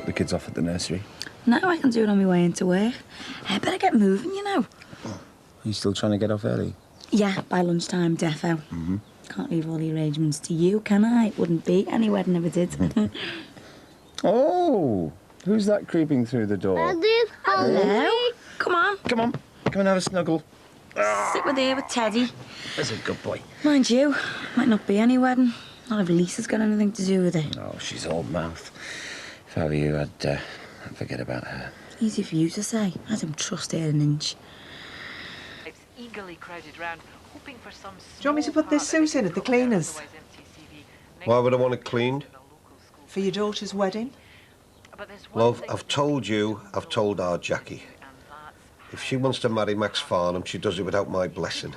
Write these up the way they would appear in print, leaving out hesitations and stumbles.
the kids off at the nursery? No, I can do it on my way into work. I better get moving, you know. Are you still trying to get off early? Yeah, by lunchtime, defo. Mm-hmm. Can't leave all the arrangements to you, can I? Wouldn't be any wedding if I did. Oh, who's that creeping through the door? Hello. Come on. Come on, come and have a snuggle. Sit with here with Teddy. That's a good boy. Mind you, might not be any wedding. Not if Lisa's got anything to do with it. Oh, she's all mouth. If I were you, I'd forget about her. Easy for you to say. I don't trust her an inch. It's eagerly crowded round, hoping for some. Do you want me to put this suit in at the cleaners? Why would I want it cleaned? For your daughter's wedding? Love, I've told our Jackie. If she wants to marry Max Farnham, she does it without my blessing.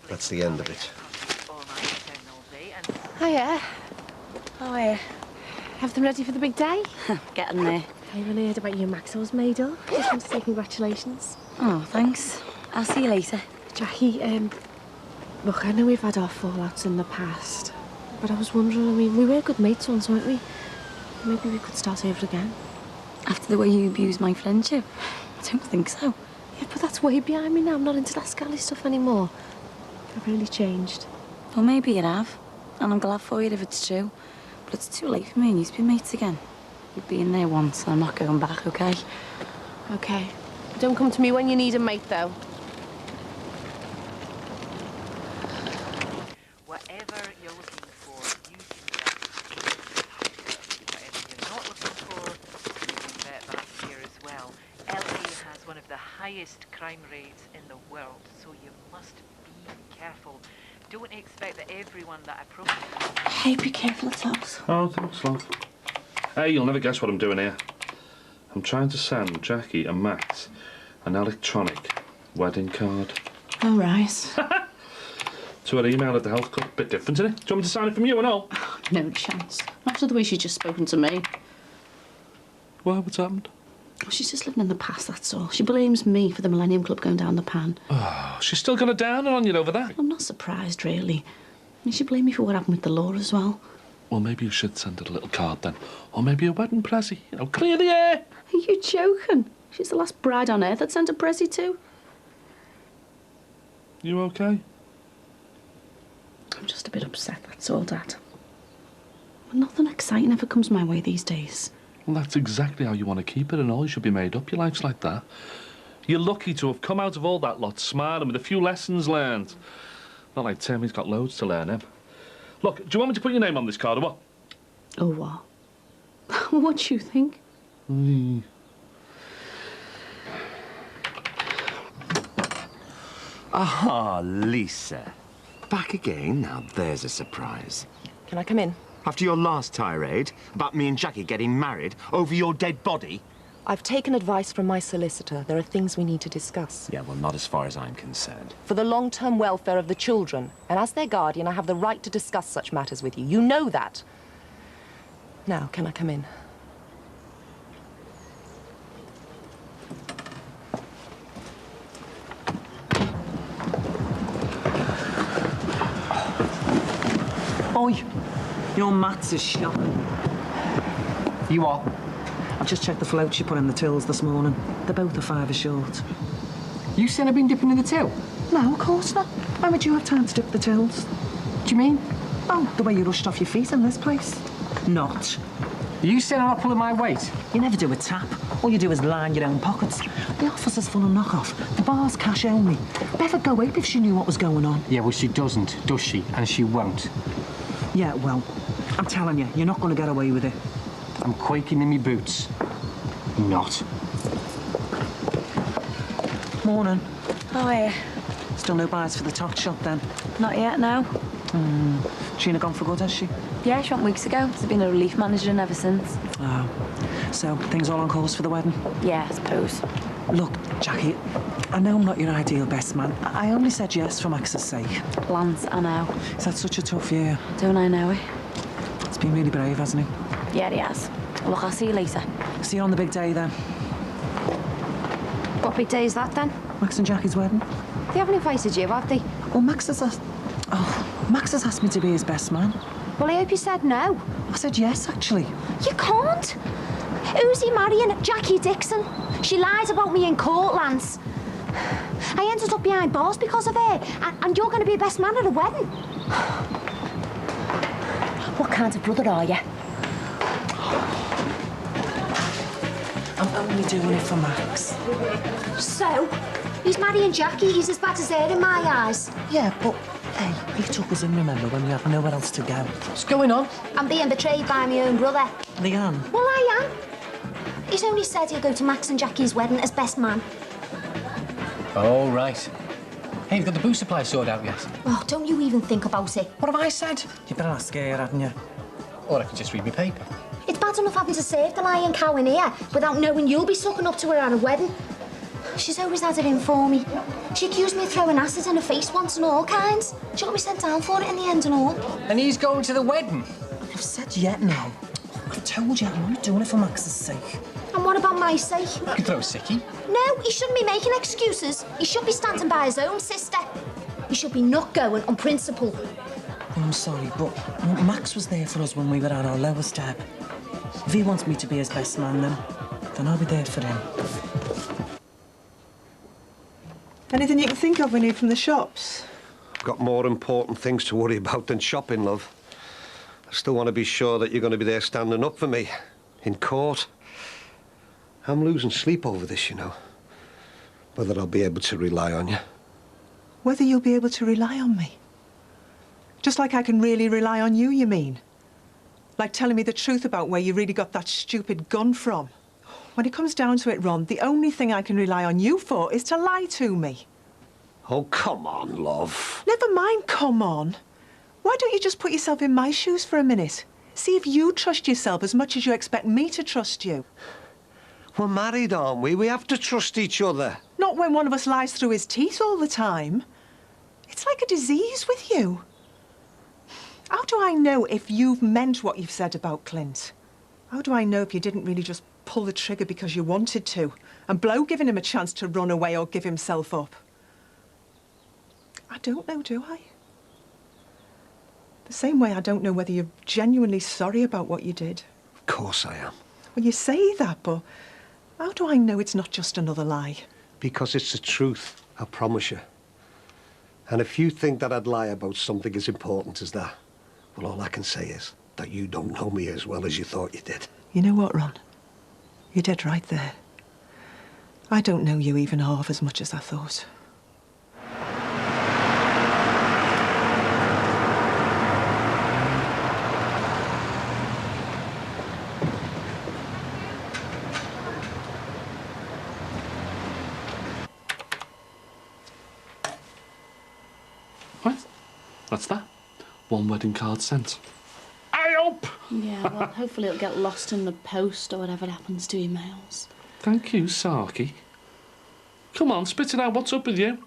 That's the end of it. Hiya. Oh, yeah. Have them ready for the big day? Getting there. I really heard about you and Max. I was made up. Just want to say congratulations. Oh, thanks. I'll see you later. Jackie, look, I know we've had our fallouts in the past, but I was wondering, I mean, we were good mates once, weren't we? Maybe we could start over again. After the way you abused my friendship? I don't think so. Yeah, but that's way behind me now. I'm not into that scally stuff anymore. I've really changed. Well, maybe you have. And I'm glad for you if it's true. But it's too late for me and you to be mates again. You've been there once and I'm not going back, OK? OK. Don't come to me when you need a mate, though. Whatever you're looking for, you can get. Whatever you're not looking for, you can get that here as well. LA has one of the highest crime rates in the world, so you must be careful. Don't expect that everyone that approaches you... Hey, be careful at tops. Oh, thanks, love. Hey, you'll never guess what I'm doing here. I'm trying to send Jackie and Max an electronic wedding card. All right. To her email at the health club. Bit different, isn't it? Do you want me to sign it from you and all? No chance. After the way she's just spoken to me. Why? What's happened? Well, she's just living in the past, that's all. She blames me for the Millennium Club going down the pan. Oh, she's still got a downer on you over that. I'm not surprised, really. And she blamed me for what happened with the law as well. Well, maybe you should send her a little card then. Or maybe a wedding pressie. You know, clear the air. Are you joking? She's the last bride on earth I'd sent a pressie to. You okay? I'm just a bit upset, that's all, Dad. Well, nothing exciting ever comes my way these days. Well, that's exactly how you want to keep it and all. You should be made up. Your life's like that. You're lucky to have come out of all that lot smiling with a few lessons learned. Not like Tim, he's got loads to learn, him. Look, do you want me to put your name on this card or what? Oh, what? What do you think? Ah, Lisa. Back again? Now there's a surprise. Can I come in? After your last tirade about me and Jackie getting married over your dead body? I've taken advice from my solicitor. There are things we need to discuss. Yeah, well, not as far as I'm concerned. For the long-term welfare of the children. And as their guardian, I have the right to discuss such matters with you. You know that. Now, can I come in? Oi, your maths is shocking. You what? I've just checked the float she put in the tills this morning. They're both a fiver short. You said I've been dipping in the till? No, of course not. Why would you have time to dip the tills? Do you mean? Oh, the way you rushed off your feet in this place. Not. You said I'm not pulling my weight? You never do a tap. All you do is line your own pockets. The officer's full of knockoff. The bar's cash only. Bev would go ape if she knew what was going on. Yeah, well, she doesn't, does she? And she won't. Yeah, well, I'm telling you, you're not going to get away with it. I'm quaking in my boots. Not. Morning. Oh, yeah. Still no buys for the tot shop, then? Not yet, no. Sheena gone for good, has she? Yeah, she went weeks ago. There's been a relief manager ever since. Oh. So, things all on course for the wedding? Yeah, I suppose. Look, Jackie, I know I'm not your ideal best man. I only said yes for Max's sake. Lance, I know. He's had such a tough year. Don't I know it? He's been really brave, hasn't he? Yeah, he has. Look, I'll see you later. See you on the big day, then. What big day is that, then? Max and Jackie's wedding. They haven't invited you, have they? Well, Max has asked me to be his best man. Well, I hope you said no. I said yes, actually. You can't. Who's he marrying? Jackie Dixon. She lied about me in court, Lance. I ended up behind bars because of her, and you're going to be best man at a wedding. What kind of brother are you? I'm only doing it for Max. So? He's marrying Jackie. He's as bad as her in my eyes. Yeah, but, hey, he took us in, remember, when we had nowhere else to go. What's going on? I'm being betrayed by my own brother. Leanne. Well, I am. He's only said he'll go to Max and Jackie's wedding as best man. Oh, right. Hey, you've got the booze supply sorted out yet? Oh, don't you even think about it. What have I said? You better ask her, hadn't you? Or I could just read my paper. It's bad enough having to save the lying cow in here without knowing you'll be sucking up to her at a wedding. She's always had it in for me. She accused me of throwing acid in her face once and all kinds. She got me sent down for it in the end and all. And he's going to the wedding? I've said yet now. I've told you, I'm only doing it for Max's sake. And what about my sake? You can throw a sickie. No, he shouldn't be making excuses. He should be standing by his own sister. He should be not going on principle. I'm sorry, but Max was there for us when we were at our lowest ebb. If he wants me to be his best man, then I'll be there for him. Anything you can think of we need from the shops? I've got more important things to worry about than shopping, love. I still want to be sure that you're going to be there standing up for me in court. I'm losing sleep over this, you know. Whether I'll be able to rely on you. Whether you'll be able to rely on me? Just like I can really rely on you, you mean? Like telling me the truth about where you really got that stupid gun from? When it comes down to it, Ron, the only thing I can rely on you for is to lie to me. Oh, come on, love. Never mind, come on. Why don't you just put yourself in my shoes for a minute? See if you trust yourself as much as you expect me to trust you. We're married, aren't we? We have to trust each other. Not when one of us lies through his teeth all the time. It's like a disease with you. How do I know if you've meant what you've said about Clint? How do I know if you didn't really just pull the trigger because you wanted to and blow giving him a chance to run away or give himself up? I don't know, do I? The same way I don't know whether you're genuinely sorry about what you did. Of course I am. Well, you say that, but how do I know it's not just another lie? Because it's the truth, I promise you. And if you think that I'd lie about something as important as that, well, all I can say is that you don't know me as well as you thought you did. You know what, Ron? You're dead right there. I don't know you even half as much as I thought. What? That's that. One wedding card sent. I hope! Yeah, well, hopefully it'll get lost in the post or whatever happens to emails. Thank you, Sarky. Come on, spit it out. What's up with you?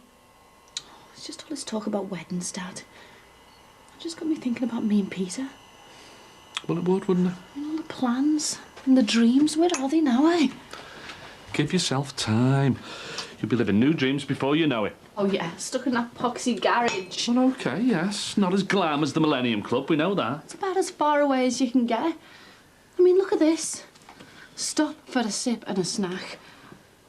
It's just all this talk about weddings, Dad. It just got me thinking about me and Peter. Well, it would, wouldn't it? And all the plans and the dreams, where are they now, eh? Give yourself time. You'll be living new dreams before you know it. Oh, yeah, stuck in that poxy garage. Well, OK, yes. Not as glam as the Millennium Club, we know that. It's about as far away as you can get. I mean, look at this. Stop for a sip and a snack.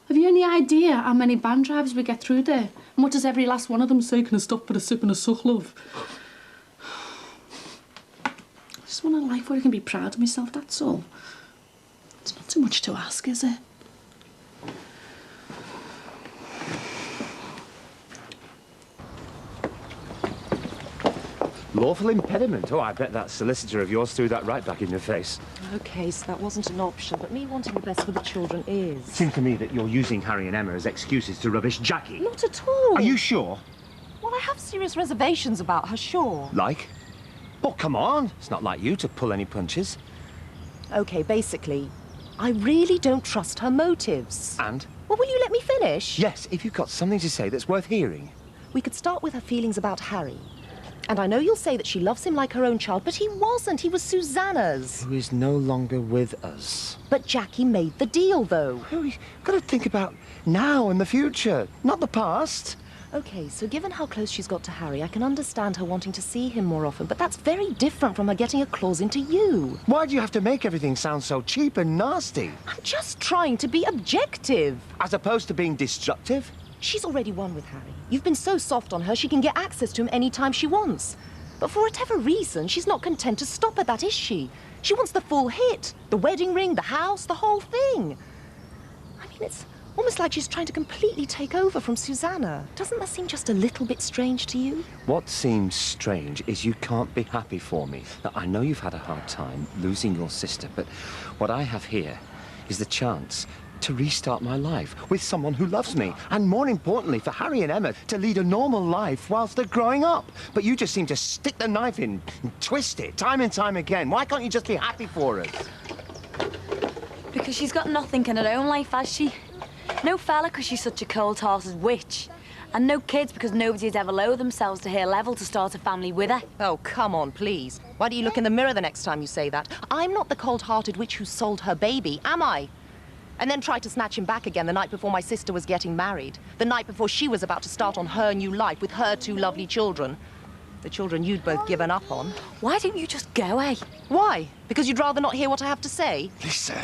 Have you any idea how many band drives we get through there? And what does every last one of them say? Can I stop for a sip and a suck, love? I just want a life where I can be proud of myself, that's all. It's not too much to ask, is it? Lawful impediment? Oh, I bet that solicitor of yours threw that right back in your face. OK, so that wasn't an option, but me wanting the best for the children is. Seems to me that you're using Harry and Emma as excuses to rubbish Jackie. Not at all. Are you sure? Well, I have serious reservations about her, sure. Like? Oh, come on. It's not like you to pull any punches. OK, basically, I really don't trust her motives. And? Well, will you let me finish? Yes, if you've got something to say that's worth hearing. We could start with her feelings about Harry. And I know you'll say that she loves him like her own child, but he wasn't. He was Susanna's. Who is no longer with us. But Jackie made the deal, though. We've got to think about now and the future, not the past. Okay, so given how close she's got to Harry, I can understand her wanting to see him more often, but that's very different from her getting a clause into you. Why do you have to make everything sound so cheap and nasty? I'm just trying to be objective. As opposed to being destructive? She's already won with Harry. You've been so soft on her, she can get access to him any time she wants. But for whatever reason, she's not content to stop at that, is she? She wants the full hit. The wedding ring, the house, the whole thing. I mean, it's almost like she's trying to completely take over from Susanna. Doesn't that seem just a little bit strange to you? What seems strange is you can't be happy for me. Now, I know you've had a hard time losing your sister, but what I have here is the chance to restart my life with someone who loves me. And more importantly, for Harry and Emma to lead a normal life whilst they're growing up. But you just seem to stick the knife in and twist it time and time again. Why can't you just be happy for us? Because she's got nothing in her own life, has she? No fella because she's such a cold-hearted witch. And no kids because nobody has ever lowered themselves to her level to start a family with her. Oh, come on, please. Why do you look in the mirror the next time you say that? I'm not the cold-hearted witch who sold her baby, am I? And then tried to snatch him back again the night before my sister was getting married. The night before she was about to start on her new life with her 2 lovely children. The children you'd both given up on. Why don't you just go, eh? Why? Because you'd rather not hear what I have to say? Lisa.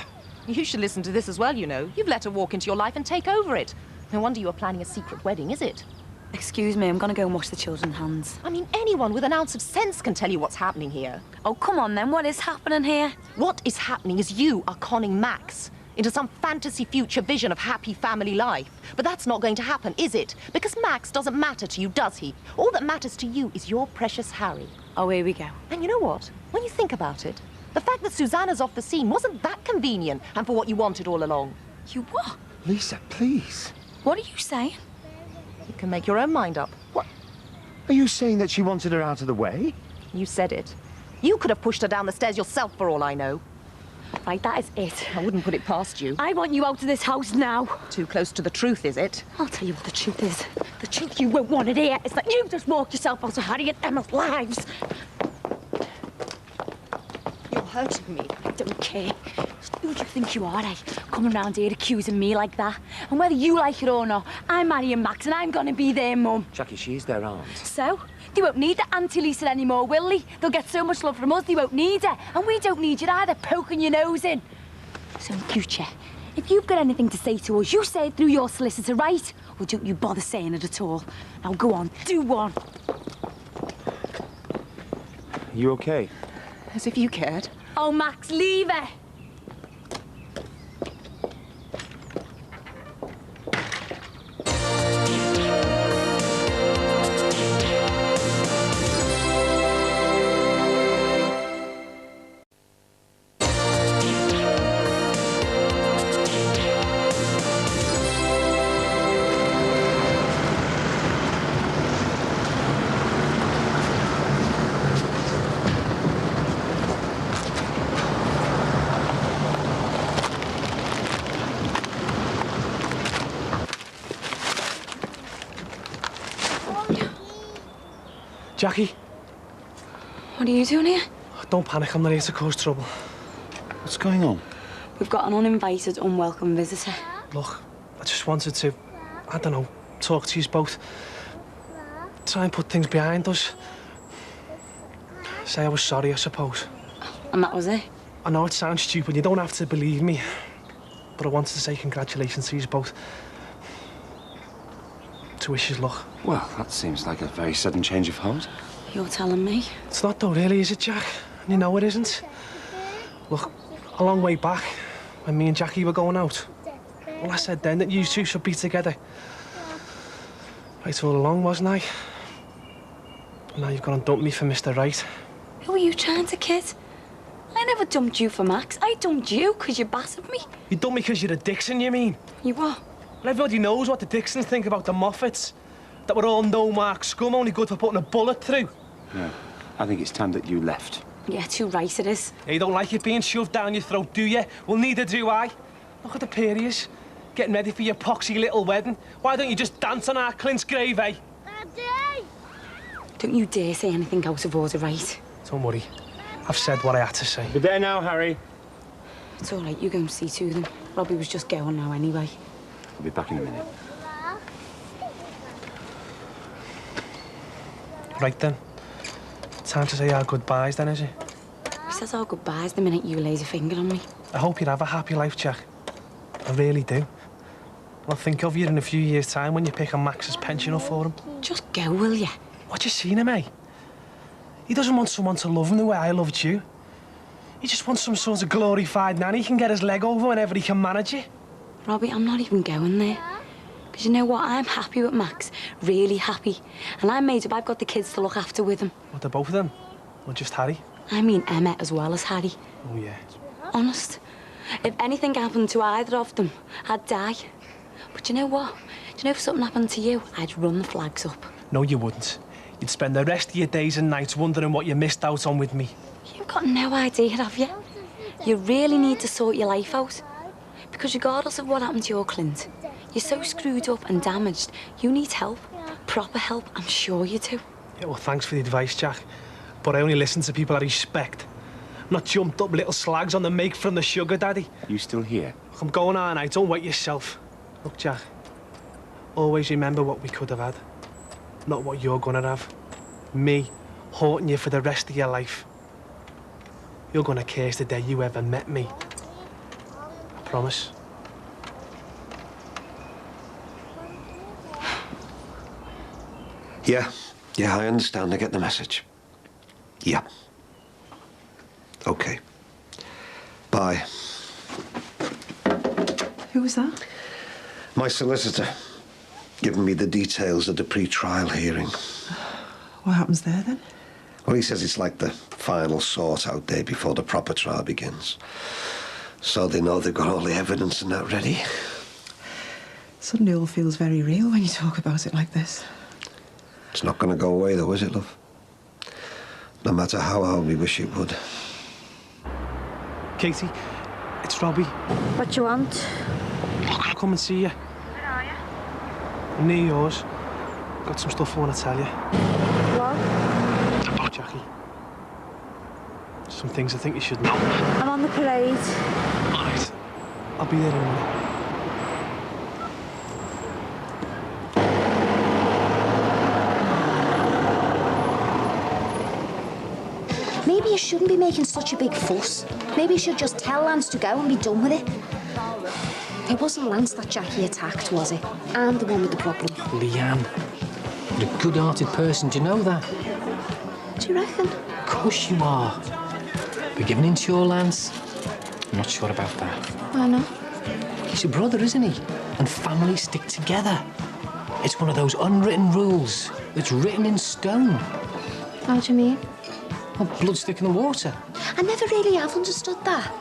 You should listen to this as well, you know. You've let her walk into your life and take over it. No wonder you were planning a secret wedding, is it? Excuse me, I'm gonna go and wash the children's hands. I mean, anyone with an ounce of sense can tell you what's happening here. Oh, come on then, what is happening here? What is happening is you are conning Max into some fantasy future vision of happy family life. But that's not going to happen, is it? Because Max doesn't matter to you, does he? All that matters to you is your precious Harry. Oh, here we go. And you know what? When you think about it, the fact that Susanna's off the scene wasn't that convenient and for what you wanted all along. You what? Lisa, please. What are you saying? You can make your own mind up. What? Are you saying that she wanted her out of the way? You said it. You could have pushed her down the stairs yourself for all I know. Right, that is it. I wouldn't put it past you. I want you out of this house now. Too close to the truth, is it? I'll tell you what the truth is. The truth you won't want to hear is that you just walked yourself out of Harry and Emma's lives. You're hurting me. I don't care. Who do you think you are, eh? Coming around here accusing me like that. And whether you like it or not, I'm marrying Max and I'm gonna be their mum. Jackie, she's their aunt. So? They won't need the Auntie Lisa anymore, will they? They'll get so much love from us, they won't need her. And we don't need you either, poking your nose in. So in future, if you've got anything to say to us, you say it through your solicitor, right? Or don't you bother saying it at all. Now go on, do one. You okay? As if you cared. Oh, Max, leave her. Jackie. What are you doing here? Don't panic, I'm not here to cause trouble. What's going on? We've got an uninvited, unwelcome visitor. Look, I just wanted to, I don't know, talk to you both. Try and put things behind us. Say I was sorry, I suppose. And that was it? I know it sounds stupid, you don't have to believe me. But I wanted to say congratulations to you both. To wish you luck. Well, that seems like a very sudden change of heart. You're telling me? It's not though, really, is it, Jack? You know it isn't. Look, a long way back, when me and Jackie were going out, well, I said then that you two should be together. Right all along, wasn't I? And now you've gone and dumped me for Mr. Right. Who are you trying to kid? I never dumped you for Max. I dumped you because you battered me. You dumped me because you're a Dixon, you mean? You what? Well, everybody knows what the Dixons think about the Moffats. That we're all no-mark scum, only good for putting a bullet through. Yeah, I think it's time that you left. Yeah, too right it is. You don't like it being shoved down your throat, do you? Well, neither do I. Look at the periods. Getting ready for your poxy little wedding. Why don't you just dance on our Clint's grave, eh? Daddy! Don't you dare say anything out of order, right? Don't worry. I've said what I had to say. Be there now, Harry. It's all right, you go and see to them. Robbie was just going now anyway. I'll be back in a minute. Right then. Time to say our goodbyes then, is it? He says our goodbyes the minute you lays a finger on me. I hope you have a happy life, Jack. I really do. I'll think of you in a few years' time when you're picking Max's pension up for him. Just go, will you? What you seen him, eh? He doesn't want someone to love him the way I loved you. He just wants some sort of glorified nanny he can get his leg over whenever he can manage it. Robbie, I'm not even going there. Because you know what? I'm happy with Max. Really happy. And I'm made up I've got the kids to look after with him. What, they're both of them? Or just Harry? I mean Emma as well as Harry. Oh, yeah. Honest. If anything happened to either of them, I'd die. But you know what? Do you know if something happened to you, I'd run the flags up. No, you wouldn't. You'd spend the rest of your days and nights wondering what you missed out on with me. You've got no idea, have you? You really need to sort your life out. Because regardless of what happened to your Clint, you're so screwed up and damaged, you need help. Proper help, I'm sure you do. Yeah, well, thanks for the advice, Jack. But I only listen to people I respect. Not jumped up little slags on the make from the sugar daddy. You still here? I'm going on, I don't wait yourself. Look, Jack, always remember what we could have had. Not what you're gonna have. Me, haunting you for the rest of your life. You're gonna curse the day you ever met me. I promise. Yeah, I understand. I get the message. Yeah. Okay. Bye. Who was that? My solicitor, giving me the details of the pre-trial hearing. What happens there, then? Well, he says it's like the final sort-out day before the proper trial begins. So they know they've got all the evidence and that ready. Suddenly all feels very real when you talk about it like this. It's not going to go away, though, is it, love? No matter how hard we wish it would. Katie, it's Robbie. What you want? I'll come and see you. Where are you? I'm near yours. Got some stuff I want to tell you. What? About Jackie. Some things I think you should know. I'm on the parade. All right. I'll be there in a minute. Maybe you shouldn't be making such a big fuss. Maybe you should just tell Lance to go and be done with it. It wasn't Lance that Jackie attacked, was it? I'm the one with the problem. Leanne, you're a good-hearted person, do you know that? Do you reckon? Of course you are. But giving in to your Lance, I'm not sure about that. Why not? He's your brother, isn't he? And families stick together. It's one of those unwritten rules that's written in stone. How do you mean? Well, blood stick in the water. I never really have understood that.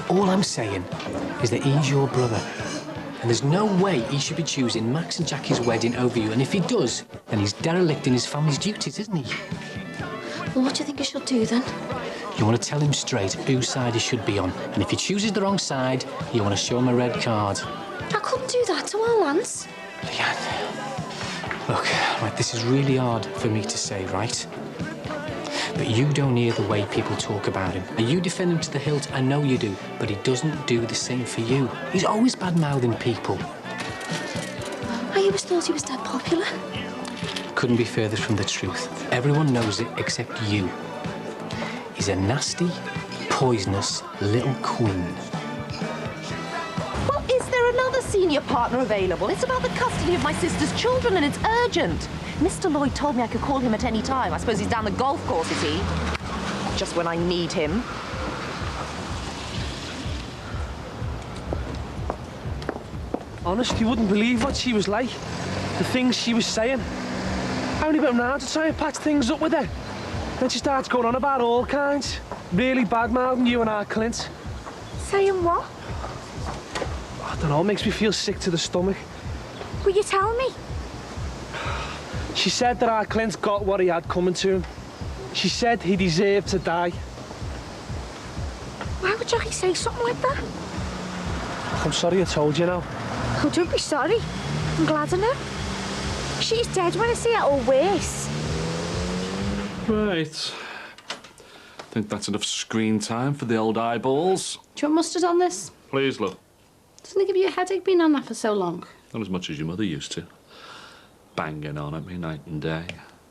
All I'm saying is that he's your brother. And there's no way he should be choosing Max and Jackie's wedding over you. And if he does, then he's derelict in his family's duties, isn't he? Well, what do you think I should do, then? You want to tell him straight whose side he should be on. And if he chooses the wrong side, you want to show him a red card. I couldn't do that to our Lance. Leanne, look, right, this is really hard for me to say, right? But you don't hear the way people talk about him. And you defend him to the hilt, I know you do, but he doesn't do the same for you. He's always bad-mouthing people. I always thought he was dead popular. Couldn't be further from the truth. Everyone knows it except you. He's a nasty, poisonous little queen. Well, is there another senior partner available? It's about the custody of my sister's children and it's urgent. Mr. Lloyd told me I could call him at any time. I suppose he's down the golf course, is he? Just when I need him. Honest, you wouldn't believe what she was like. The things she was saying. I only went round to try and patch things up with her. Then she starts going on about all kinds. Really bad-mouthing you and our Clint. Saying what? I don't know, it makes me feel sick to the stomach. Will you tell me? She said that our Clint got what he had coming to him. She said he deserved to die. Why would Jackie say something like that? I'm sorry I told you now. Oh, don't be sorry. I'm glad I know. She's dead when I see her, or worse. Right. Think that's enough screen time for the old eyeballs. Do you want mustard on this? Please, love. Doesn't it give you a headache being on that for so long? Not as much as your mother used to. Banging on at me night and day.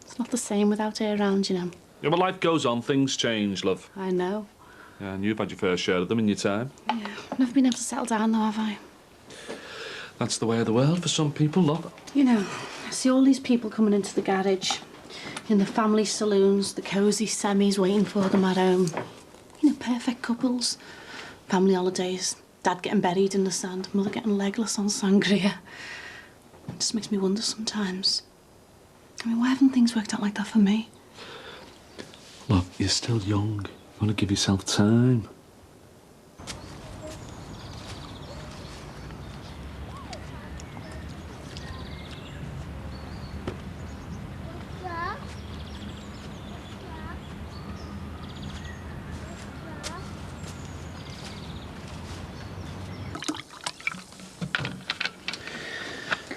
It's not the same without her around, you know. Yeah, but life goes on, things change, love. I know. Yeah, and you've had your fair share of them in your time. Yeah, I've never been able to settle down, though, have I? That's the way of the world for some people, look. You know, I see all these people coming into the garage, in the family saloons, the cosy semis waiting for them at home. You know, perfect couples, family holidays, dad getting buried in the sand, mother getting legless on sangria. It just makes me wonder sometimes. I mean, why haven't things worked out like that for me? Look, you're still young. You want to give yourself time.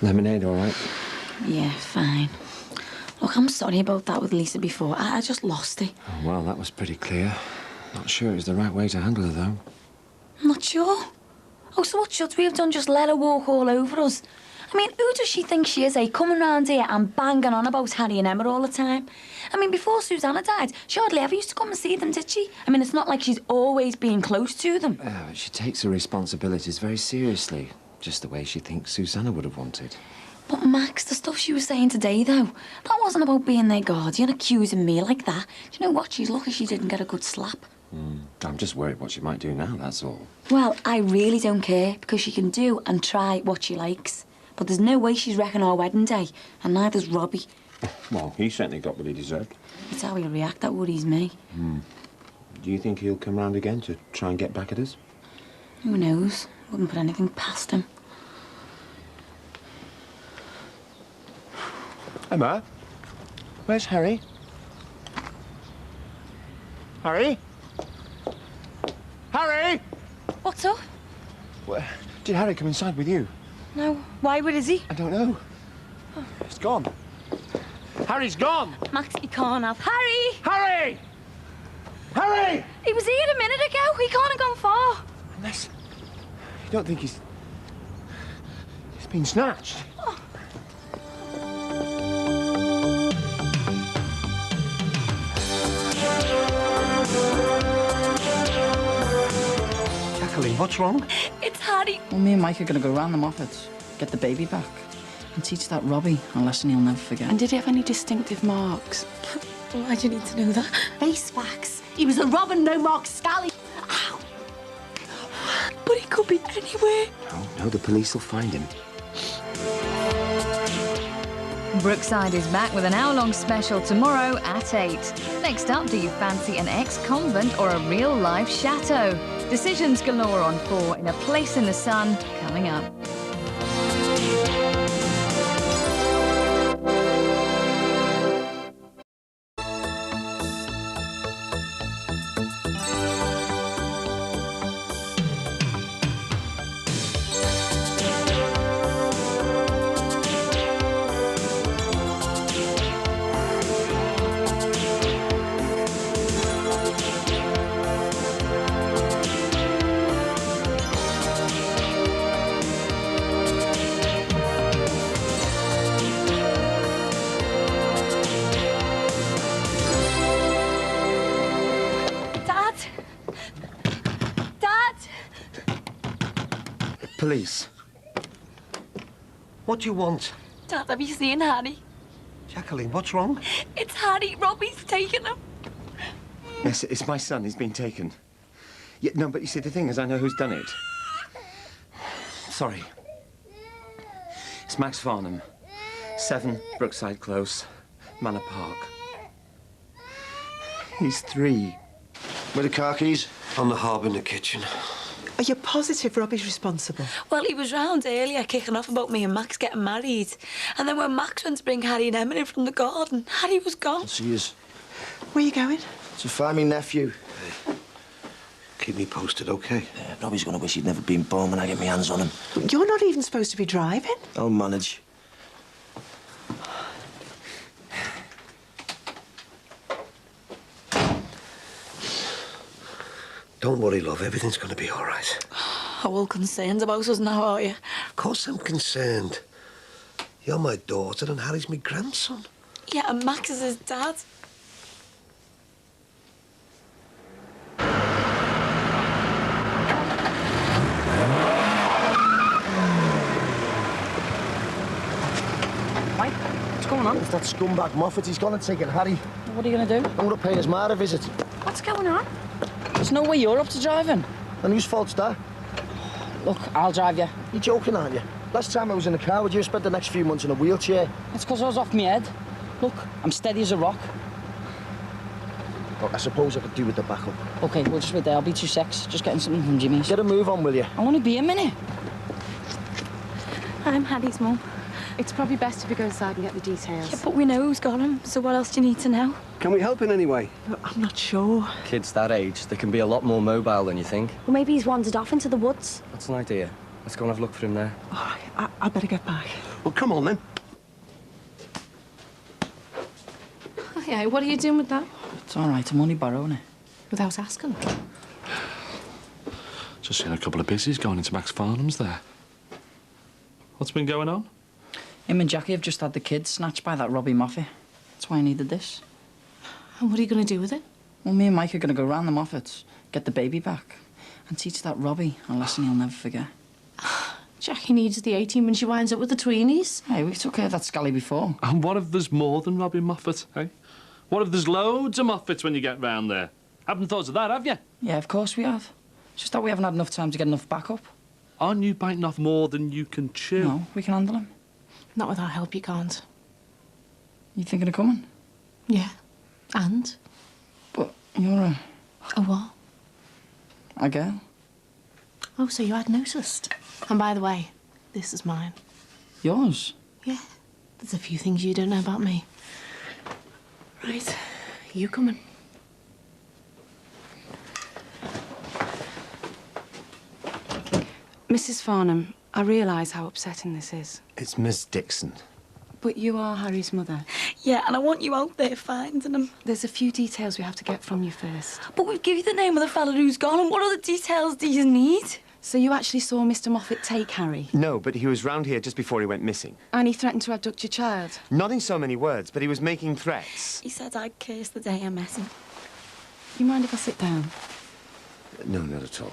Lemonade, all right? Yeah, fine. Look, I'm sorry about that with Lisa before. I just lost it. Oh, well, that was pretty clear. Not sure it was the right way to handle her, though. I'm not sure. Oh, so what should we have done? Just let her walk all over us? I mean, who does she think she is, eh? Coming round here and banging on about Harry and Emma all the time. I mean, before Susanna died, she hardly ever used to come and see them, did she? I mean, it's not like she's always been close to them. But she takes her responsibilities very seriously, just the way she thinks Susanna would have wanted. But Max, the stuff she was saying today, though, that wasn't about being their guardian, accusing me like that. Do you know what? She's lucky she didn't get a good slap. I'm just worried what she might do now, that's all. Well, I really don't care, because she can do and try what she likes. But there's no way she's wrecking our wedding day, and neither's Robbie. Well, he certainly got what he deserved. It's how he'll react, that worries me. Do you think he'll come round again to try and get back at us? Who knows? Wouldn't put anything past him. Emma? Where's Harry? Harry? Harry! What's up? Did Harry come inside with you? No. Why? Where is he? I don't know. He's gone. Harry's gone! Max, he can't have. Harry! Harry! Harry! He was here a minute ago. He can't have gone far. Unless... You don't think he's been snatched? Jacqueline, what's wrong? It's Harry. Well, me and Mike are going to go round the Moffats, get the baby back, and teach that Robbie a lesson he'll never forget. And did he have any distinctive marks? Why do you need to know that? Face facts. He was a Robin, no Mark Scally. Ow. But he could be anywhere. No, the police will find him. Brookside is back with an hour-long special tomorrow at 8. Next up, do you fancy an ex-convent or a real-life chateau? Decisions galore on 4 in A Place in the Sun, coming up. Police. What do you want? Dad, have you seen Harry? Jacqueline, what's wrong? It's Harry. Robbie's taken him. Yes, it's my son. He's been taken. Yeah, no, but you see, the thing is, I know who's done it. Sorry. It's Max Farnham. 7 Brookside Close, Manor Park. He's 3. Where the car keys? On the hob in the kitchen. Are you positive Robbie's responsible? Well, he was round earlier kicking off about me and Max getting married. And then when Max went to bring Harry and Emma in from the garden, Harry was gone. She is. Where are you going? To find me nephew. Keep me posted, OK? Yeah, Robbie's gonna wish he'd never been born when I get my hands on him. You're not even supposed to be driving. I'll manage. Don't worry, love. Everything's going to be all right. How all concerned about us now, are you? Of course I'm concerned. You're my daughter and Harry's my grandson. Yeah, and Max is his dad. Mike, what's going on? It's that scumbag Moffat. He's gone and taken Harry. What are you going to do? I'm going to pay his ma a visit. What's going on? There's no way you're up to driving. And whose fault's that? Look, I'll drive you. You're joking, aren't you? Last time I was in a car with you, I spent the next few months in a wheelchair. It's because I was off my head. Look, I'm steady as a rock. Look, I suppose I could do with the backup. OK, we'll just wait there. I'll be 2 secs. Just getting something from Jimmy's. Get a move on, will you? I'll only be a minute. I'm Harry's mum. It's probably best if we go inside and get the details. Yeah, but we know who's got him, so what else do you need to know? Can we help in any way? I'm not sure. Kids that age, they can be a lot more mobile than you think. Well, maybe he's wandered off into the woods. That's an idea. Let's go and have a look for him there. All right, I better get back. Well, come on, then. Oh, yeah, what are you doing with that? It's all right. I'm only borrowing it. Without asking. Just seen a couple of busies going into Max Farnham's there. What's been going on? Him and Jackie have just had the kids snatched by that Robbie Moffat. That's why I needed this. And what are you going to do with it? Well, me and Mike are going to go round the Moffats, get the baby back, and teach that Robbie a lesson he'll never forget. Jackie needs the 18 when she winds up with the tweenies. Hey, we took care of that scally before. And what if there's more than Robbie Moffat, hey? What if there's loads of Moffats when you get round there? Haven't thought of that, have you? Yeah, of course we have. It's just that we haven't had enough time to get enough backup. Aren't you biting off more than you can chew? No, we can handle him. Not with our help, you can't. You thinking of coming? Yeah. And? But you're A what? a girl. Oh, so you had noticed. And by the way, this is mine. Yours? Yeah. There's a few things you don't know about me. Right. You coming? Mrs. Farnham, I realise how upsetting this is. It's Miss Dixon. But you are Harry's mother. Yeah, and I want you out there finding him. There's a few details we have to get from you first. But we've given you the name of the fella who's gone, and what other details do you need? So you actually saw Mr. Moffat take Harry? No, but he was round here just before he went missing. And he threatened to abduct your child? Not in so many words, but he was making threats. He said I'd curse the day I met him. You mind if I sit down? No, not at all.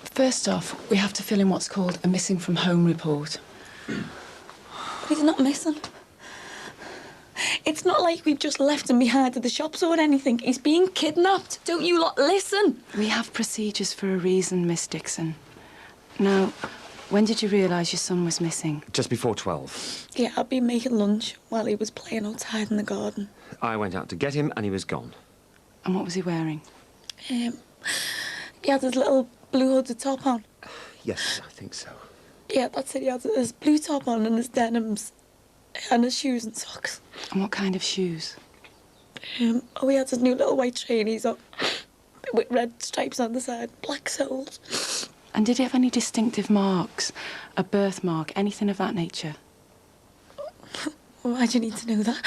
First off, we have to fill in what's called a missing from home report. But he's not missing. It's not like we've just left him behind at the shops or anything. He's being kidnapped. Don't you lot listen? We have procedures for a reason, Miss Dixon. Now, when did you realise your son was missing? Just before 12. Yeah, I'd been making lunch while he was playing outside in the garden. I went out to get him and he was gone. And what was he wearing? He had his little blue hooded top on. Yes, I think so. Yeah, that's it. He had his blue top on and his denims and his shoes and socks. And what kind of shoes? He had his new little white trainees on with red stripes on the side, black soles. And did he have any distinctive marks? A birthmark, anything of that nature? Why do you need to know that?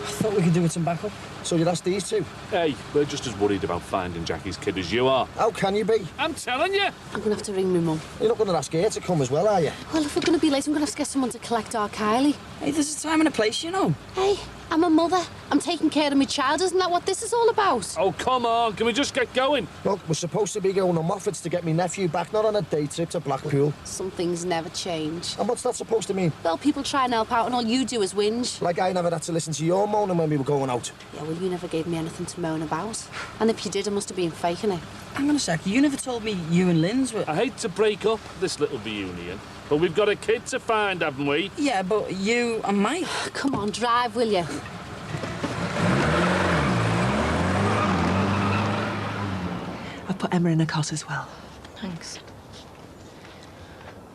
I thought we could do with some backup. So you'd ask these two? Hey, we're just as worried about finding Jackie's kid as you are. How can you be? I'm telling you. I'm going to have to ring my mum. You're not going to ask her to come as well, are you? Well, if we're going to be late, I'm going to have to get someone to collect our Kylie. Hey, there's a time and a place, you know. Hey, I'm a mother. I'm taking care of my child. Isn't that what this is all about? Oh, come on. Can we just get going? Look, we're supposed to be going to Moffat's to get me nephew back, not on a day trip to Blackpool. Some things never change. And what's that supposed to mean? Well, people try and help out, and all you do is whinge. Like I never had to listen to your moaning when we were going out. Yeah, well, you never gave me anything to moan about. And if you did, I must have been faking it. Hang on a sec. You never told me you and Lynn's were... I hate to break up this little reunion, but we've got a kid to find, haven't we? Yeah, but you and Mike... Come on, drive, will you? I've put Emma in a cot as well. Thanks.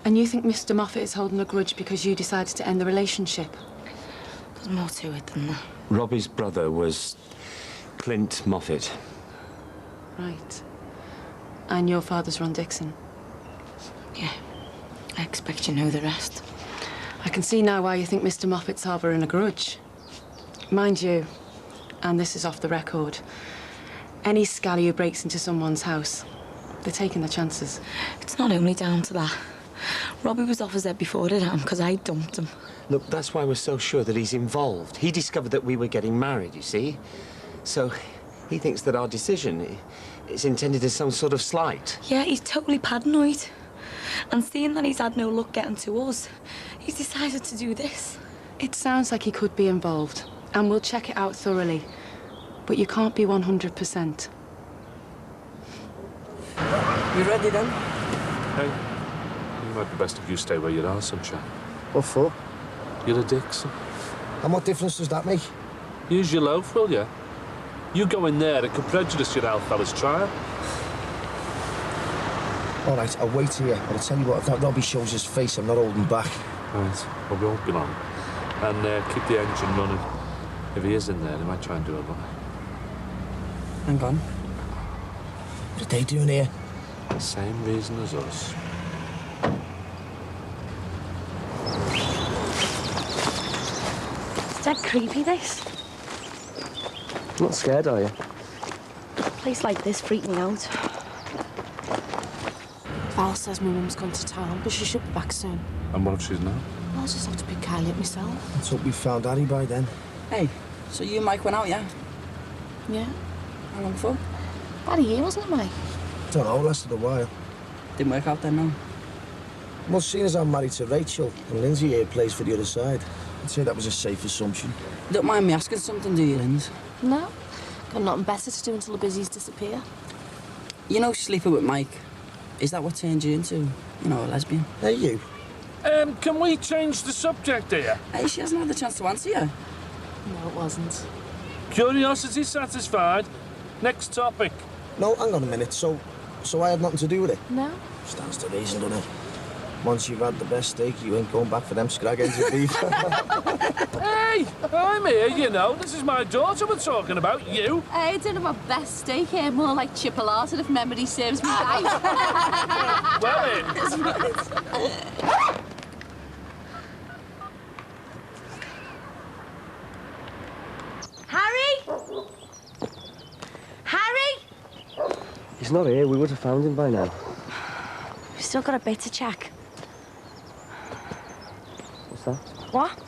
And you think Mr. Moffat is holding a grudge because you decided to end the relationship? There's more to it than that. Robbie's brother was Clint Moffat. Right. And your father's Ron Dixon? Yeah. I expect you know the rest. I can see now why you think Mr. Moffat's harbouring a grudge. Mind you, and this is off the record, any scally who breaks into someone's house, they're taking their chances. It's not only down to that. Robbie was off his head before it happened because I dumped him. Look, that's why we're so sure that he's involved. He discovered that we were getting married, you see? So he thinks that our decision is intended as some sort of slight. Yeah, he's totally paranoid. And seeing that he's had no luck getting to us, he's decided to do this. It sounds like he could be involved, and we'll check it out thoroughly. But you can't be 100%. You ready then? Hey, it might be best if you stay where you are, sunshine. What for? You're a Dixon. And what difference does that make? Use your loaf, will you? You go in there, it could prejudice your old fella's trial. All right, I'll wait here. But I'll tell you what, if that Robbie shows his face, I'm not holding back. Right, well, we won't be long. And keep the engine running. If he is in there, he might try and do a look. Hang on. What are they doing here? Same reason as us. Is that creepy, this? Not scared, are you? A place like this freaked me out. Val says my mum's gone to town, but she should be back soon. And what if she's not? I'll just have to pick Kylie up myself. Let's hope we found Harry by then. Hey, so you and Mike went out, yeah? Yeah. How long for? About a year, wasn't it, Mike? Don't know, lasted a while. Didn't work out then, no? Well, seeing as I'm married to Rachel, and Lindsay here plays for the other side, I'd say that was a safe assumption. You don't mind me asking something, do you, Linz? No. Got nothing better to do until the busies disappear. You know, sleeping with Mike, is that what turned you into, you know, a lesbian? Hey, you. Can we change the subject here? Hey, she hasn't had the chance to answer you. No, it wasn't. Curiosity satisfied. Next topic. No, hang on a minute. So I had nothing to do with it? No. Stands to reason, doesn't it? Once you've had the best steak, you ain't going back for them scrag ends of beef. Hey, I'm here, you know. This is my daughter we're talking about, you. I don't have my best steak here, more like chipolata if memory serves me right. Well, Harry? Harry? He's not here. We would have found him by now. We've still got a bit to check. What's that? What?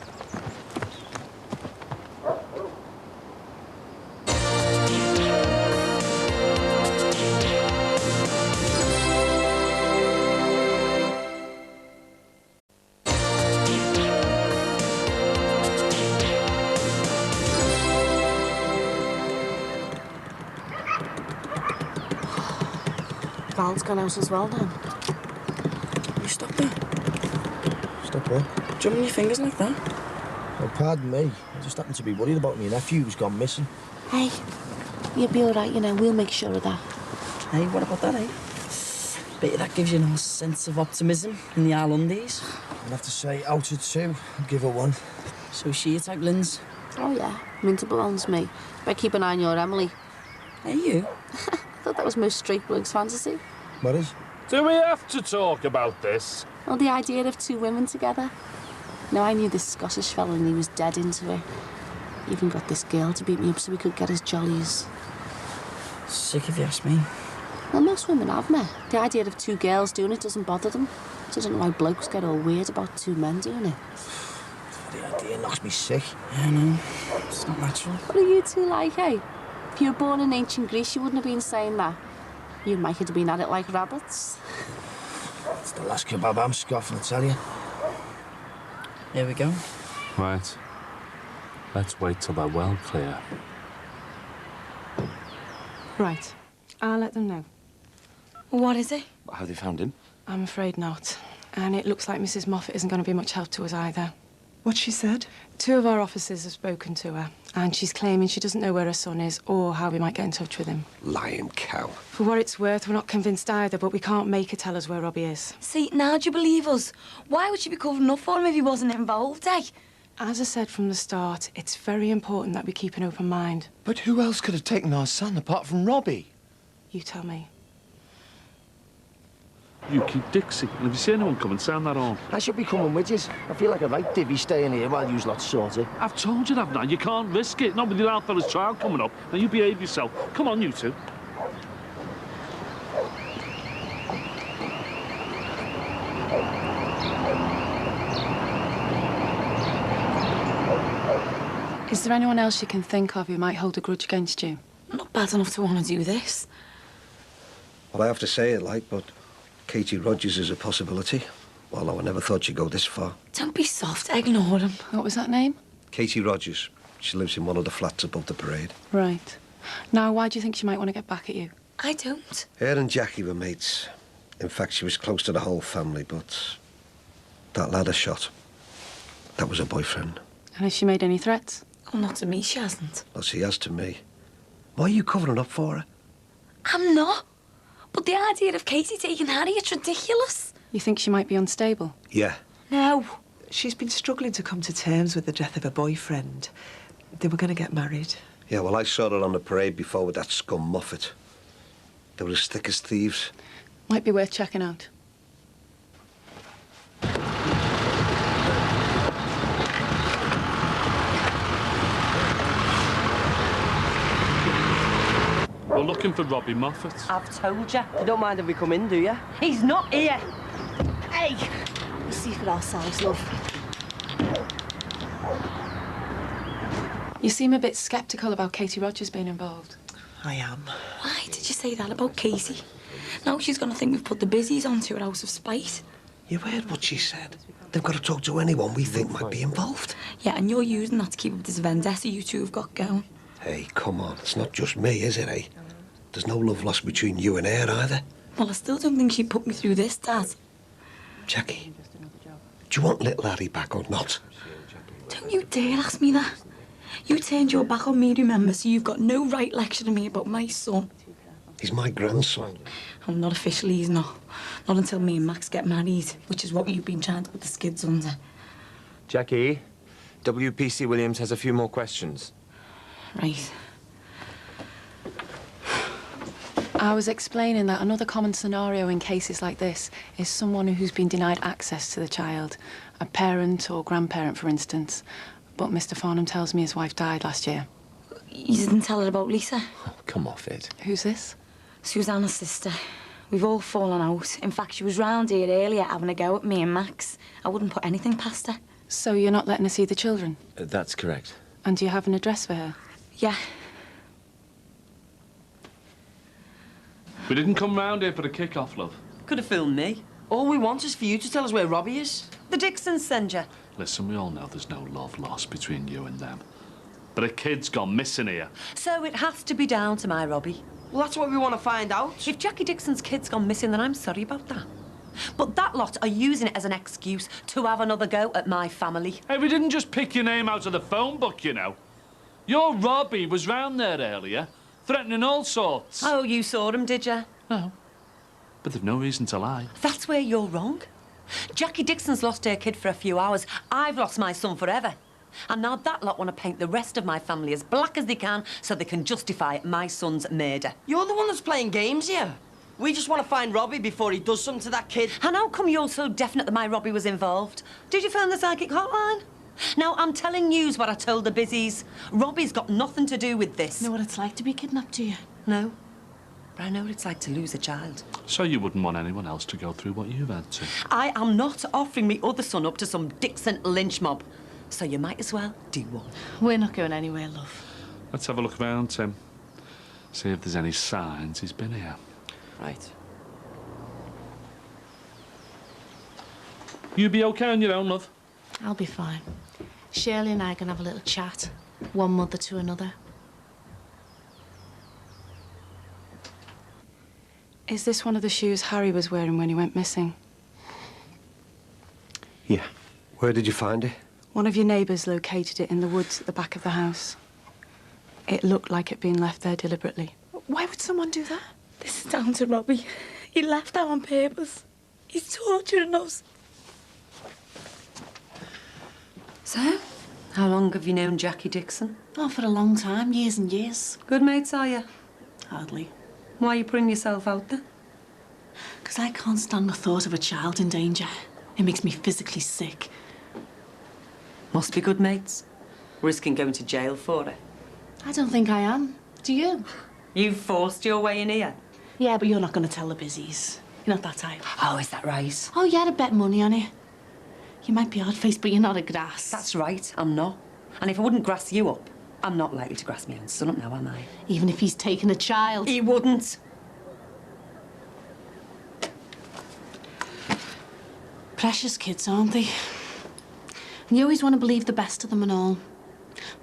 Val's gone out as well then. You stop there. Stop what? Drumming your fingers like that. Oh, pardon me. I just happened to be worried about my nephew who's gone missing. Hey, you'll be all right, you know. We'll make sure of that. Hey, what about that, eh? Bet you that gives you a nice sense of optimism in the Islandies. I'd have to say, out of two, I'd give her one. So is she your type, Linz? Oh, yeah. Minter belongs me. Better keep an eye on your Emily. Hey, you? I thought that was most straight blokes' fantasy. What is? do we have to talk about this? Well, the idea of two women together. No, I knew this Scottish fella and he was dead into it. Even got this girl to beat me up so we could get his jollies. Sick if you ask me. Well, most women have me. The idea of two girls doing it doesn't bother them. So I don't know why blokes get all weird about two men doing it. The idea knocks me sick. Yeah, I know. It's not natural. What are you two like, eh? If you were born in ancient Greece, you wouldn't have been saying that. You might have been at it like rabbits. It's the last kebab I'm scoffing, I tell you. Here we go. Right. Let's wait till they're well clear. Right. I'll let them know. What is it? Have they found him? I'm afraid not. And it looks like Mrs. Moffat isn't going to be much help to us either. What she said? 2 of our officers have spoken to her, and she's claiming she doesn't know where her son is or how we might get in touch with him. Lying cow. For what it's worth, we're not convinced either, but we can't make her tell us where Robbie is. See, now do you believe us? Why would she be covering up for him if he wasn't involved, eh? As I said from the start, it's very important that we keep an open mind. But who else could have taken our son apart from Robbie? You tell me. You keep Dixie, and if you see anyone coming, sound that horn. I should be coming with you. I feel like a right divvy staying here while you lot sort it. I've told you, haven't I? You can't risk it, not with your fella's child coming up. Now, you behave yourself. Come on, you two. Is there anyone else you can think of who might hold a grudge against you? I'm not bad enough to want to do this. Well, I have to say it but Katie Rogers is a possibility. Although I never thought she'd go this far. Don't be soft, ignore him. What was that name? Katie Rogers. She lives in one of the flats above the parade. Right. Now, why do you think she might want to get back at you? I don't. Her and Jackie were mates. In fact, she was close to the whole family, but that lad I shot, that was her boyfriend. And has she made any threats? Oh, not to me, she hasn't. Well, she has to me. Why are you covering up for her? I'm not. But the idea of Katie taking Harry, it's ridiculous. You think she might be unstable? Yeah. No. She's been struggling to come to terms with the death of her boyfriend. They were going to get married. Yeah, well, I saw her on the parade before with that scum Moffat. They were as thick as thieves. Might be worth checking out. We're looking for Robbie Moffat. I've told you. You don't mind if we come in, do you? He's not here. Hey! We'll see for ourselves, love. You seem a bit sceptical about Katie Rogers being involved. I am. Why did you say that about Katie? Now she's going to think we've put the busies onto her out of spite. You heard what she said. They've got to talk to anyone we think might be involved. Yeah, and you're using that to keep up this vendetta you two have got going. Hey, come on. It's not just me, is it, eh? There's no love lost between you and her, either. Well, I still don't think she'd put me through this, Dad. Jackie, do you want little Harry back or not? Don't you dare ask me that. You turned your back on me, remember, so you've got no right lecturing me about my son. He's my grandson. Oh, not officially, he's not. Not until me and Max get married, which is what you've been trying to put the skids under. Jackie, WPC Williams has a few more questions. Right. I was explaining that another common scenario in cases like this is someone who's been denied access to the child. A parent or grandparent, for instance. But Mr. Farnham tells me his wife died last year. You didn't tell her about Lisa? Oh, come off it. Who's this? Susanna's sister. We've all fallen out. In fact, she was round here earlier having a go at me and Max. I wouldn't put anything past her. So you're not letting her see the children? That's correct. And do you have an address for her? Yeah. We didn't come round here for a kick-off, love. Could have fooled me. All we want is for you to tell us where Robbie is. The Dixons send you. Listen, we all know there's no love lost between you and them. But a kid's gone missing here. So it has to be down to my Robbie. Well, that's what we want to find out. If Jackie Dixon's kid's gone missing, then I'm sorry about that. But that lot are using it as an excuse to have another go at my family. Hey, we didn't just pick your name out of the phone book, you know. Your Robbie was round there earlier, threatening all sorts. Oh, you saw him, did you? No. But they've no reason to lie. That's where you're wrong. Jackie Dixon's lost her kid for a few hours. I've lost my son forever. And now that lot want to paint the rest of my family as black as they can so they can justify my son's murder. You're the one that's playing games here. We just want to find Robbie before he does something to that kid. And how come you're so definite that my Robbie was involved? Did you phone the psychic hotline? Now, I'm telling yous what I told the busies. Robbie's got nothing to do with this. Know what it's like to be kidnapped, do you? No. But I know what it's like to lose a child. So you wouldn't want anyone else to go through what you've had to? I am not offering me other son up to some Dixon lynch mob. So you might as well do one. We're not going anywhere, love. Let's have a look around, Tim. See if there's any signs he's been here. Right. You be okay on your own, love? I'll be fine. Shirley and I can have a little chat. One mother to another. Is this one of the shoes Harry was wearing when he went missing? Yeah. Where did you find it? One of your neighbours located it in the woods at the back of the house. It looked like it'd been left there deliberately. Why would someone do that? This is down to Robbie. He left out on purpose. He's torturing us. So, how long have you known Jackie Dixon? Oh, for a long time, years and years. Good mates, are you? Hardly. Why are you putting yourself out there? Because I can't stand the thought of a child in danger. It makes me physically sick. Must be good mates. Risking going to jail for it. I don't think I am. Do you? You forced your way in here. Yeah, but you're not going to tell the busies. You're not that type. Oh, is that right? Oh, yeah, I'd bet money on it. You might be hard-faced, but you're not a grass. That's right, I'm not. And if I wouldn't grass you up, I'm not likely to grass my own son up now, am I? Even if he's taken a child. He wouldn't. Precious kids, aren't they? And you always want to believe the best of them and all.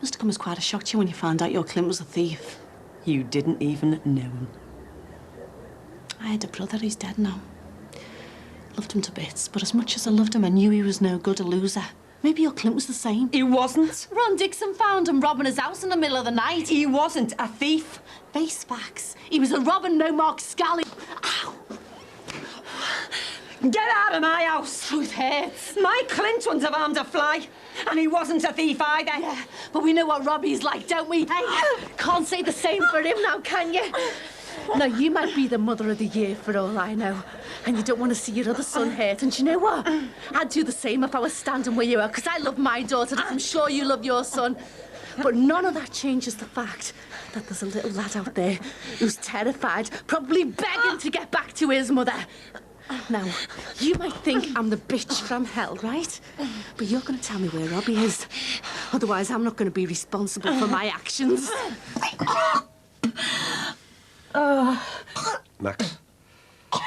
Must have come as quite a shock to you when you found out your Clint was a thief. You didn't even know him. I had a brother, he's dead now. Loved him to bits, but as much as I loved him, I knew he was no good, a loser. Maybe your Clint was the same. He wasn't. Ron Dixon found him robbing his house in the middle of the night. He wasn't a thief. Face facts. He was a robbing no-mark scally. Ow! Get out of my house! Truth hurts. My Clint wouldn't have harmed a fly. And he wasn't a thief either. Yeah, but we know what Robbie's like, don't we? Hey, can't say the same for him now, can you? No, you might be the mother of the year for all I know. And you don't want to see your other son hurt. And do you know what? I'd do the same if I was standing where you are, because I love my daughter, as I'm sure you love your son. But none of that changes the fact that there's a little lad out there who's terrified, probably begging to get back to his mother. Now, you might think I'm the bitch from hell, right? But you're going to tell me where Robbie is. Otherwise, I'm not going to be responsible for my actions. Max, do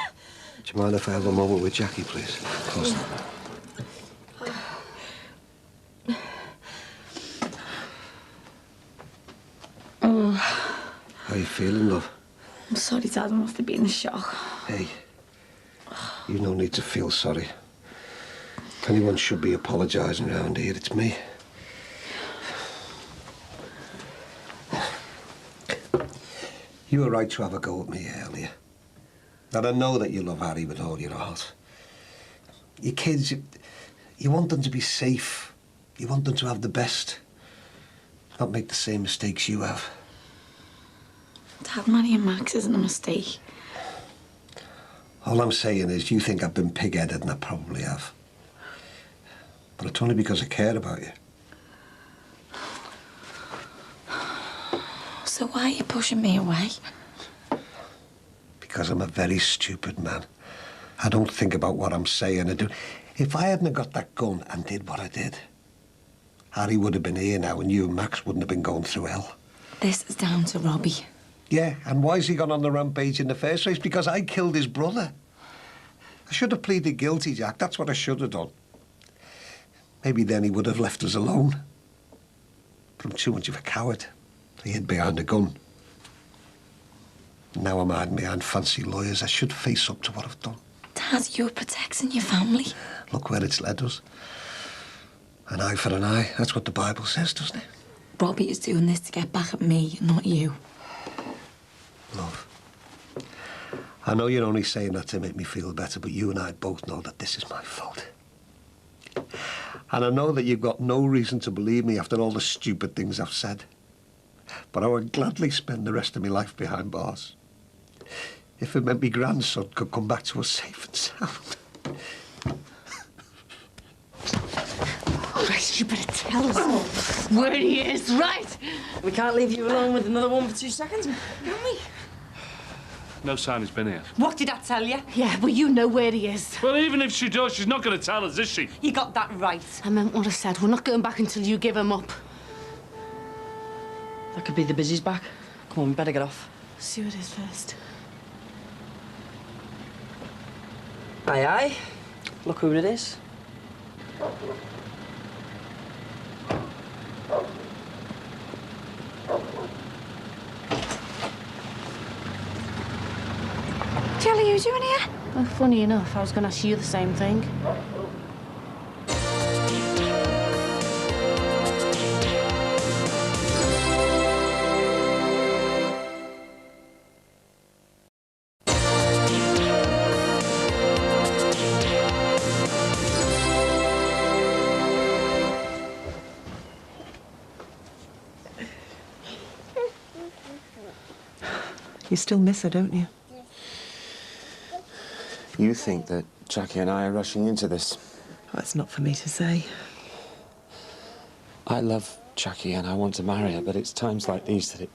you mind if I have a moment with Jackie, please? Of course not. How are you feeling, love? I'm sorry, Dad. I must have been in shock. Hey, you've no need to feel sorry. If anyone should be apologising around here, it's me. You were right to have a go at me earlier. And I know that you love Harry with all your heart. Your kids, you want them to be safe. You want them to have the best. Not make the same mistakes you have. Dad, marrying Max isn't a mistake. All I'm saying is you think I've been pig-headed, and I probably have. But it's only because I care about you. So why are you pushing me away? Because I'm a very stupid man. I don't think about what I'm saying. I do. If I hadn't got that gun and did what I did, Harry would have been here now, and you and Max wouldn't have been going through hell. This is down to Robbie. Yeah, and why's he gone on the rampage in the first place? Because I killed his brother. I should have pleaded guilty, Jack. That's what I should have done. Maybe then he would have left us alone. But I'm too much of a coward. I hid behind a gun. Now I'm hiding behind fancy lawyers. I should face up to what I've done. Dad, you're protecting your family. Look where it's led us. An eye for an eye. That's what the Bible says, doesn't it? Robbie is doing this to get back at me, not you. Love, I know you're only saying that to make me feel better, but you and I both know that this is my fault. And I know that you've got no reason to believe me after all the stupid things I've said. But I would gladly spend the rest of my life behind bars. If it meant my grandson could come back to us safe and sound. Christ, you better tell us where he is, right? We can't leave you alone with another one for 2 seconds, can we? No sign he's been here. What did I tell you? Yeah, but you know where he is. Well, even if she does, she's not going to tell us, is she? You got that right. I meant what I said. We're not going back until you give him up. That could be the busy's back. Come on, we better get off. See what it is first. Aye, aye. Look who it is. Jelly, you doing here? Well, funny enough, I was going to ask you the same thing. You still miss her, don't you? You think that Jackie and I are rushing into this? That's not for me to say. I love Jackie and I want to marry her, but it's times like these that it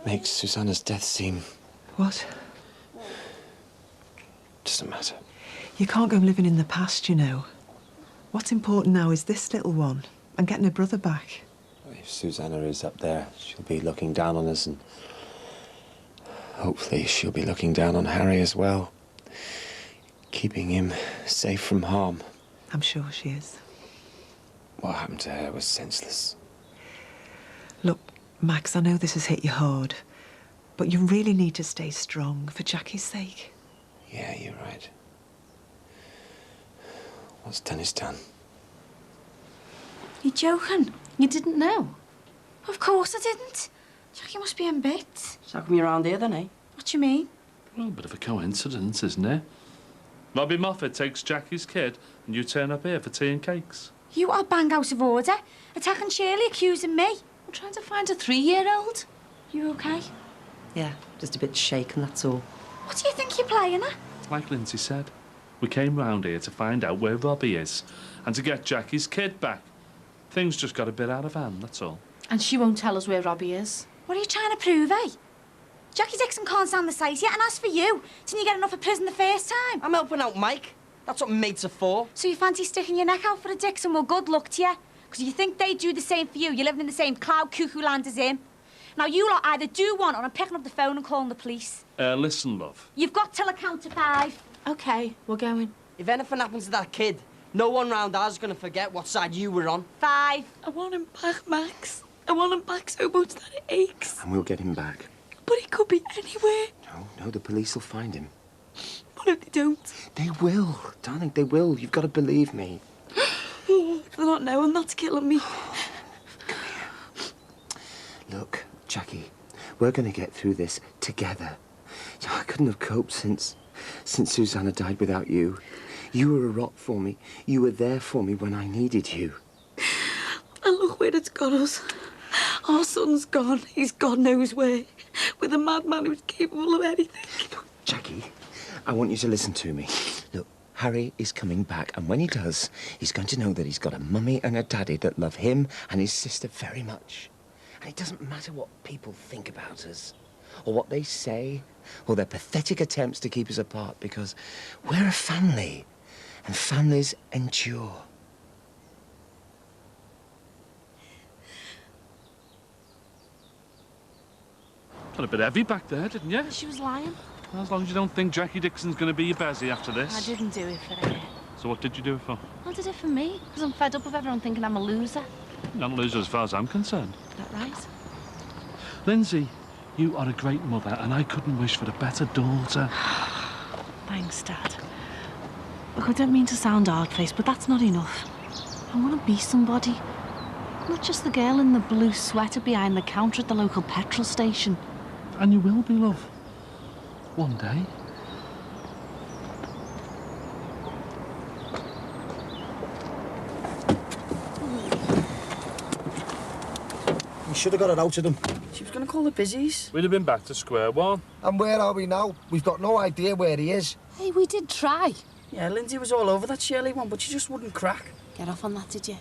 makes Susanna's death seem... What? Doesn't matter. You can't go living in the past, you know. What's important now is this little one and getting her brother back. If Susanna is up there, she'll be looking down on us, and hopefully she'll be looking down on Harry as well, keeping him safe from harm. I'm sure she is. What happened to her was senseless. Look, Max, I know this has hit you hard, but you really need to stay strong for Jackie's sake. Yeah, you're right. What's done is done. You're joking? You didn't know? Of course I didn't. Jackie must be in bits. So how come you're around here then, eh? What do you mean? Well, a bit of a coincidence, isn't it? Robbie Moffat takes Jackie's kid, and you turn up here for tea and cakes. You are bang out of order. Attacking Shirley, accusing me. I'm trying to find a 3-year-old. You okay? Yeah, just a bit shaken, that's all. What do you think you're playing at? Like Lindsay said, we came round here to find out where Robbie is and to get Jackie's kid back. Things just got a bit out of hand, that's all. And she won't tell us where Robbie is. What are you trying to prove, eh? Jackie Dixon can't stand the sight yet, and as for you, didn't you get enough of prison the first time? I'm helping out Mike. That's what mates are for. So you fancy sticking your neck out for a Dixon? Well, good luck to you. Because you think they'd do the same for you. You're living in the same cloud cuckoo land as him. Now, you lot either do one or I'm picking up the phone and calling the police. Listen, love. You've got till I count to 5. OK, we're going. If anything happens to that kid, no one round ours is going to forget what side you were on. 5. I want him back, Max. I want him back so much that it aches. And we'll get him back. But he could be anywhere. No, the police will find him. What if they don't? They will, darling, they will. You've got to believe me. They're not knowing that's killing me. Look, Jackie, we're going to get through this together. I couldn't have coped since Susanna died without you. You were a rock for me. You were there for me when I needed you. And look where it's got us. Our son's gone. He's God knows where. With a madman who's capable of anything. Look, Jackie, I want you to listen to me. Look, Harry is coming back, and when he does, he's going to know that he's got a mummy and a daddy that love him and his sister very much. And it doesn't matter what people think about us, or what they say, or their pathetic attempts to keep us apart, because we're a family, and families endure. Got a bit heavy back there, didn't you? She was lying. As long as you don't think Jackie Dixon's going to be your Bezzy after this. I didn't do it for her. So what did you do it for? I did it for me, because I'm fed up with everyone thinking I'm a loser. Not a loser as far as I'm concerned. That right? Lindsay, you are a great mother, and I couldn't wish for a better daughter. Thanks, Dad. Look, I don't mean to sound hard-faced, but that's not enough. I want to be somebody. Not just the girl in the blue sweater behind the counter at the local petrol station. And you will be, love. One day. We should have got it out of them. She was going to call the busies. We'd have been back to square one. And where are we now? We've got no idea where he is. Hey, we did try. Yeah, Lindsay was all over that Shirley one, but she just wouldn't crack. Get off on that, did you?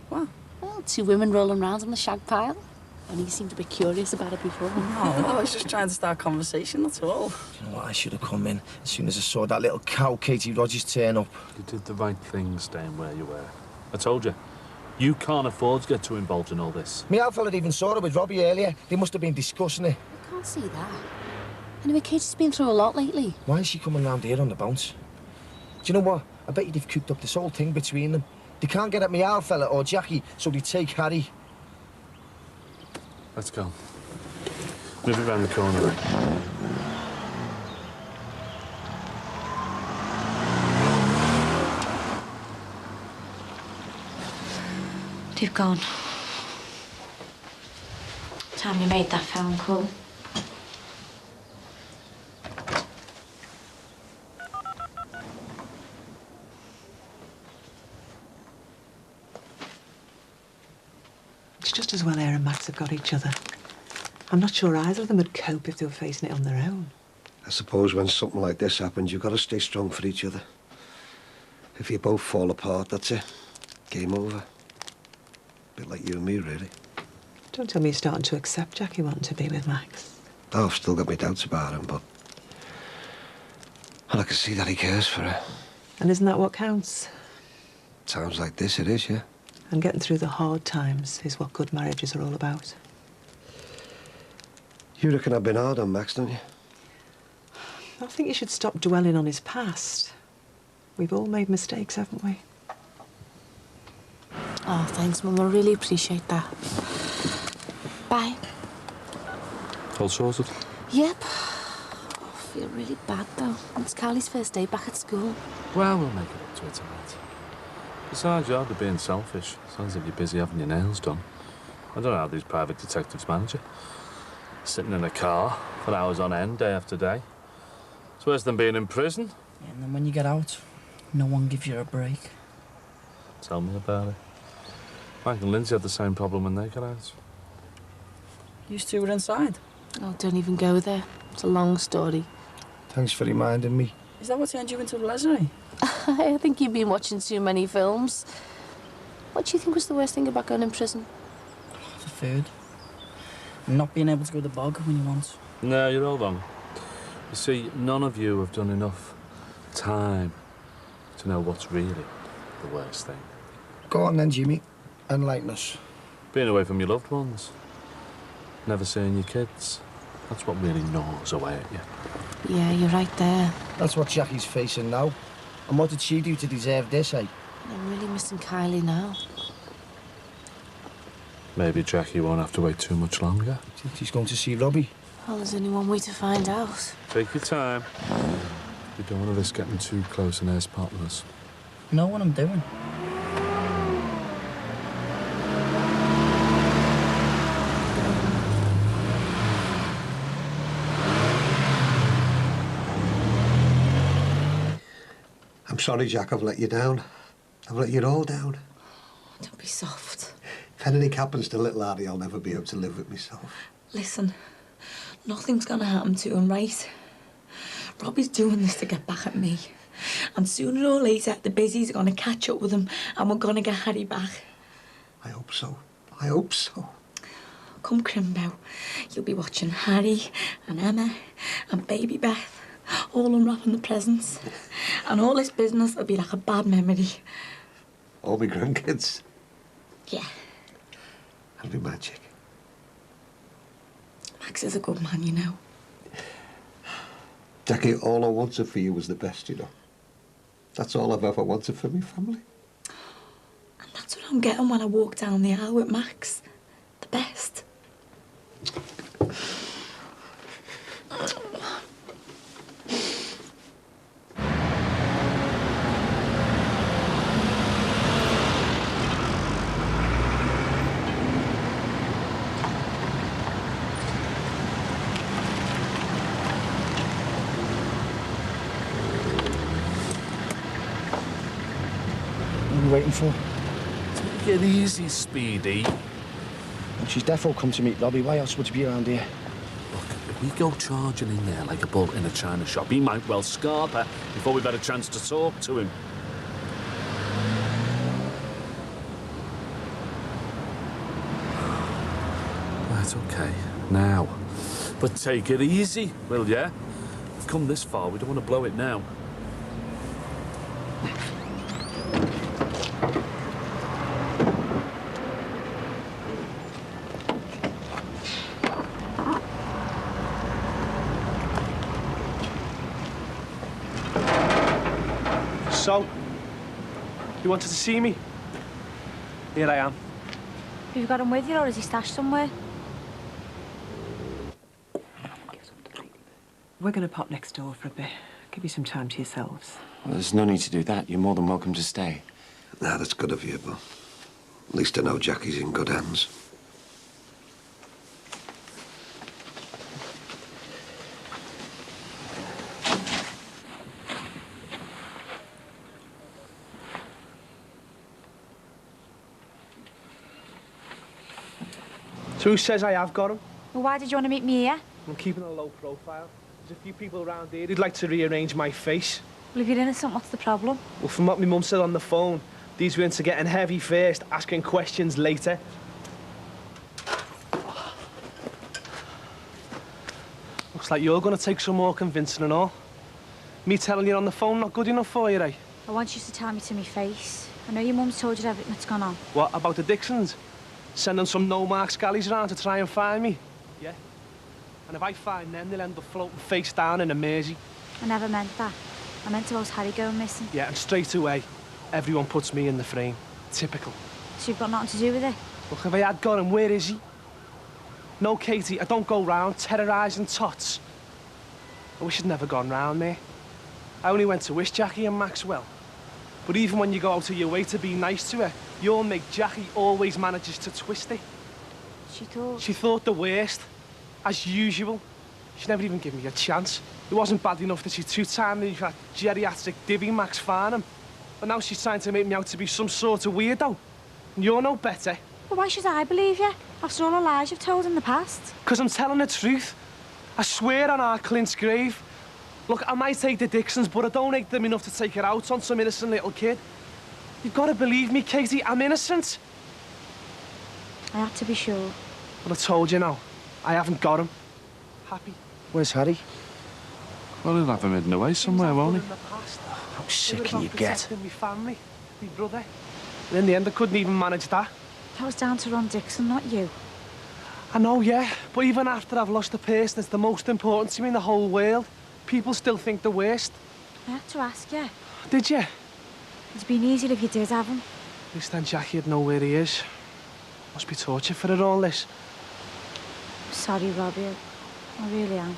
What? Well, 2 women rolling round on the shag pile. Only you seemed a bit curious about it before. Oh, I was just trying to start conversation, that's all. You know what? I should have come in as soon as I saw that little cow Katie Rogers turn up. You did the right thing staying where you were. I told you. You can't afford to get too involved in all this. Me old fella even saw her with Robbie earlier. They must have been discussing it. I can't see that. Anyway, Katie's been through a lot lately. Why is she coming round here on the bounce? Do you know what? I bet they've cooked up this whole thing between them. They can't get at me old fella or Jackie, so they take Harry. Let's go. Move it round the corner. They've gone. Time you made that phone call. It's just as well Erin and Max have got each other. I'm not sure either of them would cope if they were facing it on their own. I suppose when something like this happens, you've got to stay strong for each other. If you both fall apart, that's it. Game over. A bit like you and me, really. Don't tell me you're starting to accept Jackie wanting to be with Max. Oh, I've still got my doubts about him, but... And I can see that he cares for her. And isn't that what counts? Sounds like this, it is, yeah. And getting through the hard times is what good marriages are all about. You reckon I've been hard on Max, don't you? I think you should stop dwelling on his past. We've all made mistakes, haven't we? Oh, thanks, Mum. I really appreciate that. Bye. All sorted? Yep. I feel really bad, though. It's Callie's first day back at school. Well, we'll make it up to it tonight. Besides, you're hardly being selfish. Sounds like you're busy having your nails done. I don't know how these private detectives manage it. Sitting in a car for hours on end, day after day. It's worse than being in prison. Yeah, and then when you get out, no one gives you a break. Tell me about it. Mike and Lindsay had the same problem when they got out. You two were inside. Oh, don't even go there. It's a long story. Thanks for reminding me. Is that what turned you into a Leslie? I think you've been watching too many films. What do you think was the worst thing about going in prison? The food. And not being able to go to the bog when you want. No, you're all wrong. You see, none of you have done enough time to know what's really the worst thing. Go on then, Jimmy. Enlighten us. Being away from your loved ones. Never seeing your kids. That's what really gnaws away at you. Yeah, you're right there. That's what Jackie's facing now. And what did she do to deserve this, eh? I'm really missing Kylie now. Maybe Jackie won't have to wait too much longer. Think she's going to see Robbie? Well, there's only one way to find out. Take your time. You don't want to risk getting too close and air spotless. You know what I'm doing? I'm sorry, Jack, I've let you down. I've let you all down. Don't be soft. If anything happens to little Harry, I'll never be able to live with myself. Listen, nothing's gonna happen to him, right? Robbie's doing this to get back at me. And sooner or later, the busies are gonna catch up with him and we're gonna get Harry back. I hope so. I hope so. Come Crimbo, you'll be watching Harry and Emma and baby Beth all unwrapping the presents. And all this business will be like a bad memory. All my grandkids. Yeah. It'll be magic. Max is a good man, you know. Jackie, all I wanted for you was the best, you know. That's all I've ever wanted for my family. And that's what I'm getting when I walk down the aisle with Max. The best. What are you waiting for? Take it easy, Speedy. Well, she's defo come to meet Robbie. Why else would she be around here? Look, if we go charging in there like a bull in a china shop, he might well scarp her before we've had a chance to talk to him. Right, okay. Now. But take it easy, will ya? We've come this far, we don't want to blow it now. So, you wanted to see me? Here I am. Have you got him with you or is he stashed somewhere? We're going to pop next door for a bit. Give you some time to yourselves. Well, there's no need to do that. You're more than welcome to stay. Nah, that's good of you, but at least I know Jackie's in good hands. So who says I have got him? Well, why did you want to meet me here? I'm keeping a low profile. There's a few people around here who'd like to rearrange my face. Well, if you're innocent, what's the problem? Well, from what my mum said on the phone, these were into getting heavy first, asking questions later. Looks like you're going to take some more convincing and all. Me telling you on the phone not good enough for you, eh? I want you to tell me to my face. I know your mum's told you everything that's gone on. What, about the Dixons? Sending some no-mark scallies around to try and find me? Yeah. And if I find them, they'll end up floating face down in a Mersey. I never meant that. I meant about Harry going missing. Yeah, and straight away, everyone puts me in the frame. Typical. So you've got nothing to do with it? Look, if I had got him, where is he? No, Katie, I don't go round terrorising tots. I wish I'd never gone round there. I only went to wish Jackie and Max well. But even when you go out of your way to be nice to her, your mate Jackie always manages to twist it. She thought the worst, as usual. She never even gave me a chance. It wasn't bad enough that she two-timed me for that geriatric divvy Max Farnham. But now she's trying to make me out to be some sort of weirdo. And you're no better. Well, why should I believe you, after all the lies you've told in the past? Because I'm telling the truth. I swear on our Clint's grave. Look, I might hate the Dixons, but I don't hate them enough to take it out on some innocent little kid. You've got to believe me, Katie, I'm innocent. I had to be sure. Well, I told you now. I haven't got him. Happy. Where's Harry? Well, he'll have him hidden away somewhere, won't he? How sick can you get? My family, my brother. And in the end, I couldn't even manage that. That was down to Ron Dixon, not you. I know, yeah. But even after I've lost the person that's the most important to me in the whole world, people still think the worst. I had to ask you. Did you? It'd been easier if you did have him. At least then Jackie'd know where he is. Must be torture for her, all this. Sorry, Robbie. I really am.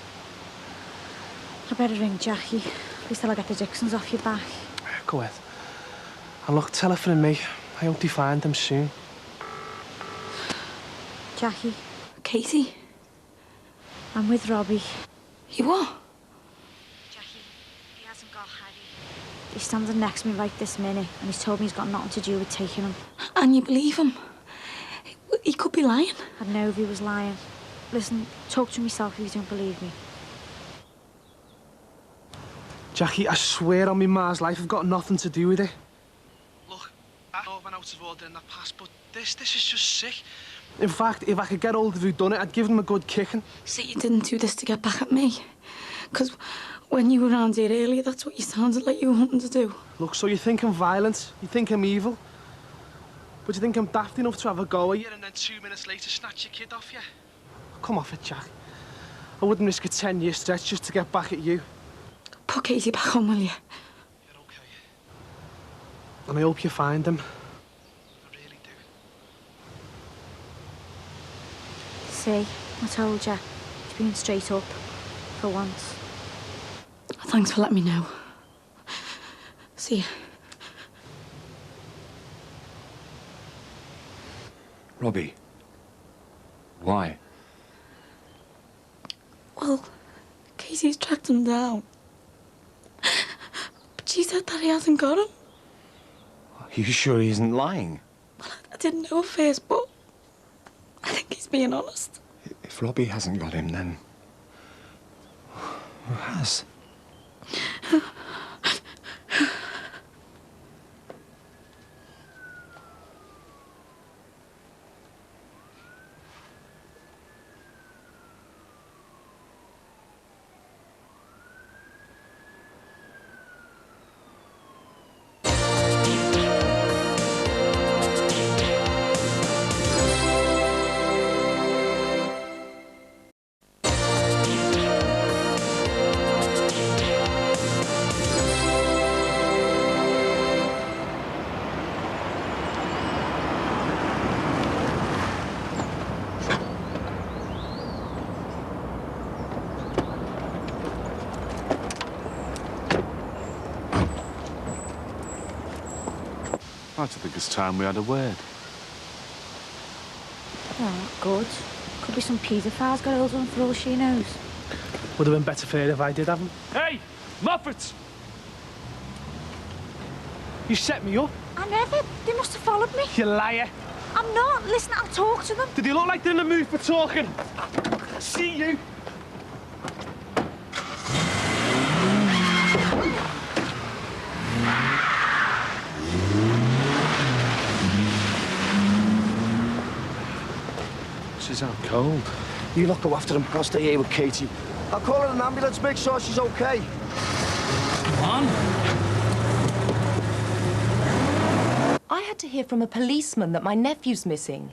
I better ring Jackie. At least I'll get the Dixons off your back. Go ahead. And look, tell her from me. I hope they find them soon. Jackie. Katie? I'm with Robbie. You what? Jackie, he hasn't got Harry. He's standing next to me right this minute, and he's told me he's got nothing to do with taking him. And you believe him? He could be lying. I'd know if he was lying. Listen, talk to myself if you don't believe me. Jackie, I swear on me ma's life, I've got nothing to do with it. Look, I know I've been out of order in the past, but this is just sick. In fact, if I could get hold of who done it, I'd give them a good kicking. So you didn't do this to get back at me? Because when you were around here earlier, that's what you sounded like you were wanting to do. Look, so you think I'm violent, you think I'm evil, but you think I'm daft enough to have a go at you and then 2 minutes later snatch your kid off you? Come off it, Jack. I wouldn't risk a 10-year stretch just to get back at you. Put Katie back on, will you? You're okay. And I hope you find him. I really do. See, I told you. He's been straight up. For once. Thanks for letting me know. See ya. Robbie. Why? Well, Casey's tracked him down. But she said that he hasn't got him. Are you sure he isn't lying? Well, I didn't know at first, but I think he's being honest. If Robbie hasn't got him, then who has? I think it's time we had a word. Oh, good. Could be some paedophiles got hold of him for all she knows. Would have been better for her if I did have him. Hey! Moffat! You set me up. I never. They must have followed me. You liar. I'm not. Listen, I'll talk to them. Did they look like they're in the mood for talking? See you. She's out cold. You lot go after him. I'll stay here with Katie. I'll call her an ambulance, make sure she's okay. Come on. had to hear from a policeman that my nephew's missing.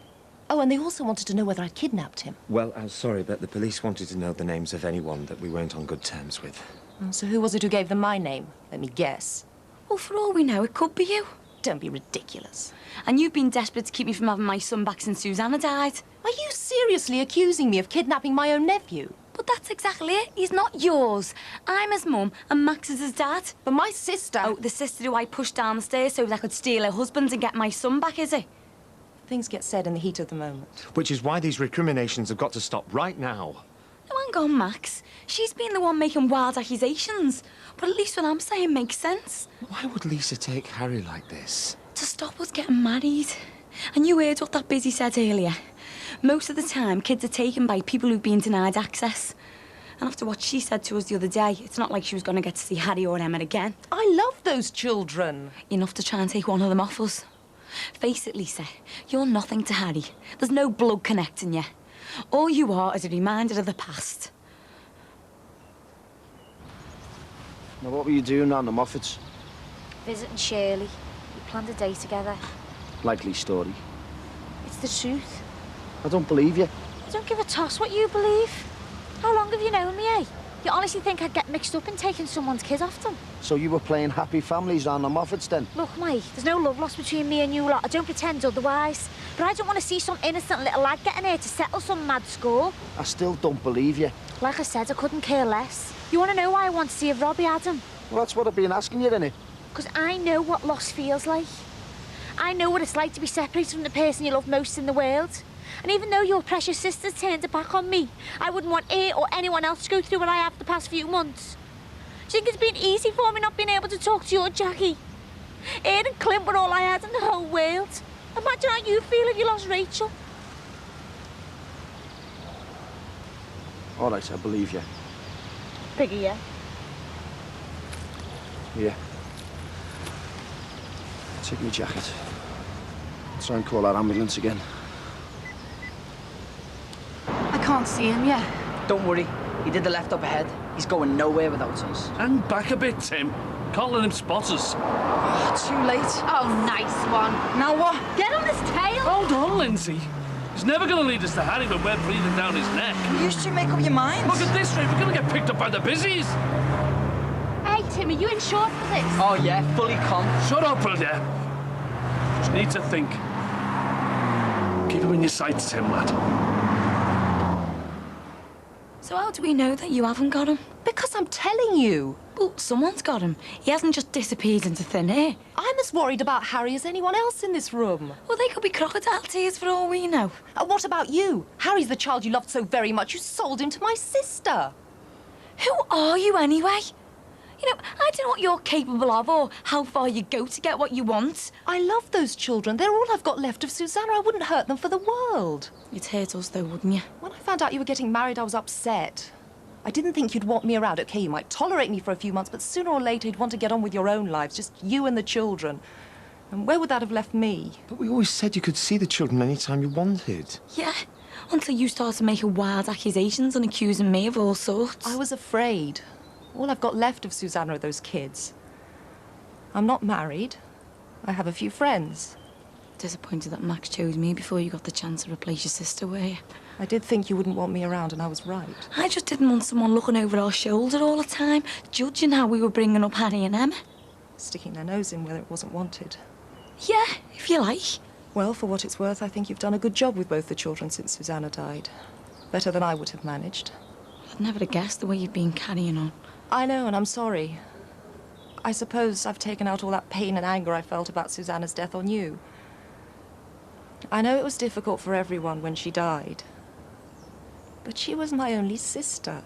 Oh, and they also wanted to know whether I'd kidnapped him. Well, I'm sorry, but the police wanted to know the names of anyone that we weren't on good terms with. So who was it who gave them my name? Let me guess. Well, for all we know, it could be you. Don't be ridiculous. And you've been desperate to keep me from having my son back since Susanna died. Are you seriously accusing me of kidnapping my own nephew? But that's exactly it. He's not yours. I'm his mum and Max is his dad. But my sister... Oh, the sister who I pushed down the stairs so that I could steal her husband and get my son back, is it? Things get said in the heat of the moment. Which is why these recriminations have got to stop right now. No, hang on, Max. She's been the one making wild accusations. But at least what I'm saying makes sense. Why would Lisa take Harry like this? To stop us getting married. And you heard what that busy said earlier. Most of the time, kids are taken by people who've been denied access. And after what she said to us the other day, it's not like she was going to get to see Harry or Emma again. I love those children. Enough to try and take one of them off us. Face it, Lisa, you're nothing to Harry. There's no blood connecting you. All you are is a reminder of the past. Now, what were you doing on the Moffats? Visiting Shirley. We planned a day together. Likely story. It's the truth. I don't believe you. I don't give a toss what you believe. How long have you known me, eh? You honestly think I'd get mixed up in taking someone's kid off them? So you were playing happy families on the Moffats then? Look, mate, there's no love lost between me and you lot. I don't pretend otherwise. But I don't want to see some innocent little lad getting here to settle some mad score. I still don't believe you. Like I said, I couldn't care less. You want to know why I want to see if Robbie had him? Well, that's what I've been asking you, innit? Because I know what loss feels like. I know what it's like to be separated from the person you love most in the world. And even though your precious sister's turned her back on me, I wouldn't want her or anyone else to go through what I have the past few months. Do you think it's been easy for me not being able to talk to your Jackie? Her and Clint were all I had in the whole world. Imagine how you feel if you lost Rachel. All right, I believe you. Piggy, yeah? Yeah. Take my jacket. Try and call that ambulance again. I can't see him yet. Don't worry. He did the left up ahead. He's going nowhere without us. Hang back a bit, Tim. Can't let him spot us. Oh, too late. Oh, nice one. Now what? Get on his tail. Hold on, Lindsay. He's never going to lead us to Harry when we're breathing down his neck. You should make up your mind. Look at this rate. We're going to get picked up by the busies. Hey, Tim, are you insured for this? Oh, yeah, fully con. Shut up, will ya? Just need to think. Keep him in your sights, Tim, lad. So how do we know that you haven't got him? Because I'm telling you. Well, someone's got him. He hasn't just disappeared into thin air. I'm as worried about Harry as anyone else in this room. Well, they could be crocodile tears for all we know. And what about you? Harry's the child you loved so very much, you sold him to my sister. Who are you anyway? You know, I don't know what you're capable of or how far you go to get what you want. I love those children. They're all I've got left of Susanna. I wouldn't hurt them for the world. You'd hurt us though, wouldn't you? When I found out you were getting married, I was upset. I didn't think you'd want me around. Okay, you might tolerate me for a few months, but sooner or later you'd want to get on with your own lives, just you and the children. And where would that have left me? But we always said you could see the children any time you wanted. Yeah, until you started making wild accusations and accusing me of all sorts. I was afraid. All I've got left of Susanna are those kids. I'm not married. I have a few friends. Disappointed that Max chose me before you got the chance to replace your sister, were you? I did think you wouldn't want me around, and I was right. I just didn't want someone looking over our shoulder all the time, judging how we were bringing up Harry and Emma. Sticking their nose in where it wasn't wanted. Yeah, if you like. Well, for what it's worth, I think you've done a good job with both the children since Susanna died. Better than I would have managed. I'd never have guessed the way you've been carrying on. I know, and I'm sorry. I suppose I've taken out all that pain and anger I felt about Susanna's death on you. I know it was difficult for everyone when she died. But she was my only sister.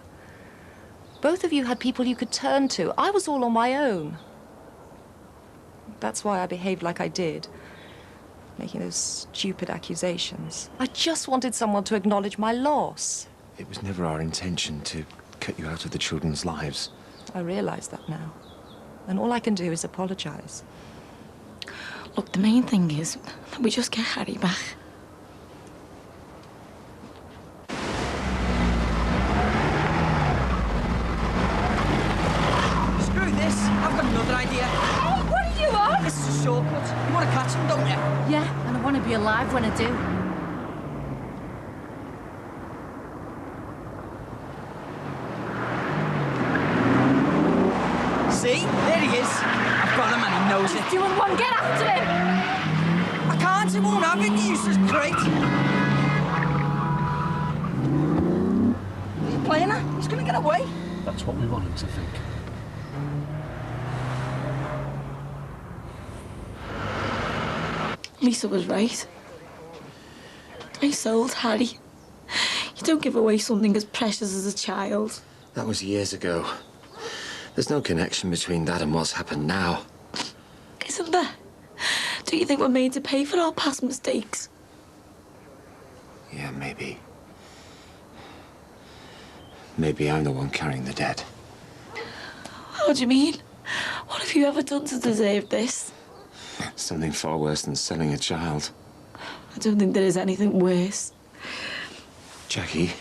Both of you had people you could turn to. I was all on my own. That's why I behaved like I did, making those stupid accusations. I just wanted someone to acknowledge my loss. It was never our intention to cut you out of the children's lives. I realise that now. And all I can do is apologise. Look, the main thing is that we just get Harry back. Screw this. I've got another idea. Hey, what are you on? This is a shortcut. You want to catch them, don't you? alive when I do. See? There he is. I've got him and he knows it. Doing one, get after him! I can't, he won't have it, you useless crate. Are you playing her? He's gonna get away. That's what we want him to think. Lisa was right. I sold Harry. You don't give away something as precious as a child. That was years ago. There's no connection between that and what's happened now. Isn't there? Do you think we're made to pay for our past mistakes? Yeah, maybe. Maybe I'm the one carrying the debt. What do you mean? What have you ever done to deserve this? Something far worse than selling a child. I don't think there is anything worse. Jackie,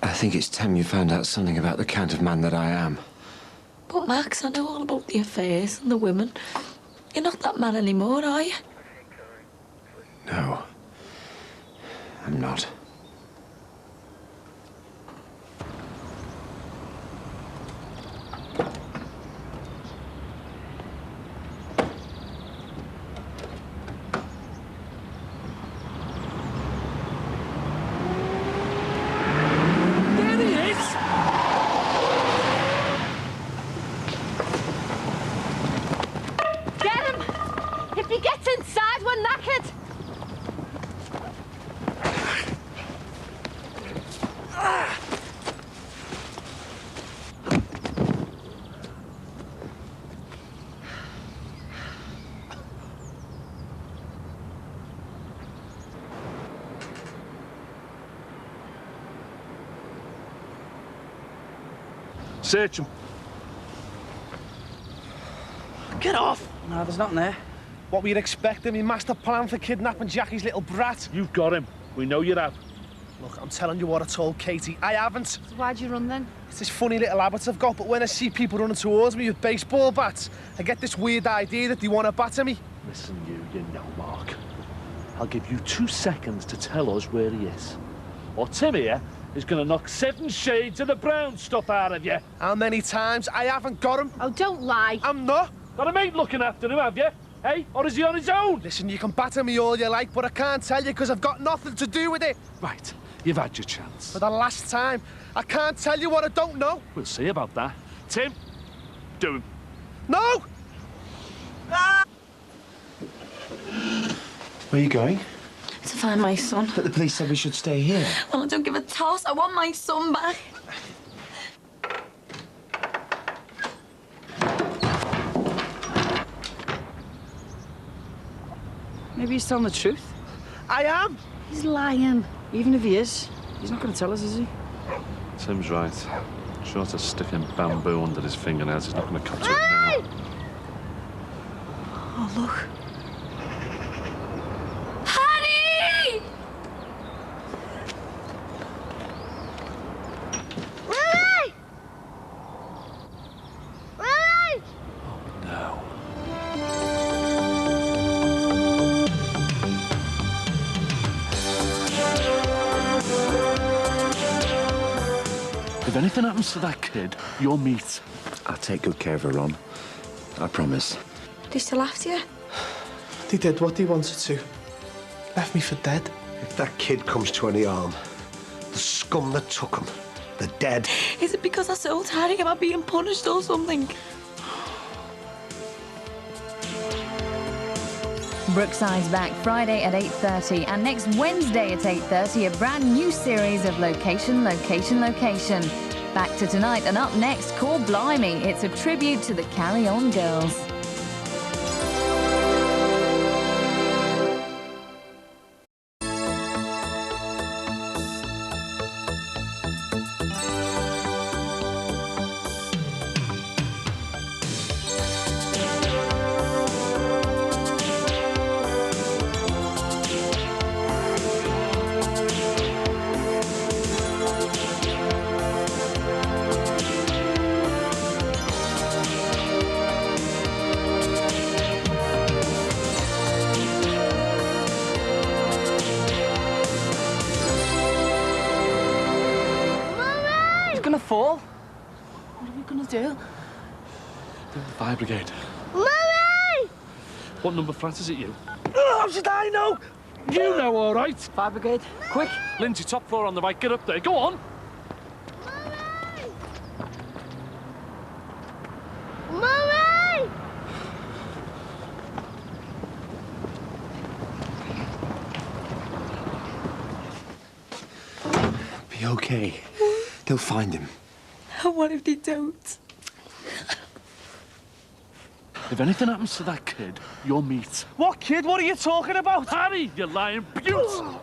I think it's time you found out something about the kind of man that I am. But Max, I know all about the affairs and the women. You're not that man anymore, are you? No, I'm not. Inside, we're knackered. Search him. Get off! No, there's nothing there. What were you expecting? My master plan for kidnapping Jackie's little brat? You've got him. We know you have. Look, I'm telling you what I told Katie. I haven't. So why'd you run then? It's this funny little habit I've got, but when I see people running towards me with baseball bats, I get this weird idea that they want to batter me. Listen, you know, Mark. I'll give you 2 seconds to tell us where he is. Or Tim here is going to knock 7 shades of the brown stuff out of you. How many times? I haven't got him. Oh, don't lie. I'm not. Got a mate looking after him, have you? Hey? Or is he on his own? Listen, you can batter me all you like, but I can't tell you because I've got nothing to do with it. Right. You've had your chance. For the last time, I can't tell you what I don't know. We'll see about that. Tim, do him. No! Ah! Where are you going? To find my son. But the police said we should stay here. Well, I don't give a toss. I want my son back. Maybe he's telling the truth. I am. He's lying. Even if he is, he's not going to tell us, is he? Tim's right. Short of sticking bamboo under his fingernails, he's not going to cut to it now. Oh, look. If anything happens to that kid, you're meat. I'll take good care of her, Ron. I promise. They still after you? They did what they wanted to. Left me for dead. If that kid comes to any harm, the scum that took him, they're dead. Is it because I sold Harry? Am I being punished or something? Brookside's back Friday at 8:30 and next Wednesday at 8:30 a brand new series of Location, Location, Location. Back to tonight and up next, Call Blimey. It's a tribute to the Carry On Girls. He's gonna fall. What are we gonna do? The fire brigade. Mummy! What number flat is it, you? Oh, how should I know? You know, all right. Fire brigade, quick. Lindsay, top floor on the right. Get up there. Go on. Mummy! Be okay. They'll find him. What if they don't? If anything happens to that kid, you're meat. What kid? What are you talking about? Harry, you lying beaut!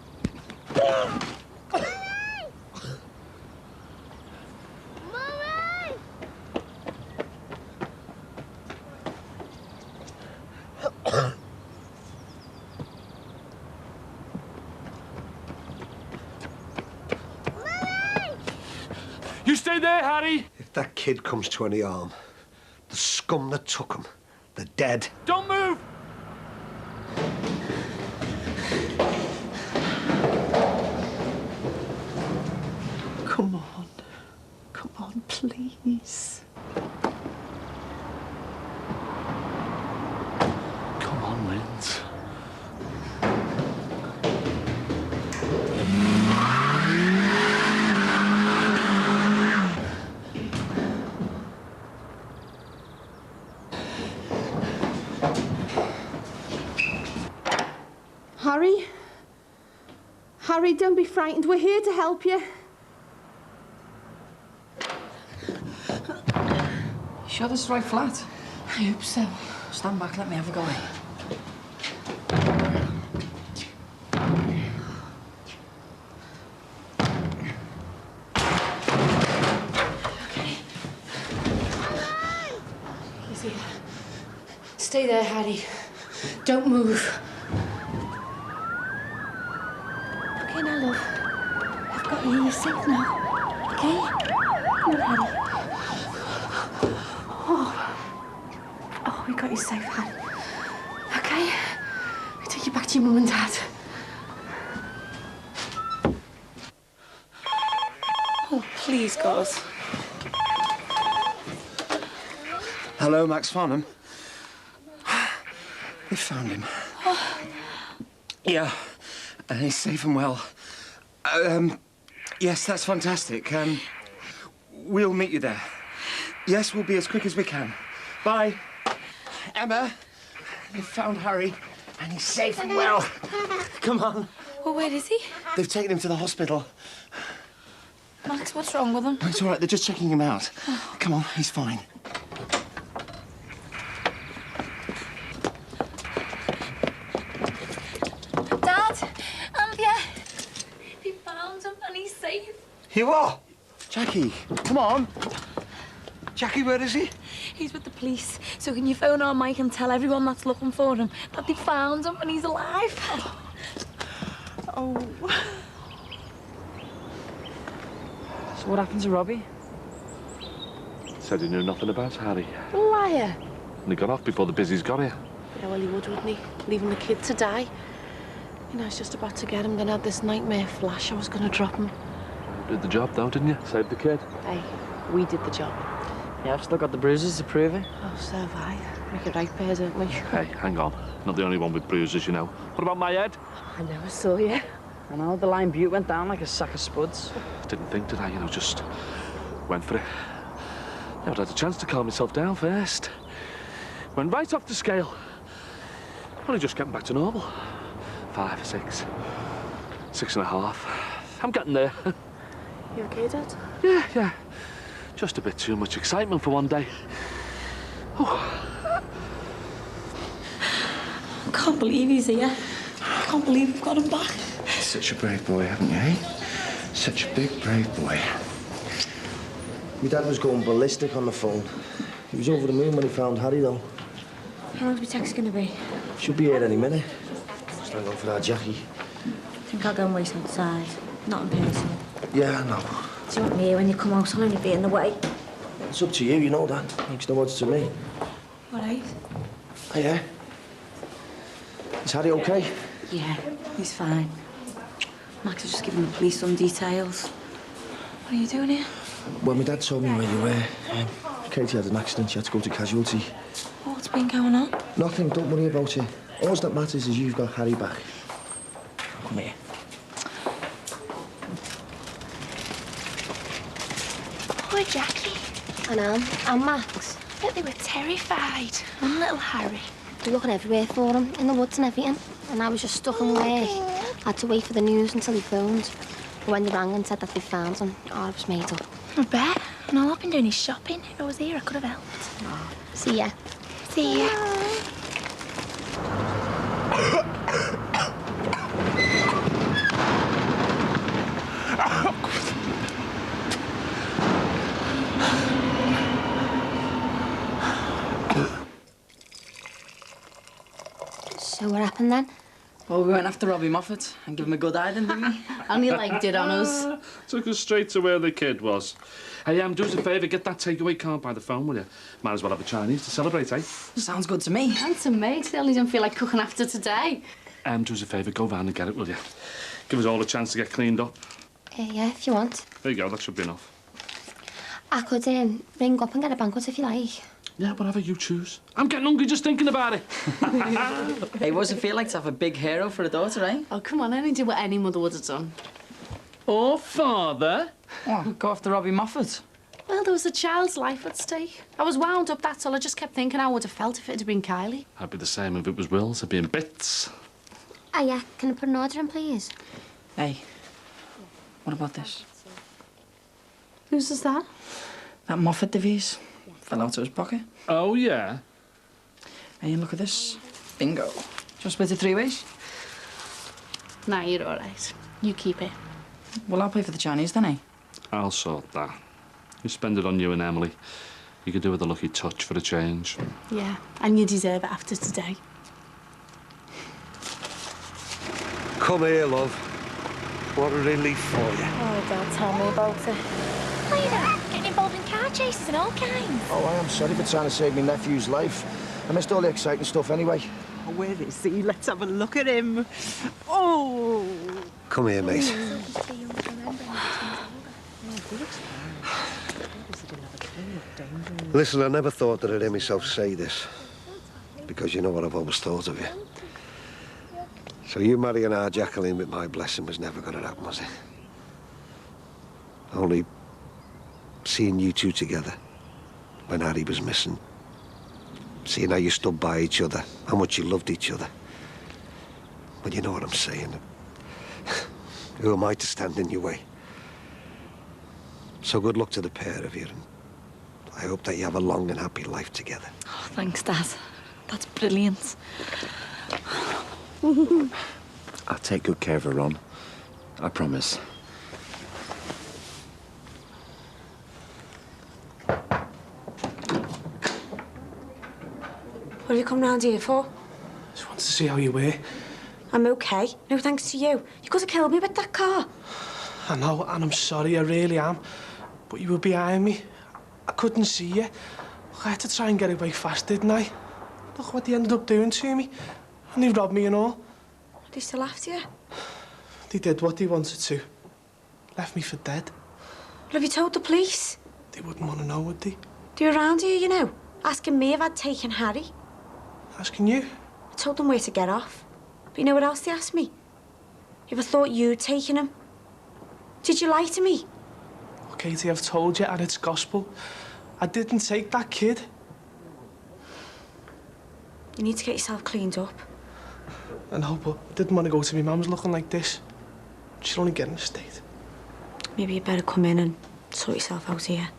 You stay there, Harry! If that kid comes to any harm, the scum that took him, they're dead. Don't move! Come on. Come on, please. Come on, Linz. Harry? Harry, don't be frightened. We're here to help you. Sure this is the right flat? I hope so. Stand back, let me have a go. Easy. Stay there, Harry. Don't move. Okay, now, love. I've got you. You're safe now. Okay? Come on, Harry. Oh, we got you safe, Harry. Okay? We take you back to your mum and dad. Oh, please, God. Hello, Max Farnham. They found him. Yeah, he's safe and well. Yes, that's fantastic. We'll meet you there. Yes, we'll be as quick as we can. Bye. Emma, they found Harry, and he's safe and well. Come on. Well, where is he? They've taken him to the hospital. Max, what's wrong with him? It's all right, they're just checking him out. Come on, he's fine. Dad, I'm here. We found him and he's safe. You are? Jackie, come on. Jackie, where is he? He's with the police. So can you phone our Mike and tell everyone that's looking for him that they found him and he's alive? Oh. So what happened to Robbie? Said he knew nothing about Harry. Liar. And he got off before the busies got here. Yeah, well, he would, wouldn't he? Leaving the kid to die. You know, I was just about to get him, then I had this nightmare flash. I was going to drop him. Did the job, though, didn't you? Saved the kid. Hey, we did the job. Yeah, I've still got the bruises to prove it. Oh, so have I. Make it right there, don't we? Hey, hang on. Not the only one with bruises, you know. What about my head? I never saw you. I know, the Lion Butte went down like a sack of spuds. Didn't think, did I? You know, just went for it. Yeah, I'd had a chance to calm myself down first. Went right off the scale. Only just getting back to normal. 5, 6, 6.5. I'm getting there. You okay, Dad? Yeah. Just a bit too much excitement for one day. Oh. I can't believe he's here. I can't believe we've got him back. Such a brave boy, haven't you, eh? Such a big, brave boy. My dad was going ballistic on the phone. He was over the moon when he found Harry, though. How long's my text going to be? Should be here any minute. Just hang on for that Jackie. I think I'll go and wait outside. Not in person. Yeah, I know. Do you want me here when you come out? I'll only be in the way. It's up to you, you know that. Makes no odds to me. All right. Oh, yeah? Is Harry okay? Yeah, he's fine. Max has just given the police some details. What are you doing here? Well, my dad told me where you were. Katie had an accident. She had to go to casualty. What's been going on? Nothing. Don't worry about it. All that matters is you've got Harry back. Come here. Poor Jackie. And and Max. I bet they were terrified. And little Harry. They're looking everywhere for him, in the woods and everything. And I was just stuck in work. I had to wait for the news until he phoned. But when they rang and said that they found him, I was made up. I bet. And all I've been doing is shopping. If I was here, I could have helped. See ya. See ya. So what happened then? Well, we went after Robbie Moffat and give him a good hiding, didn't we? And he liked it on us. Took us straight to where the kid was. Hey, do us a favour, get that takeaway cart by the phone, will you? Might as well have a Chinese to celebrate, eh? Sounds good to me. And to me, still, he don't feel like cooking after today. Do us a favour, go round and get it, will you? Give us all a chance to get cleaned up. Yeah, if you want. There you go, that should be enough. I could ring up and get a banquet if you like. Yeah, whatever you choose. I'm getting hungry just thinking about it. Hey, what does it feel like to have a big hero for a daughter, eh? Oh, come on, I only do what any mother would have done. Or father. What, go after Robbie Moffat? Well, there was a child's life at stake. I was wound up, that's all. I just kept thinking how I would have felt if it had been Kylie. I'd be the same if it was Will's. I'd be in bits. Oh, yeah. Can I put an order in, please? Hey, what about this? Whose is that? That Moffat device fell out of his pocket. Oh, yeah? Hey, and look at this. Bingo. Just split it 3 ways. Nah, you're all right. You keep it. Well, I'll pay for the Chinese then, eh? I'll sort that. You spend it on you and Emily. You could do with a lucky touch for a change. Yeah, and you deserve it after today. Come here, love. What a relief for you. Oh, don't tell me about it. Later, getting involved in car chases and all kinds. Oh, I am sorry for trying to save my nephew's life. I missed all the exciting stuff anyway. Oh, where is he? Let's have a look at him. Oh! Come here, mate. Listen, I never thought that I'd hear myself say this, because you know what I've always thought of you. So you marrying our Jacqueline with my blessing was never going to happen, was it? Only seeing you two together when Harry was missing, seeing how you stood by each other, how much you loved each other. But you know what I'm saying. Who am I to stand in your way? So good luck to the pair of you, and I hope that you have a long and happy life together. Oh, thanks, Dad. That's brilliant. I'll take good care of her, Ron. I promise. What have you come round here for? Just wanted to see how you were. I'm okay. No thanks to you. You could have killed me with that car. I know, and I'm sorry, I really am. But you were behind me. I couldn't see you. I had to try and get away fast, didn't I? Look what they ended up doing to me. And they robbed me and all. Are they still after you? They did what they wanted to. Left me for dead. Well, have you told the police? They wouldn't want to know, would they? They're around here, you know, asking me if I'd taken Harry. Asking you? I told them where to get off. But you know what else they asked me? If I thought you'd taken him. Did you lie to me? Well, Katie, I've told you, and it's gospel. I didn't take that kid. You need to get yourself cleaned up. I know, but I didn't want to go to my mum's looking like this. She'll only get in a state. Maybe you'd better come in and sort yourself out here.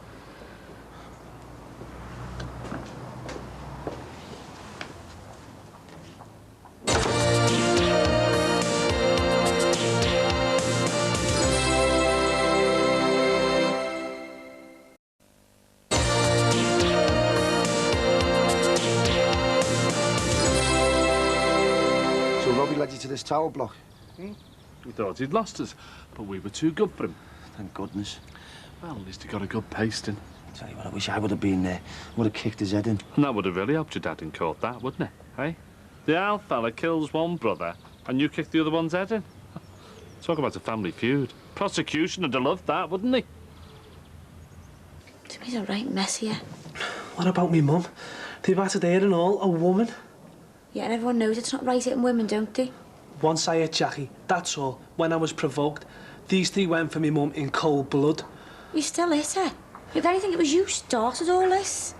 So Robbie led you to this tower block? We thought he'd lost us, but we were too good for him. Thank goodness. Well, at least he got a good pasting. Tell you what, I wish I would have been there. Would have kicked his head in. And that would have really helped your dad in court, that, wouldn't it? Hey? The owl fella kills one brother, and you kick the other one's head in. Talk about a family feud. Prosecution would have loved that, wouldn't he? Timmy's a right mess here. What about me mum? They've had it there and all, a woman. Yeah, and everyone knows it's not right hitting women, don't they? Once I hit Jackie, that's all. When I was provoked, these three went for me mum in cold blood. You still hit her. If anything, it was you started all this.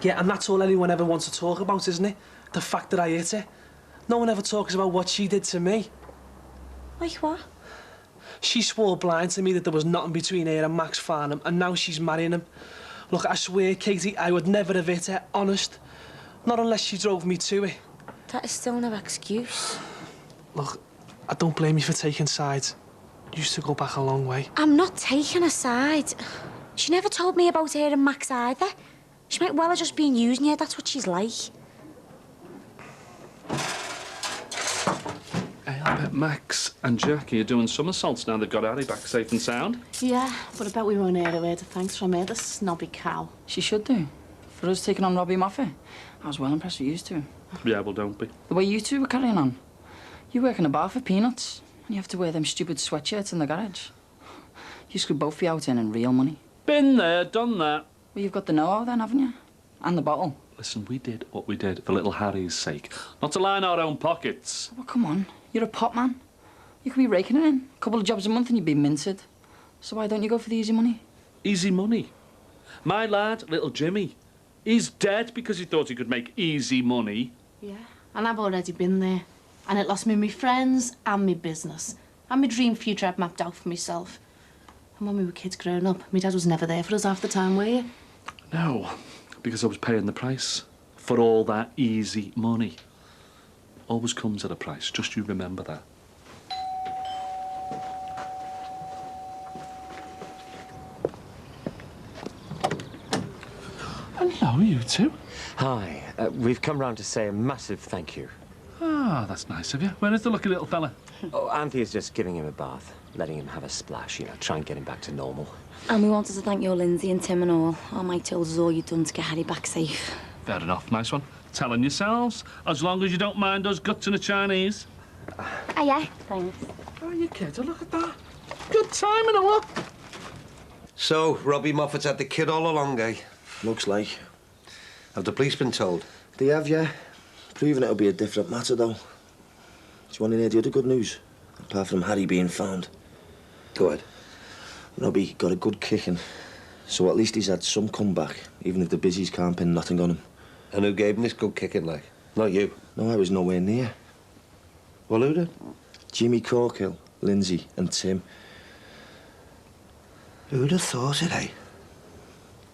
Yeah, and that's all anyone ever wants to talk about, isn't it? The fact that I hit her. No one ever talks about what she did to me. Like what? She swore blind to me that there was nothing between her and Max Farnham, and now she's marrying him. Look, I swear, Katie, I would never have hit her, honest. Not unless she drove me to it. That is still no excuse. Look, I don't blame you for taking sides. You used to go back a long way. I'm not taking a side. She never told me about her and Max either. She might well have just been using you, that's what she's like. Hey, I bet Max and Jackie are doing somersaults now they've got Harry back safe and sound. Yeah, but I bet we won't hear a word of thanks from her, the snobby cow. She should do. For us taking on Robbie Moffat. I was well impressed with you two. Yeah, well, don't be. The way you two were carrying on. You work in a bar for peanuts, and you have to wear them stupid sweatshirts in the garage. You could both be out earning real money. Been there, done that. Well, you've got the know-how then, haven't you? And the bottle. Listen, we did what we did for little Harry's sake. Not to line our own pockets. Well, come on. You're a pot man. You could be raking it in. A couple of jobs a month and you'd be minted. So why don't you go for the easy money? Easy money? My lad, little Jimmy, he's dead because he thought he could make easy money. Yeah, and I've already been there. And it lost me my friends and my business. And my dream future I'd mapped out for myself. And when we were kids growing up, my dad was never there for us half the time, were you? No, because I was paying the price for all that easy money. Always comes at a price, just you remember that. Hello, you two. Hi. We've come round to say a massive thank you. Ah, that's nice of you. Where is the lucky little fella? Oh, Anthea's just giving him a bath, letting him have a splash, you know, try and get him back to normal. And we wanted to thank your Lindsay and Tim and all. Our Mike told us all you'd done to get Harry back safe. Fair enough, nice one. Telling yourselves, as long as you don't mind us guts in the Chinese. Ah, yeah, thanks. Oh, you kids, look at that. Good timing, or what? So, Robbie Moffat's had the kid all along, eh? Looks like. Have the police been told? They have, yeah. Proving it'll be a different matter, though. Do you want to hear the other good news? Apart from Harry being found. Go ahead. Robbie got a good kicking, so at least he's had some comeback, even if the busies can't pin nothing on him. And who gave him this good kicking, like? Not you? No, I was nowhere near. Well, who did? Jimmy Corkill, Lindsay and Tim. Who'd have thought it, eh?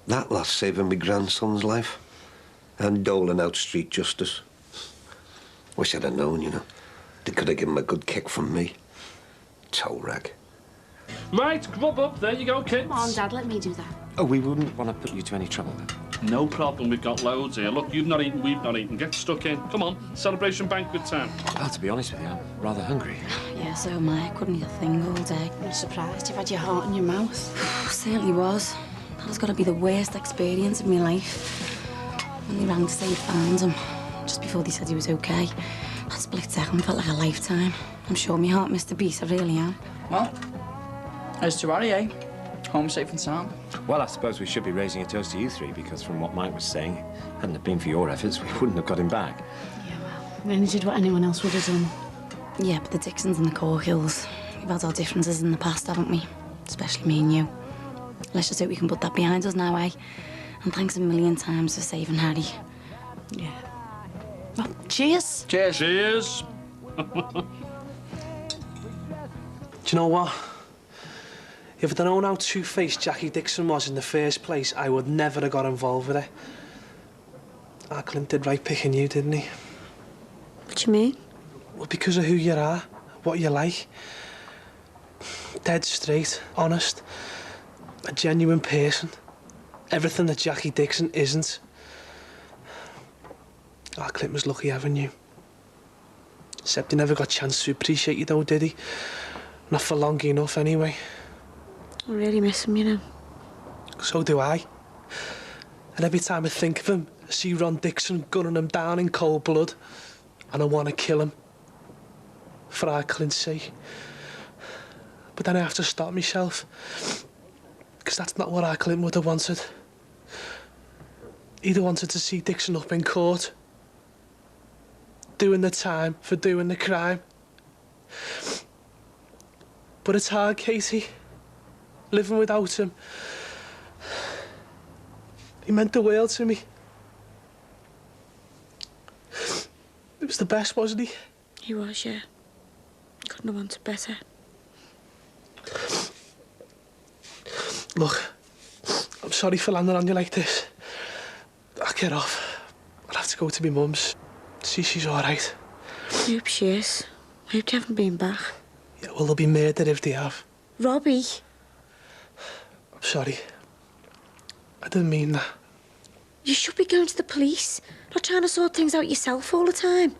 That last saving my grandson's life. And doling out street justice. Wish I'd have known, you know. They could have given him a good kick from me. Toe rag. Right, grub up. There you go, kids. Come on, Dad, let me do that. Oh, we wouldn't want to put you to any trouble, then. No problem, we've got loads here. Look, you've not eaten, we've not eaten. Get stuck in. Come on, celebration banquet time. Well, to be honest with you, I'm rather hungry. Yeah, so am I. Couldn't eat a thing all day. I'm surprised you've had your heart in your mouth. Certainly was. That has got to be the worst experience of my life. When they rang to say he'd found him, just before they said he was okay. That split second felt like a lifetime. I'm sure my heart missed a beat, I really am. Well, as to Harry, eh? Home safe and sound. Well, I suppose we should be raising a toast to you three, because from what Mike was saying, hadn't it been for your efforts, we wouldn't have got him back. We only did what anyone else would have done. Yeah, but the Dixons and the Corkills, we've had our differences in the past, haven't we? Especially me and you. Let's just hope we can put that behind us now, eh? And thanks a million times for saving Harry. Yeah. Well, cheers. Cheers. Cheers. Do you know what? If I'd known how two-faced Jackie Dixon was in the first place, I would never have got involved with it. Our Clint did right picking you, didn't he? What do you mean? Well, because of who you are, what you like. Dead straight, honest, a genuine person. Everything that Jackie Dixon isn't. Our Clint was lucky having you. Except he never got a chance to appreciate you, though, did he? Not for long enough, anyway. I really miss him, you know. So do I. And every time I think of him, I see Ron Dixon gunning him down in cold blood. And I want to kill him. For our Clint's sake. But then I have to stop myself. Because that's not what our Clint would have wanted. He'd have wanted to see Dixon up in court. Doing the time for doing the crime. But it's hard, Katie. Living without him. He meant the world to me. It was the best, wasn't he? He was, yeah. Couldn't have wanted better. Look, I'm sorry for landing on you like this. I'll get off. I'll have to go to my mum's. See if she's all right. I hope she is. I hope you haven't been back. Yeah, well, they'll be murdered if they have. Robbie. I'm sorry. I didn't mean that. You should be going to the police. Not trying to sort things out yourself all the time.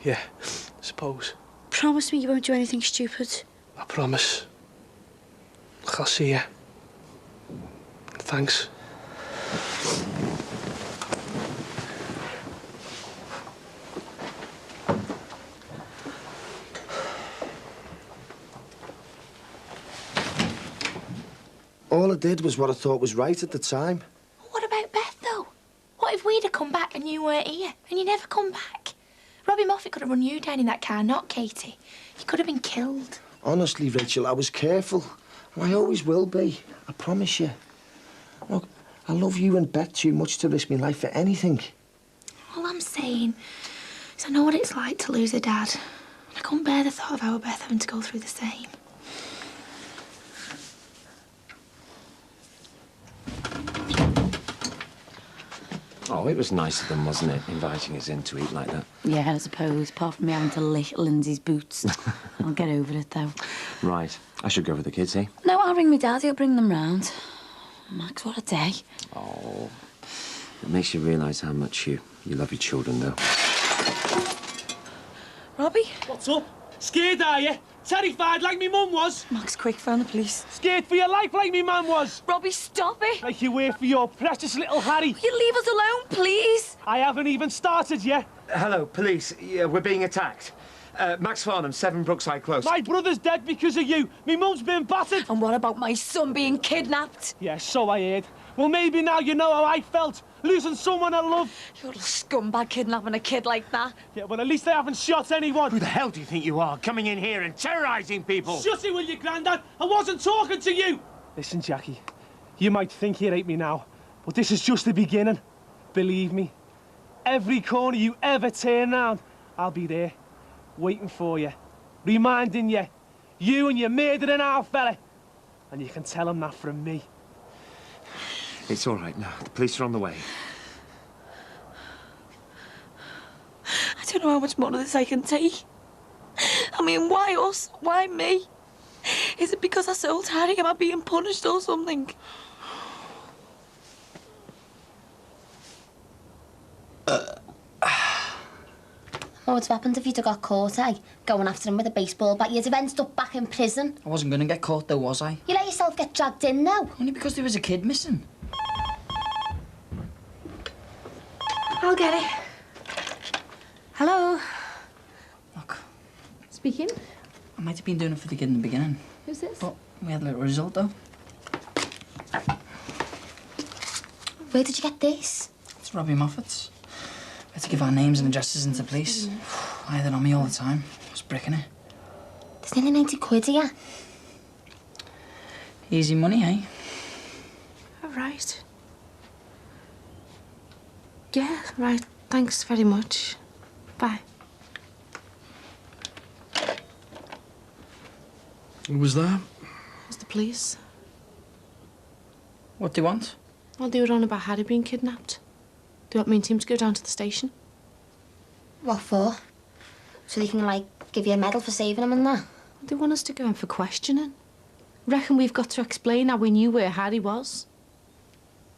Yeah, I suppose. Promise me you won't do anything stupid. I promise. Look, I'll see you. Thanks. All I did was what I thought was right at the time. What about Beth, though? What if we'd have come back and you weren't here, and you never come back? Robbie Moffat could have run you down in that car, not Katie. You could have been killed. Honestly, Rachel, I was careful. And I always will be. I promise you. Look, I love you and Beth too much to risk my life for anything. All I'm saying is I know what it's like to lose a dad. I couldn't bear the thought of our Beth having to go through the same. Oh, it was nice of them, wasn't it, inviting us in to eat like that? Yeah, I suppose, apart from me having to lick Lindsay's boots. I'll get over it, though. Right. I should go with the kids, eh? No, I'll ring my dad. He'll bring them round. Max, what a day. Oh. It makes you realise how much you love your children, though. Robbie? What's up? Scared, are you? Terrified like me mum was? Max, quick, phone the police. Scared for your life like me man was? Robbie, stop it! Like you were for your precious little Harry. You leave us alone, please! I haven't even started yet. Hello, police. Yeah, we're being attacked. Max Farnham, 7 Brookside Close. My brother's dead because of you. Me mum's been battered. And what about my son being kidnapped? Yeah, so I heard. Well, maybe now you know how I felt. Losing someone I love. You're a scumbag kidnapping a kid like that. Yeah, well, at least they haven't shot anyone. Who the hell do you think you are, coming in here and terrorising people? Shut it, will you, Grandad? I wasn't talking to you. Listen, Jackie, you might think you hate me now, but this is just the beginning. Believe me, every corner you ever turn round, I'll be there, waiting for you, reminding you, you and your murdering our fella. And you can tell him that from me. It's all right now. The police are on the way. I don't know how much more of this I can take. I mean, why us? Why me? Is it because I sold Harry? Am I being punished or something? What would have happened if you'd have got caught, eh? Going after him with a baseball bat. You'd have ended up back in prison. I wasn't going to get caught, though, was I? You let yourself get dragged in, now. Only because there was a kid missing. I'll get it. Hello? Look. Speaking? I might have been doing it for the kid in the beginning. Who's this? But we had a little result, though. Where did you get this? It's Robbie Moffat's. We had to give our names and addresses into police. I had it on me all the time. I was bricking it. There's nearly 90 quid here. Easy money, eh? All right. Yeah, right. Thanks very much. Bye. Who was that? It's the police. What do you want? Well, they were on about Harry being kidnapped. They want me and Tim to go down to the station. What for? So they can, like, give you a medal for saving him and that? They want us to go in for questioning. Reckon we've got to explain how we knew where Harry was.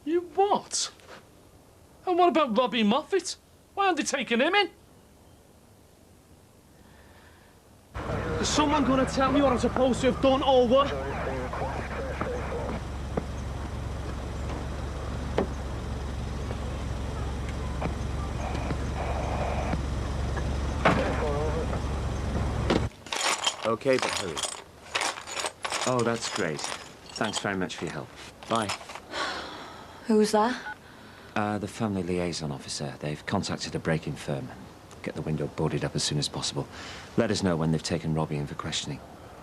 You what? And what about Robbie Moffat? Why aren't they taking him in? Is someone going to tell me what I'm supposed to have done or what? OK, but hurry. Oh, that's great. Thanks very much for your help. Bye. Who's that? The family liaison officer. They've contacted a break-in firm. Get the window boarded up as soon as possible. Let us know when they've taken Robbie in for questioning.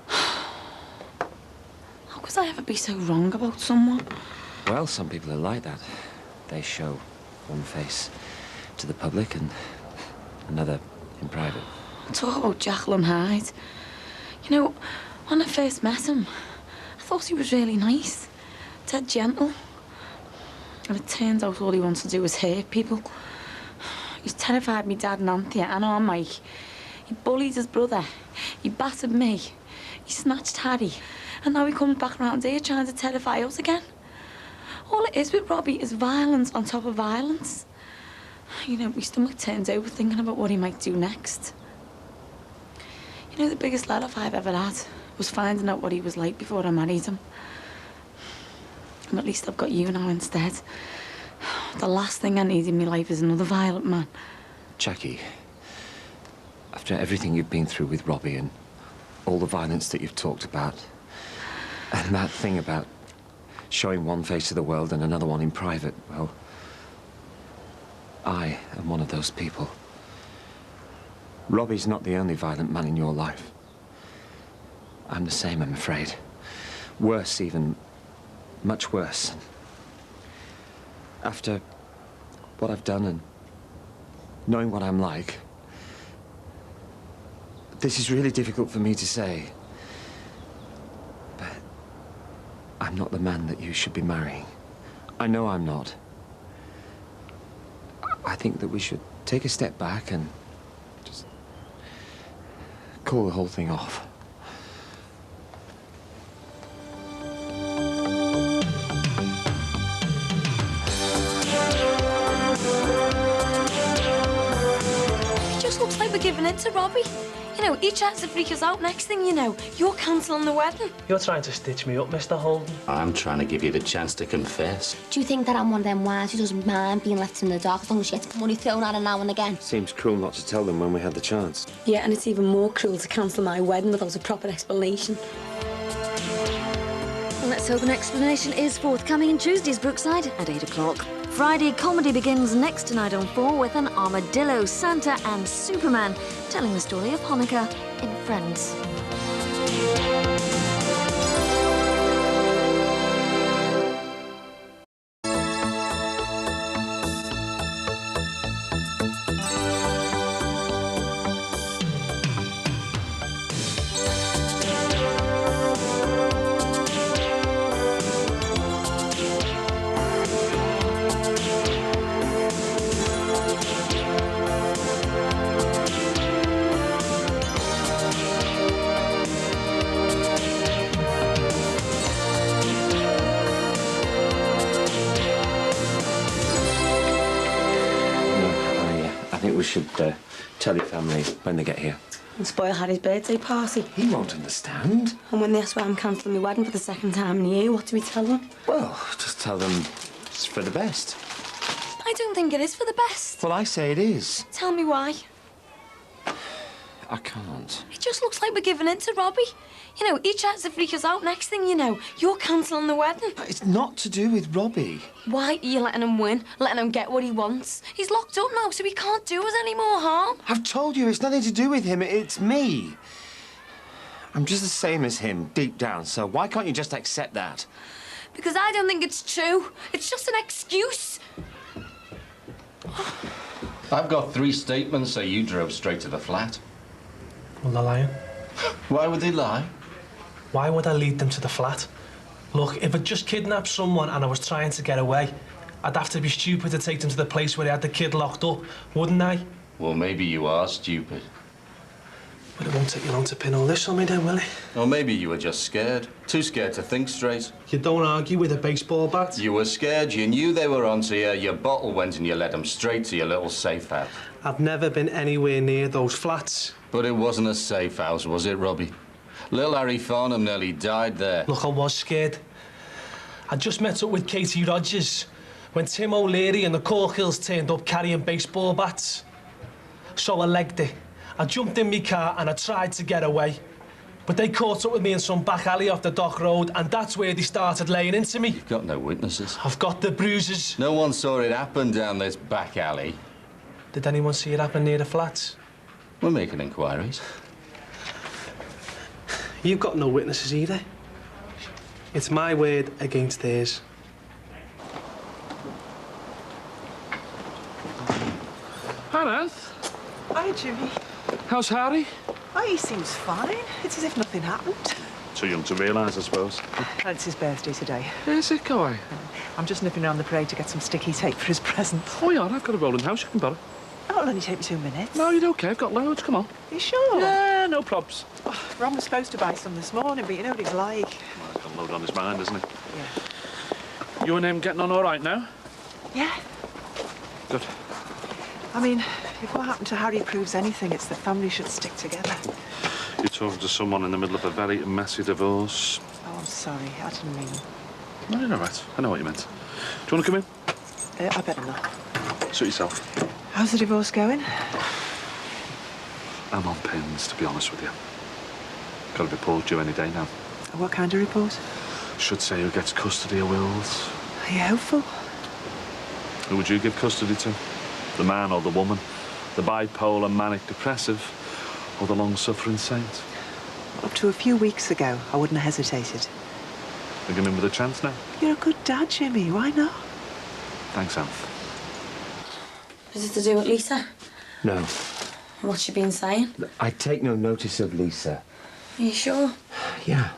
How could I ever be so wrong about someone? Well, some people are like that. They show one face to the public and another in private. Talk about Jekyll and Hyde. You know, when I first met him, I thought he was really nice, dead gentle. And it turns out all he wants to do is hurt people. He's terrified me dad and Auntie and on Mike. He bullied his brother. He battered me. He snatched Harry. And now he comes back around here trying to terrify us again. All it is with Robbie is violence on top of violence. You know, my stomach turns over thinking about what he might do next. You know, the biggest let-off I've ever had was finding out what he was like before I married him. And at least I've got you now instead. The last thing I need in my life is another violent man. Jackie, after everything you've been through with Robbie and all the violence that you've talked about, and that thing about showing one face to the world and another one in private, well, I am one of those people. Robbie's not the only violent man in your life. I'm the same, I'm afraid. Worse even. Much worse. After what I've done and knowing what I'm like, this is really difficult for me to say. But I'm not the man that you should be marrying. I know I'm not. I think that we should take a step back and just call the whole thing off. It just looks like we're giving in to Robbie. You know, he tries to freak us out. Next thing you know, you're cancelling the wedding. You're trying to stitch me up, Mr. Holden. I'm trying to give you the chance to confess. Do you think that I'm one of them wives who doesn't mind being left in the dark as long as she gets money thrown at her now and again? Seems cruel not to tell them when we had the chance. Yeah, and it's even more cruel to cancel my wedding without a proper explanation. Well, let's hope an explanation is forthcoming in Tuesday's Brookside at 8 o'clock. Friday comedy begins next tonight on 4 with an armadillo, Santa and Superman telling the story of Hanukkah in Friends. We should tell your family when they get here. And spoil Harry's birthday party. He won't understand. And when they ask why I'm cancelling my wedding for the second time in a year, what do we tell them? Well, just tell them it's for the best. I don't think it is for the best. Well, I say it is. Tell me why. I can't. It just looks like we're giving in to Robbie. You know, he tries to freak us out. Next thing you know, you're cancelling the wedding. It's not to do with Robbie. Why are you letting him win? Letting him get what he wants? He's locked up now, so he can't do us any more harm. I've told you, it's nothing to do with him. It's me. I'm just the same as him, deep down, so why can't you just accept that? Because I don't think it's true. It's just an excuse. I've got 3 statements that you drove straight to the flat. Well, they're lying. Why would they lie? Why would I lead them to the flat? Look, if I'd just kidnapped someone and I was trying to get away, I'd have to be stupid to take them to the place where they had the kid locked up, wouldn't I? Well, maybe you are stupid. But it won't take you long to pin all this on me then, will it? Or maybe you were just scared. Too scared to think straight. You don't argue with a baseball bat. You were scared, you knew they were onto you, your bottle went and you led them straight to your little safe house. I've never been anywhere near those flats. But it wasn't a safe house, was it, Robbie? Little Harry Farnham nearly died there. Look, I was scared. I just met up with Katie Rogers when Tim O'Leary and the Corkills turned up carrying baseball bats. So I legged it. I jumped in my car and I tried to get away. But they caught up with me in some back alley off the dock road, and that's where they started laying into me. You've got no witnesses. I've got the bruises. No one saw it happen down this back alley. Did anyone see it happen near the flats? We're making inquiries. You've got no witnesses either. It's my word against theirs. Hi, Nath. Hi, Jimmy. How's Harry? Oh, he seems fine. It's as if nothing happened. Too young to realise, I suppose. And it's his birthday today. Is it, go away? I'm just nipping around the parade to get some sticky tape for his present. Oh, yeah, I've got a rolling house you can borrow. Oh, it'll only take me 2 minutes. No, you don't care. I've got loads. Come on. You sure? Yeah, no probs. Oh, Ron was supposed to buy some this morning, but you know what he's like. Well, he's got a load on his mind, isn't he? Yeah. You and him getting on all right now? Yeah. Good. I mean, if what happened to Harry proves anything, it's that families should stick together. You're talking to someone in the middle of a very messy divorce. Oh, I'm sorry. I didn't mean... No, you're all right. I know what you meant. Do you want to come in? I better not. Suit yourself. How's the divorce going? I'm on pins, to be honest with you. Got a report due any day now. What kind of report? Should say who gets custody of Wills. Are you hopeful? Who would you give custody to? The man or the woman? The bipolar, manic, depressive, or the long-suffering saint? Up to a few weeks ago, I wouldn't have hesitated. Think I'm in with a chance now? You're a good dad, Jimmy. Why not? Thanks, Anth. Is it to do with Lisa? No. What's she been saying? I take no notice of Lisa. Are you sure? Yeah.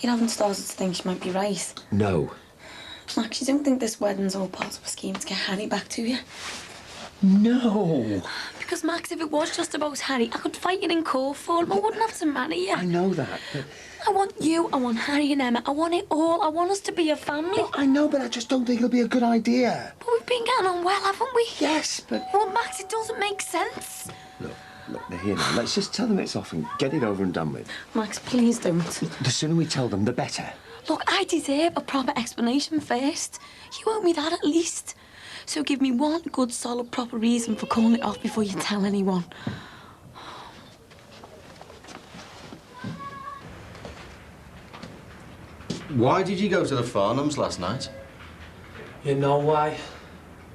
You haven't started to think she might be right? No. Max, you don't think this wedding's all part of a scheme to get Harry back to you? No. Because, Max, if it was just about Harry, I could fight you in court for him. I wouldn't have to marry you. I know that, but... I want you, I want Harry and Emma, I want it all. I want us to be a family. Well, I know, but I just don't think it'll be a good idea. But we've been getting on well, haven't we? Yes, but... Well, Max, it doesn't make sense. Look, they're here now. Let's just tell them it's off and get it over and done with. Max, please don't. The sooner we tell them, the better. Look, I deserve a proper explanation first. You owe me that at least. So give me one good, solid, proper reason for calling it off before you tell anyone. Why did you go to the Farnhams last night? You know why?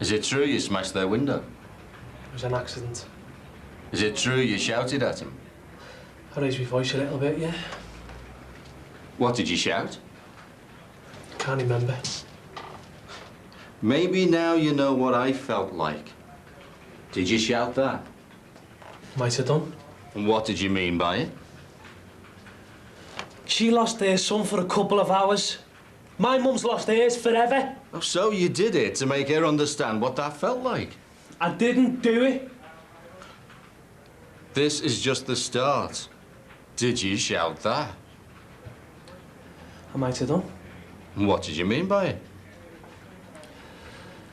Is it true you smashed their window? It was an accident. Is it true you shouted at him? I raised my voice a little bit, yeah. What did you shout? Can't remember. Maybe now you know what I felt like. Did you shout that? Might have done. And what did you mean by it? She lost her son for a couple of hours. My mum's lost hers forever. Oh, so you did it to make her understand what that felt like? I didn't do it. This is just the start. Did you shout that? I might have done. And what did you mean by it?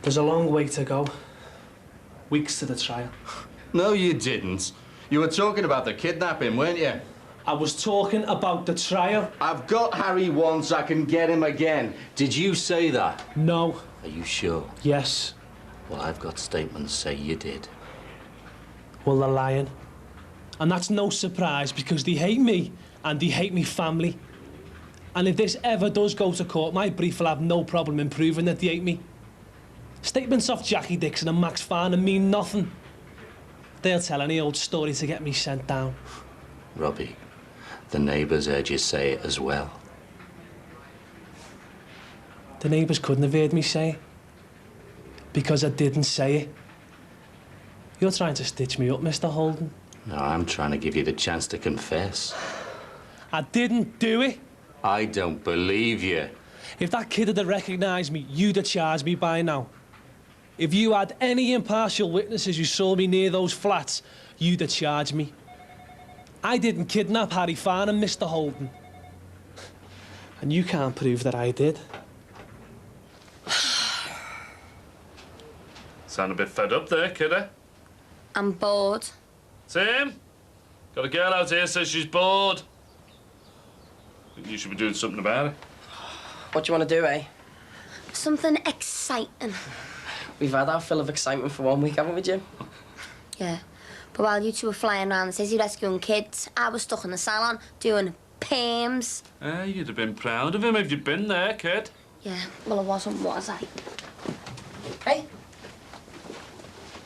There's a long way to go. Weeks to the trial. No, you didn't. You were talking about the kidnapping, weren't you? I was talking about the trial. I've got Harry once, I can get him again. Did you say that? No. Are you sure? Yes. Well, I've got statements say you did. Well, they're lying. And that's no surprise because they hate me and they hate me family. And if this ever does go to court, my brief will have no problem in proving that they hate me. Statements off Jackie Dixon and Max Farnham mean nothing. They'll tell any old story to get me sent down. Robbie, the neighbours heard you say it as well. The neighbours couldn't have heard me say it. Because I didn't say it. You're trying to stitch me up, Mr. Holden. No, I'm trying to give you the chance to confess. I didn't do it. I don't believe you. If that kid had recognised me, you'd have charged me by now. If you had any impartial witnesses who saw me near those flats, you'd have charged me. I didn't kidnap Harry Farnham, Mr. Holden. And you can't prove that I did. Sound a bit fed up there, kiddo. I'm bored. Tim? Got a girl out here says she's bored. Think you should be doing something about it. What do you want to do, eh? Something exciting. We've had our fill of excitement for 1 week, haven't we, Jim? Yeah. But while you two were flying around the city rescuing kids, I was stuck in the salon doing perms. You'd have been proud of him if you'd been there, kid. Yeah, well, I wasn't, was I? Hey!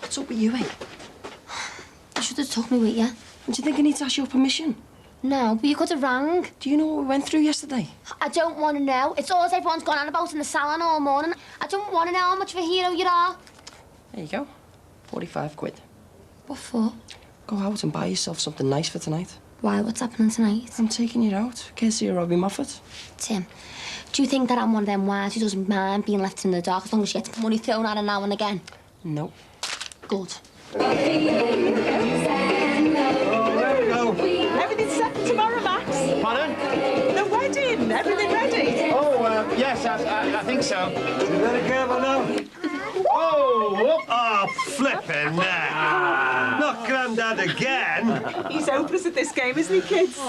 What's up with you, eh? You should have took me with you. Do you think I need to ask your permission? No, but you could have rang. Do you know what we went through yesterday? I don't want to know. It's all everyone's gone on about in the salon all morning. I don't want to know how much of a hero you are. There you go. 45 quid. What for? Go out and buy yourself something nice for tonight. Why? What's happening tonight? I'm taking you out. Courtesy of Robbie Moffat. Tim, do you think that I'm one of them wives who doesn't mind being left in the dark as long as she gets money thrown at her now and again? No. Good. Everything's set for tomorrow, Max. Pardon? The wedding. Everything ready? Oh, yes, I think so. You better careful now. Oh, oh, flipping neck. Not Grandad again. He's hopeless at this game, isn't he, kids?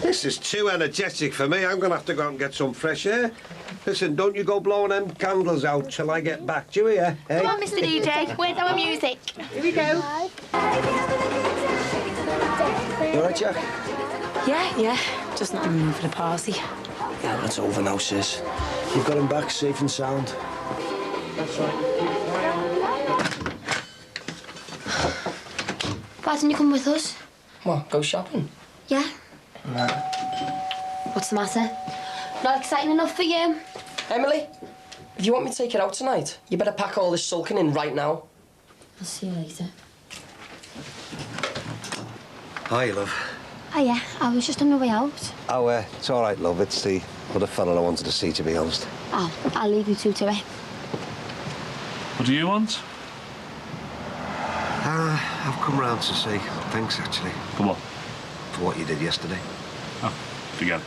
This is too energetic for me. I'm going to have to go out and get some fresh air. Listen, don't you go blowing them candles out till I get back, do you hear? Hey? Come on, Mr. DJ. Where's our music? Here we go. You all right, Jack? Yeah. Just not in the mood for the party. Yeah, that's over now, sis. You've got him back safe and sound. That's right. Why didn't you come with us? What, go shopping? Yeah. Nah. What's the matter? Not exciting enough for you? Emily, if you want me to take it out tonight, you better pack all this sulking in right now. I'll see you later. Hi, love. Oh, yeah. I was just on my way out. Oh, it's all right, love. It's the other fella I wanted to see, to be honest. Oh, I'll leave you two to it. What do you want? I've come round to say thanks, actually. For what? For what you did yesterday. Oh, forget it.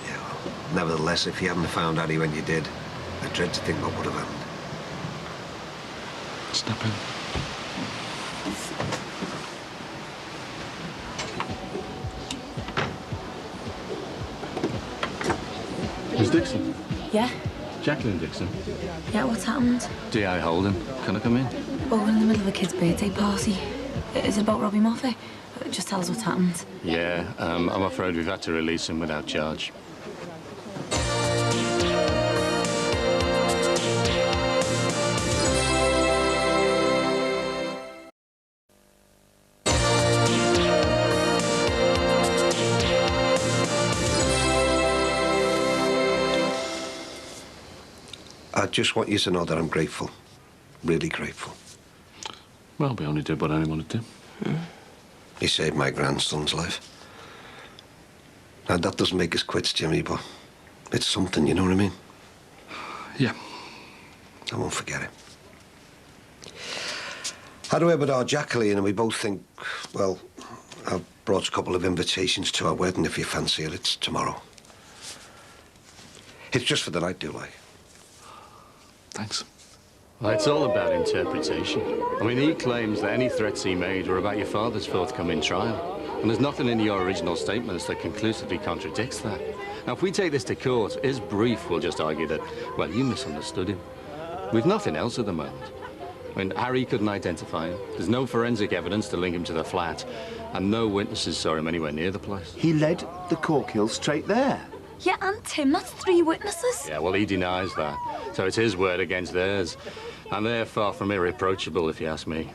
Yeah, well, nevertheless, if you hadn't found Harry when you did, I dread to think what would have happened. Step in. Miss Dixon? Yeah? Jacqueline Dixon? Yeah, what's happened? D.I. Holden. Can I come in? Well, we're in the middle of a kid's birthday party. Is it about Robbie Moffat? Just tell us what's happened. Yeah, I'm afraid we've had to release him without charge. I just want you to know that I'm grateful. Really grateful. Well, we only did what anyone would do. He saved my grandson's life. Now, that doesn't make us quits, Jimmy, but it's something, you know what I mean? Yeah. I won't forget it. Had a word with our Jacqueline, and we both think, well, I've brought a couple of invitations to our wedding, if you fancy it. It's tomorrow. It's just for the night, do like. Thanks. Well, it's all about interpretation. I mean, he claims that any threats he made were about your father's forthcoming trial. And there's nothing in your original statements that conclusively contradicts that. Now, if we take this to court, his brief will just argue that, well, you misunderstood him. We've nothing else at the moment. I mean, Harry couldn't identify him. There's no forensic evidence to link him to the flat. And no witnesses saw him anywhere near the place. He led the Corkhill straight there. Yeah, and Tim, that's 3 witnesses. Yeah, well, he denies that. So it's his word against theirs. And they're far from irreproachable, if you ask me.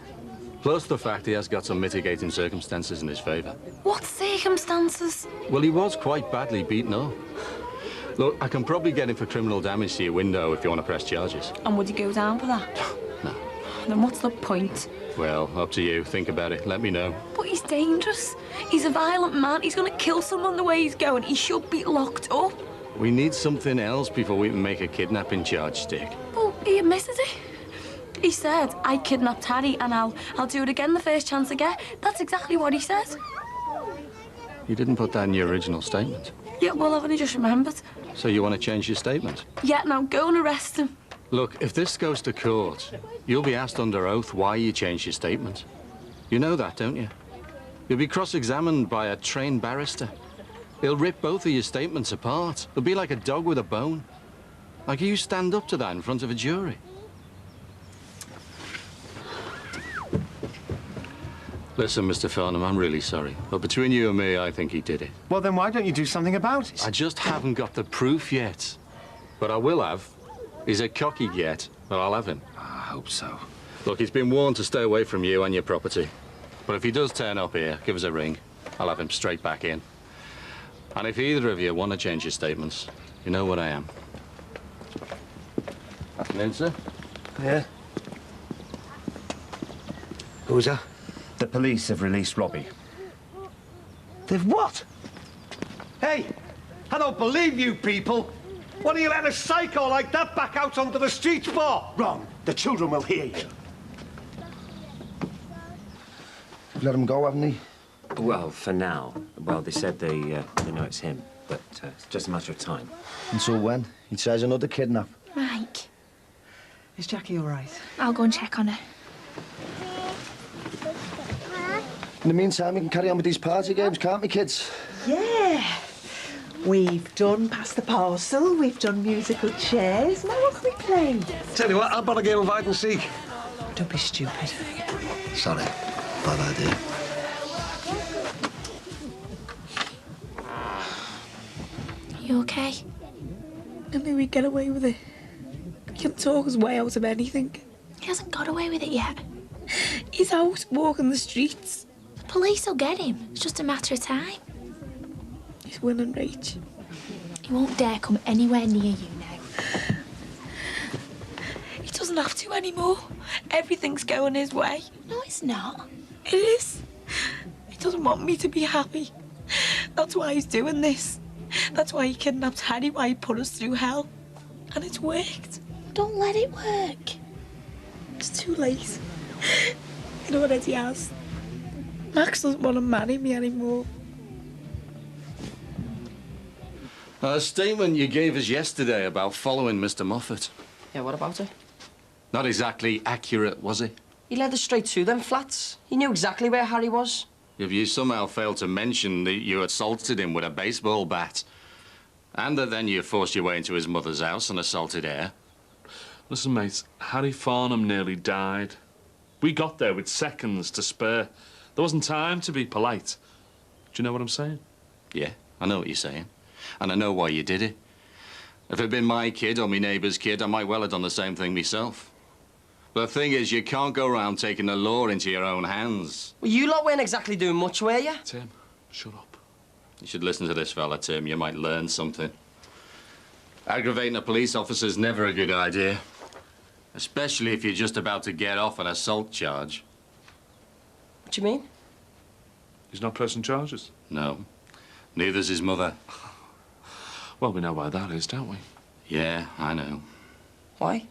Plus the fact he has got some mitigating circumstances in his favour. What circumstances? Well, he was quite badly beaten up. Look, I can probably get him for criminal damage to your window if you want to press charges. And would you go down for that? No. Then what's the point? Well, up to you. Think about it. Let me know. But he's dangerous. He's a violent man. He's going to kill someone the way he's going. He should be locked up. We need something else before we can make a kidnapping charge stick. Well, he admitted it. He said, I kidnapped Harry and I'll do it again the first chance I get. That's exactly what he said. You didn't put that in your original statement. Yeah, well, I've only just remembered. So you want to change your statement? Yeah, now go and arrest him. Look, if this goes to court, you'll be asked under oath why you changed your statement. You know that, don't you? You'll be cross-examined by a trained barrister. He'll rip both of your statements apart. It'll be like a dog with a bone. Like you stand up to that in front of a jury. Listen, Mr. Farnham, I'm really sorry. But between you and me, I think he did it. Well, then why don't you do something about it? I just haven't got the proof yet. But I will have. He's a cocky yet, but I'll have him. I hope so. Look, he's been warned to stay away from you and your property. But if he does turn up here, give us a ring. I'll have him straight back in. And if either of you want to change your statements, you know what I am. Afternoon, sir. Yeah? Who's that? The police have released Robbie. They've what? Hey, I don't believe you people. What are you letting a psycho like that back out onto the streets for? Wrong. The children will hear you. Let him go, haven't he? Well, for now. Well, they said they know it's him, but it's just a matter of time. Until when? He tries another kidnap. Mike. Is Jackie all right? I'll go and check on her. In the meantime, we can carry on with these party games, can't we, kids? Yeah. We've done Pass the Parcel, we've done musical chairs. Now what can we play? Tell you what, I'll bought a game of hide and seek. Don't be stupid. Sorry, bad idea. You okay? I knew he'd get away with it. He can talk his way out of anything. He hasn't got away with it yet. He's out walking the streets. The police will get him. It's just a matter of time. He's winning rage. He won't dare come anywhere near you now. He doesn't have to anymore. Everything's going his way. No, it's not. It is. He doesn't want me to be happy. That's why he's doing this. That's why he kidnapped Harry, why he put us through hell. And it's worked. Don't let it work. It's too late. It already has. Max doesn't want to marry me anymore. A statement you gave us yesterday about following Mr. Moffat. Yeah, what about it? Not exactly accurate, was he? He led us straight to them flats. He knew exactly where Harry was. If you somehow failed to mention that you assaulted him with a baseball bat, and that then you forced your way into his mother's house and assaulted her. Listen, mate, Harry Farnham nearly died. We got there with seconds to spare. There wasn't time to be polite. Do you know what I'm saying? Yeah, I know what you're saying. And I know why you did it. If it had been my kid or my neighbour's kid, I might well have done the same thing myself. But the thing is, you can't go around taking the law into your own hands. Well, you lot weren't exactly doing much, were you? Tim, shut up. You should listen to this fella, Tim. You might learn something. Aggravating a police officer's never a good idea. Especially if you're just about to get off an assault charge. What do you mean? He's not pressing charges? No. Neither's his mother. Well, we know why that is, don't we? Yeah, I know. Why?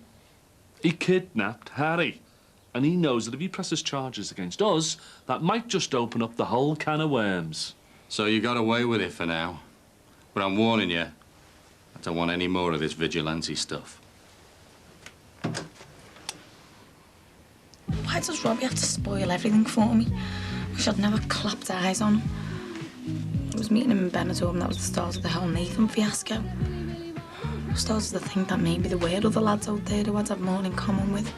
He kidnapped Harry. And he knows that if he presses charges against us, that might just open up the whole can of worms. So you got away with it for now. But I'm warning you, I don't want any more of this vigilante stuff. Why does Robbie have to spoil everything for me? Wish I'd never clapped eyes on him. I was meeting him in Benidorm, that was the start of the whole Nathan fiasco. I started to think that maybe there were other lads out there who I'd have more in common with.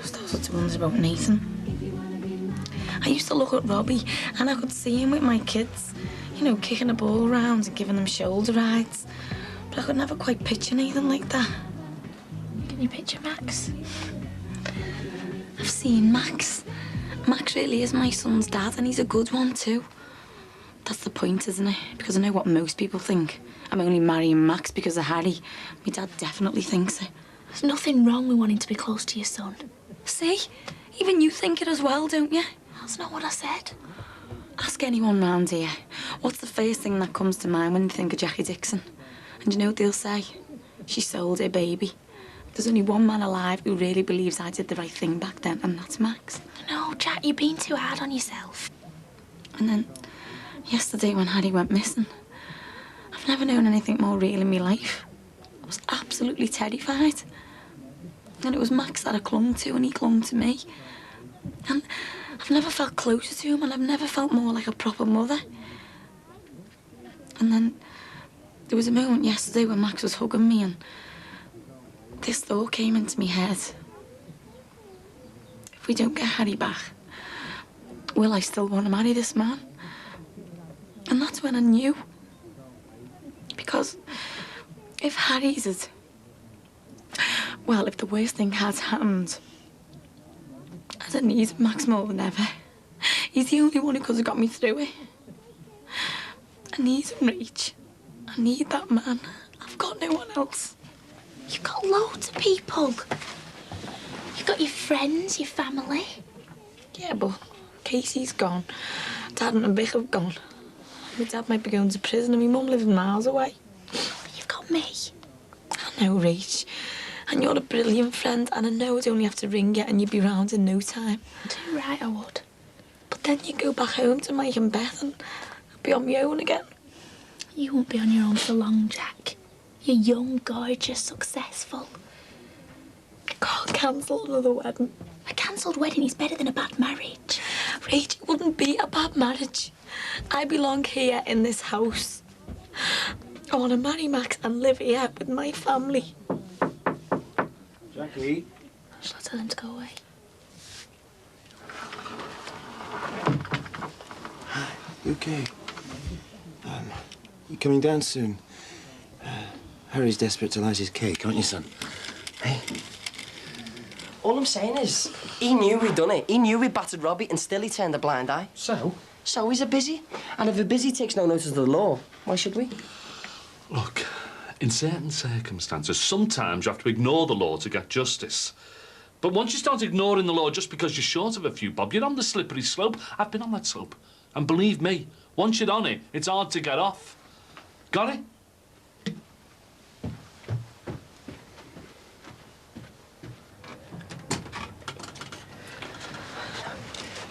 I started to wonder about Nathan. I used to look at Robbie and I could see him with my kids, you know, kicking a ball around and giving them shoulder rides. But I could never quite picture Nathan like that. Can you picture Max? I've seen Max. Max really is my son's dad, and he's a good one too. That's the point, isn't it? Because I know what most people think. I'm only marrying Max because of Harry. My dad definitely thinks it. There's nothing wrong with wanting to be close to your son. See? Even you think it as well, don't you? That's not what I said. Ask anyone round here. What's the first thing that comes to mind when you think of Jackie Dixon? And you know what they'll say? She sold her baby. There's only one man alive who really believes I did the right thing back then, and that's Max. No, Jack, you're being too hard on yourself. And then, yesterday when Harry went missing, I've never known anything more real in my life. I was absolutely terrified. And it was Max that I clung to, and he clung to me. And I've never felt closer to him, and I've never felt more like a proper mother. And then there was a moment yesterday when Max was hugging me, and this thought came into my head. If we don't get Harry back, will I still want to marry this man? And that's when I knew. Because if Harry's is... Well, if the worst thing has happened, I don't need Max more than ever. He's the only one who could have got me through it. I need him, Rach. I need that man. I've got no one else. You've got loads of people. You've got your friends, your family. Yeah, but Casey's gone. Dad and Vic have gone. My dad might be going to prison and my mum living miles away. You've got me. I know, Rach. And you're a brilliant friend, and I know I'd only have to ring you and you'd be round in no time. Too right, I would. But then you go back home to Mike and Beth and I'll be on my own again. You won't be on your own for long, Jack. You're young, gorgeous, successful. I can't cancel another wedding. A cancelled wedding is better than a bad marriage. Rach, it wouldn't be a bad marriage. I belong here in this house. I want to marry Max and live here with my family. Jackie? Shall I tell him to go away? You okay? You coming down soon? Harry's desperate to light his cake, aren't you, son? Hey? All I'm saying is, he knew we'd done it. He knew we battered Robbie, and still he turned a blind eye. So? So he's a busy. And if a busy takes no notice of the law, why should we? Look, in certain circumstances, sometimes you have to ignore the law to get justice. But once you start ignoring the law just because you're short of a few bob, you're on the slippery slope. I've been on that slope. And believe me, once you're on it, it's hard to get off. Got it?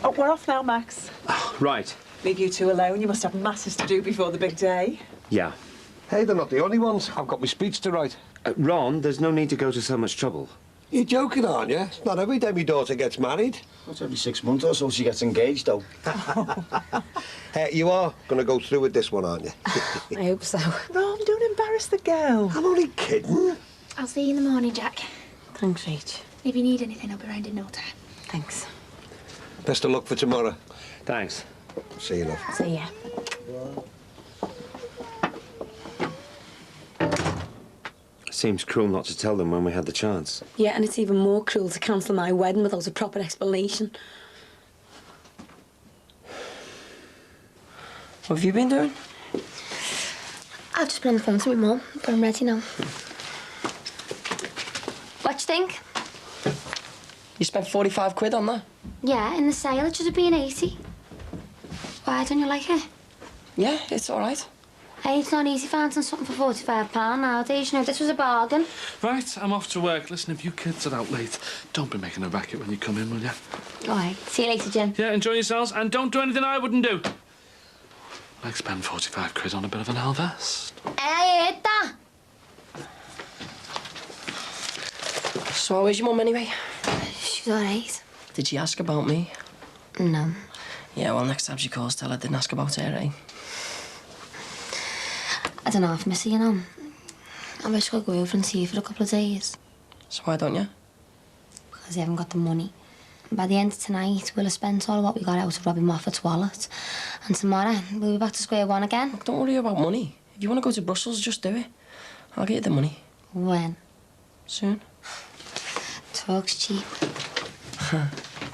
Oh, we're off now, Max. Right. Leave you two alone. You must have masses to do before the big day. Yeah. Hey, they're not the only ones. I've got my speech to write. Ron, there's no need to go to so much trouble. You're joking, aren't you? It's not every day my daughter gets married. Not every 6 months or so she gets engaged, though. You are going to go through with this one, aren't you? I hope so. Ron, don't embarrass the girl. I'm only kidding. I'll see you in the morning, Jack. Thanks, Rach. If you need anything, I'll be round in no time. Thanks. Best of luck for tomorrow. Thanks. See you, love. See ya. Seems cruel not to tell them when we had the chance. Yeah, and it's even more cruel to cancel my wedding without a proper explanation. What have you been doing? I've just been on the phone to my mum, but I'm ready now. What do you think? You spent 45 quid on that? Yeah, in the sale, it should have been 80. Why don't you like it? Yeah, it's all right. Hey, it's not easy finding something for £45 nowadays. You know, this was a bargain. Right, I'm off to work. Listen, if you kids are out late, don't be making a racket when you come in, will you? All right, see you later, Jim. Yeah, enjoy yourselves, and don't do anything I wouldn't do. Like spend 45 quid on a bit of an Elvest. I heard that. So how is your mum anyway? She's all right. Did she ask about me? No. Yeah, well, next time she calls, tell her I didn't ask about her, eh? I don't know if Missy, you know. I wish I could go over and see you for a couple of days. So why don't you? Because I haven't got the money. And by the end of tonight, we'll have spent all of what we got out of Robbie Moffat's wallet. And tomorrow, we'll be back to square one again. Look, don't worry about money. If you want to go to Brussels, just do it. I'll get you the money. When? Soon. Talk's cheap.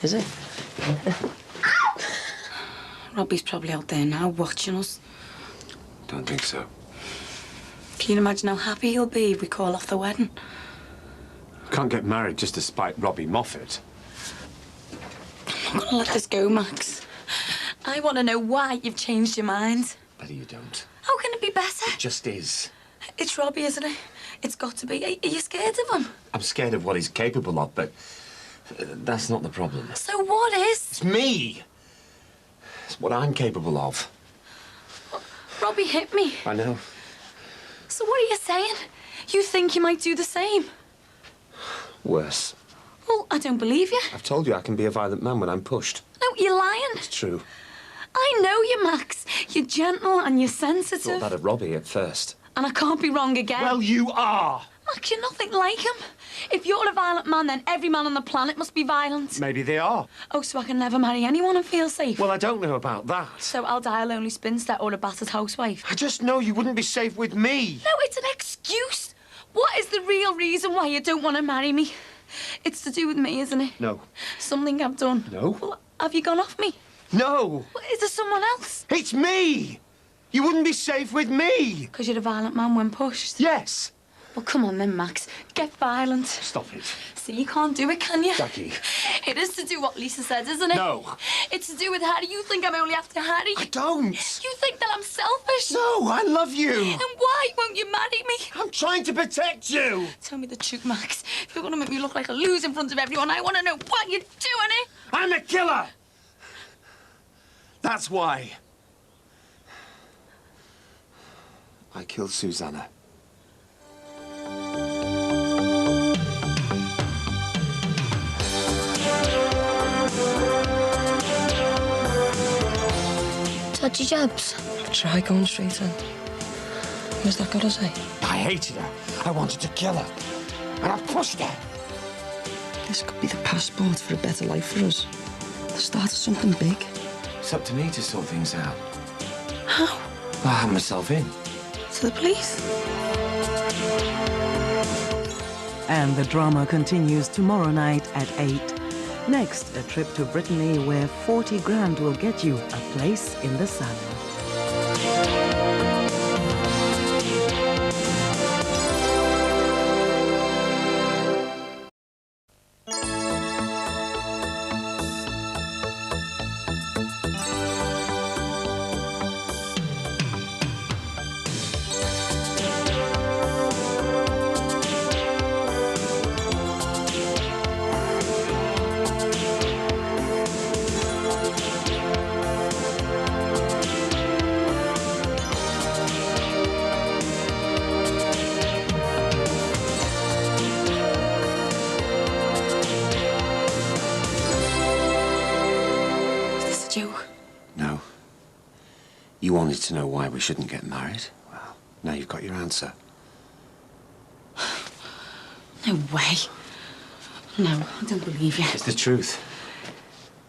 Is it? Robbie's probably out there now watching us. Don't think so. Can you imagine how happy he'll be if we call off the wedding? Can't get married just to spite Robbie Moffat. I'm not gonna let this go, Max. I want to know why you've changed your mind. Better you don't. How can it be better? It just is. It's Robbie, isn't it? It's got to be. Are you scared of him? I'm scared of what he's capable of, but that's not the problem. So what is? It's me! It's what I'm capable of. Robbie hit me. I know. So what are you saying? You think you might do the same? Worse. Well, I don't believe you. I've told you I can be a violent man when I'm pushed. No, you're lying. It's true. I know you, Max. You're gentle and you're sensitive. Thought that of Robbie at first. And I can't be wrong again. Well, you are! Max, you're nothing like him. If you're a violent man, then every man on the planet must be violent. Maybe they are. Oh, so I can never marry anyone and feel safe? Well, I don't know about that. So I'll die a lonely spinster or a battered housewife? I just know you wouldn't be safe with me. No, it's an excuse. What is the real reason why you don't want to marry me? It's to do with me, isn't it? No. Something I've done. No. Well, have you gone off me? No. Well, is there someone else? It's me. You wouldn't be safe with me. Because you're a violent man when pushed? Yes. Well, come on then, Max. Get violent. Stop it. See, you can't do it, can you? Jackie. It is to do what Lisa said, isn't it? No. It's to do with Harry. You think I'm only after Harry. I don't. You think that I'm selfish. No, I love you. And why won't you marry me? I'm trying to protect you. Tell me the truth, Max. If you're going to make me look like a loser in front of everyone, I want to know why you're doing it. I'm a killer. That's why. I killed Susanna. Dodgy jabs. Try going straight in. What's that got to say? I hated her. I wanted to kill her. And I pushed her. This could be the passport for a better life for us. The start of something big. It's up to me to sort things out. How? I have myself in. To the police? And the drama continues tomorrow night at 8. Next, a trip to Brittany where 40 grand will get you a place in the sun. No. You wanted to know why we shouldn't get married? Well, now you've got your answer. No way. No, I don't believe you. It's the truth.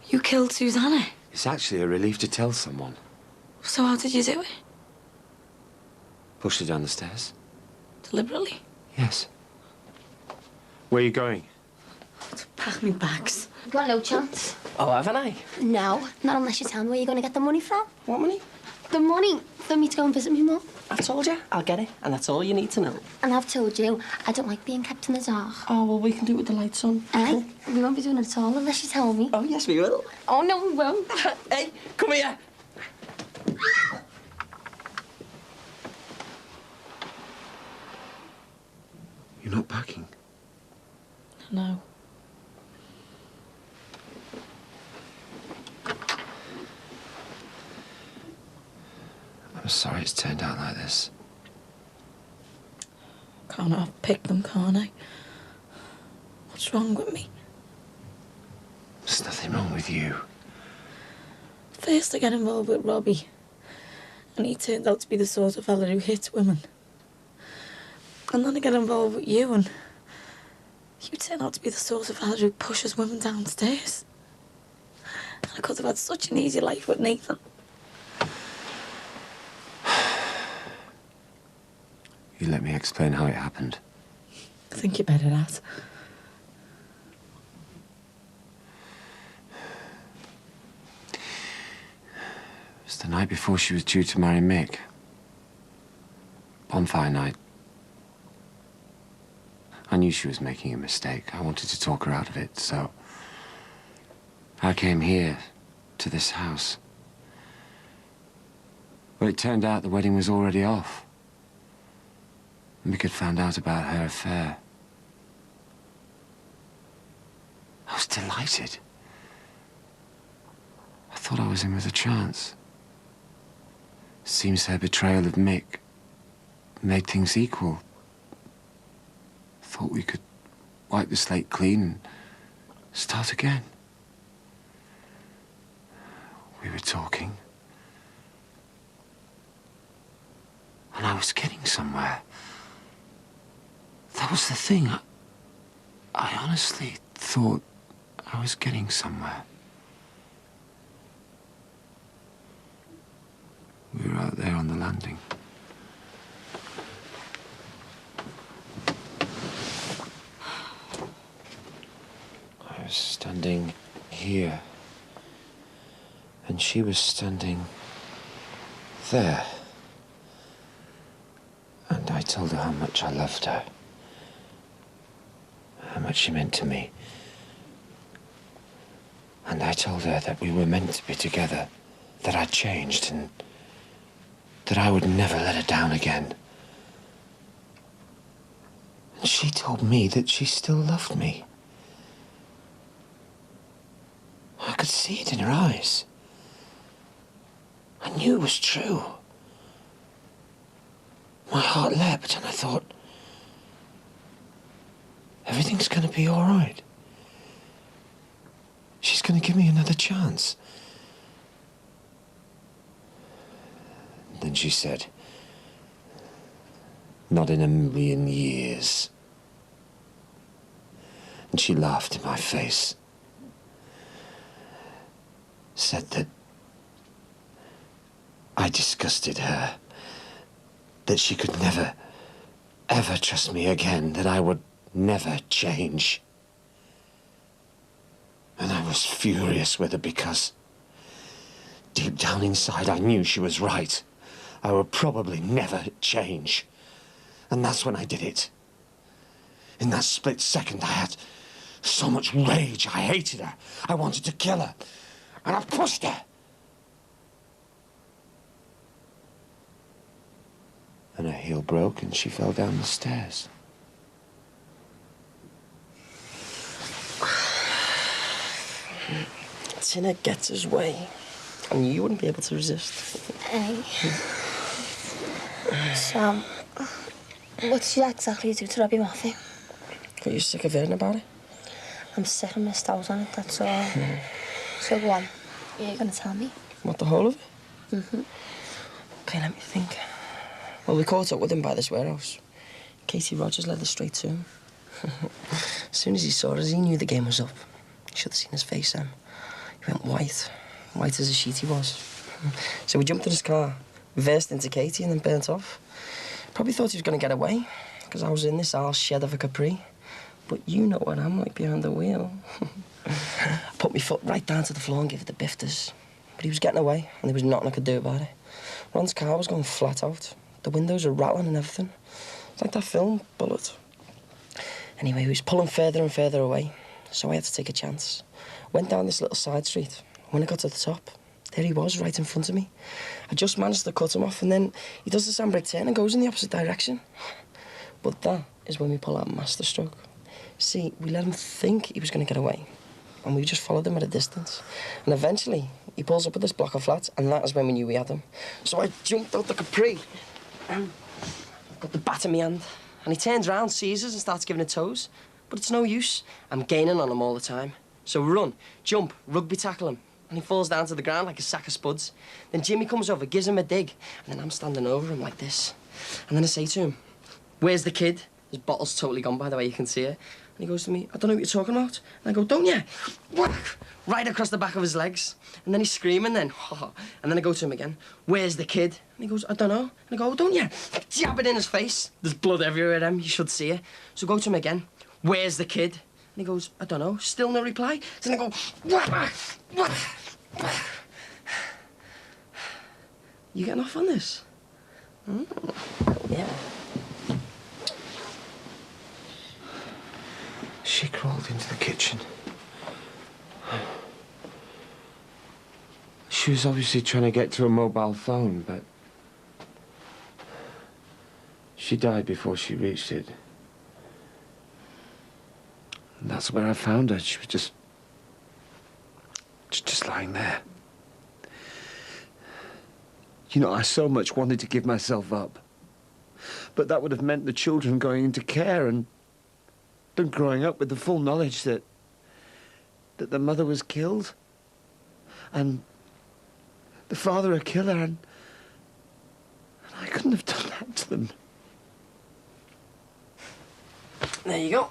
You killed Susanna. It's actually a relief to tell someone. So how did you do it? Pushed her down the stairs. Deliberately? Yes. Where are you going? To pack me bags. You've got no chance. Oh, haven't I? No, not unless you tell me where you're going to get the money from. What money? The money for me to go and visit me mum. I told you, I'll get it, and that's all you need to know. And I've told you, I don't like being kept in the dark. Oh, well, we can do it with the lights on. Aye, we won't be doing it at all unless you tell me. Oh, yes, we will. Oh, no, we won't. Hey, come here. You're not packing? No. I'm sorry it's turned out like this. Can't I pick them, can't I? What's wrong with me? There's nothing wrong with you. First I get involved with Robbie, and he turned out to be the sort of fella who hits women. And then I get involved with you, and you turn out to be the sort of fella who pushes women downstairs. And I could have had such an easy life with Nathan. You let me explain how it happened. I think you're better at. It was the night before she was due to marry Mick. Bonfire night. I knew she was making a mistake. I wanted to talk her out of it, so I came here, to this house. But it turned out the wedding was already off. Mick had found out about her affair. I was delighted. I thought I was in with a chance. Seems her betrayal of Mick made things equal. Thought we could wipe the slate clean and start again. We were talking. And I was getting somewhere. That was the thing. I honestly thought I was getting somewhere. We were out there on the landing. I was standing here, and she was standing there. And I told her how much I loved her, how much she meant to me. And I told her that we were meant to be together, that I'd changed, and that I would never let her down again. And she told me that she still loved me. I could see it in her eyes. I knew it was true. My heart leapt and I thought, everything's going to be all right. She's going to give me another chance. Then she said, not in a million years. And she laughed in my face. Said that I disgusted her. That she could never, ever trust me again. That I would never change. And I was furious with her because deep down inside I knew she was right. I would probably never change. And that's when I did it. In that split second I had so much rage. I hated her. I wanted to kill her. And I pushed her. And her heel broke and she fell down the stairs. Sinner gets his way, and you wouldn't be able to resist. Hey. Sam, what did you exactly do to Robbie Murphy? Are you sick of hearing about it? I'm sick and missed out on it, that's all. So go on. You're going to tell me? What, the whole of it? Mm-hmm. Okay, let me think. Well, we caught up with him by this warehouse. Katie Rogers led us straight to him. As soon as he saw us, he knew the game was up. You should have seen his face, Sam. He went white. White as a sheet he was. So we jumped in his car, reversed into Katie, and then burnt off. Probably thought he was going to get away, because I was in this old shed of a Capri. But you know what I'm like behind the wheel. Put my foot right down to the floor and gave it the bifters. But he was getting away, and there was nothing I could do about it. Ron's car was going flat out. The windows were rattling and everything. It's like that film, Bullet. Anyway, he was pulling further and further away, so I had to take a chance. Went down this little side street. When I got to the top, there he was, right in front of me. I just managed to cut him off, and then he does the handbrake turn and goes in the opposite direction. But that is when we pull out masterstroke. See, we let him think he was going to get away, and we just followed him at a distance. And eventually, he pulls up with this block of flats, and that is when we knew we had him. So I jumped out the Capri, and got the bat in my hand, and he turns round, sees us, and starts giving it toes. But it's no use. I'm gaining on him all the time. So run, jump, rugby tackle him, and he falls down to the ground like a sack of spuds. Then Jimmy comes over, gives him a dig, and then I'm standing over him like this. And then I say to him, "Where's the kid?" His bottle's totally gone, by the way, you can see it. And he goes to me, "I don't know what you're talking about." And I go, "Don't you?" Whack! Right across the back of his legs. And then he's screaming then. And then I go to him again, "Where's the kid?" And he goes, "I don't know." And I go, "Oh, don't you?" Jab it in his face. There's blood everywhere, you should see it. So I go to him again, "Where's the kid?" And he goes, "I don't know." Still no reply. So then I go, "Whack! Whack! Whack!" You getting off on this? Yeah. She crawled into the kitchen. She was obviously trying to get to a mobile phone, but she died before she reached it. And that's where I found her. She was just lying there. You know, I so much wanted to give myself up. But that would have meant the children going into care and them growing up with the full knowledge that the mother was killed and the father a killer, and I couldn't have done that to them. There you go.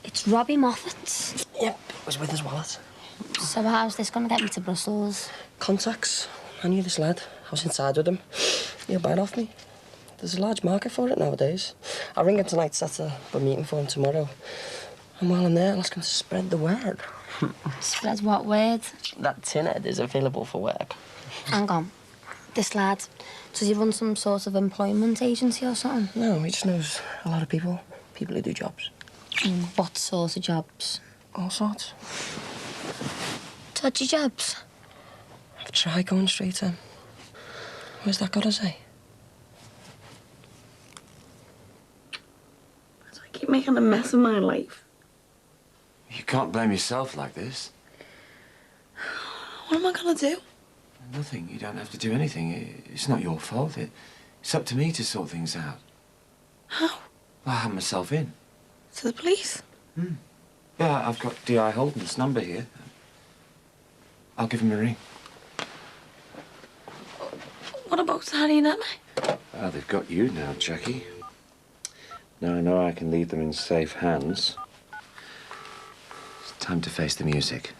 It's Robbie Moffat's. Yep, it was with his wallet. So how's this gonna get me to Brussels? Contacts. I knew this lad. I was inside with him. He'll buy it off me. There's a large market for it nowadays. I'll ring him tonight, set up a meeting for him tomorrow. And while I'm there, I'll ask him to spread the word. Spread what word? That tinhead is available for work. Hang on. This lad, does he run some sort of employment agency or something? No, he just knows a lot of people. People who do jobs. What sort of jobs? All sorts. Dodgy jobs? I've tried going straight to him. Where's that got to say? I keep making a mess of my life. You can't blame yourself like this. What am I gonna do? Nothing. You don't have to do anything. It's not your fault. It's up to me to sort things out. How? Well, I have myself in. To the police? Yeah, I've got D.I. Holden's number here. I'll give him a ring. What about Harry and Emma? Well, they've got you now, Jackie. Now I know I can leave them in safe hands. It's time to face the music.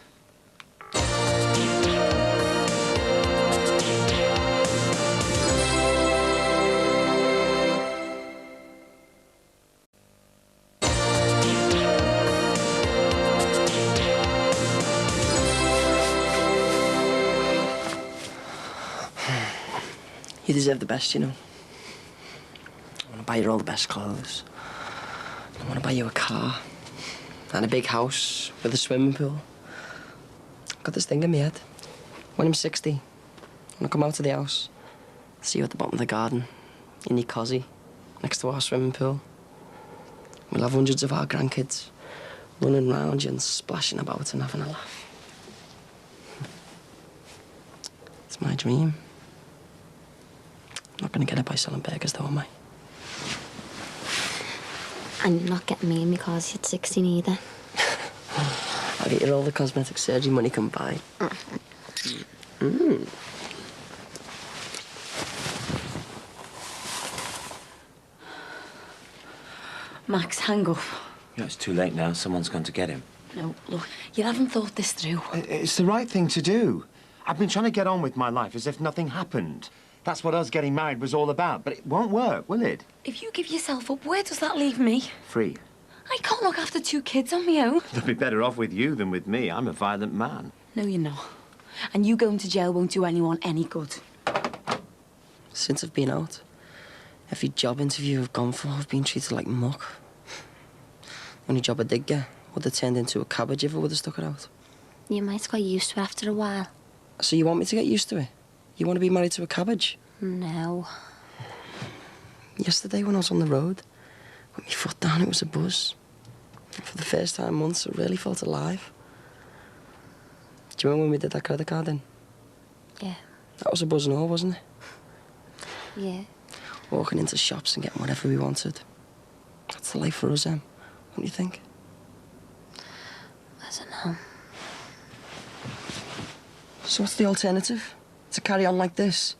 You deserve the best, you know. I want to buy you all the best clothes. I want to buy you a car. And a big house with a swimming pool. I've got this thing in my head. When I'm 60, when I come out of the house, I'll see you at the bottom of the garden, in your cosy, next to our swimming pool. We'll have hundreds of our grandkids running round you and splashing about and having a laugh. It's my dream. I'm not going to get it by selling burgers, though, am I? And you're not getting me in because you're 16 either. I'll get you all the cosmetic surgery money can buy. Max, hang up. Yeah, it's too late now. Someone's gone to get him. No, look, you haven't thought this through. It's the right thing to do. I've been trying to get on with my life as if nothing happened. That's what us getting married was all about, but it won't work, will it? If you give yourself up, where does that leave me? Free. I can't look after 2 kids on my own. They'll be better off with you than with me. I'm a violent man. No, you're not. And you going to jail won't do anyone any good. Since I've been out, every job interview I've gone for, I've been treated like muck. Only job I did get would have turned into a cabbage if I would have stuck it out. You might get used to it after a while. So you want me to get used to it? You want to be married to a cabbage? No. Yesterday when I was on the road, with my foot down, it was a buzz. For the first time in months, I really felt alive. Do you remember when we did that credit card in? Yeah. That was a buzz and all, wasn't it? Yeah. Walking into shops and getting whatever we wanted. That's the life for us, Em. Don't you think? I don't know. So what's the alternative? To carry on like this?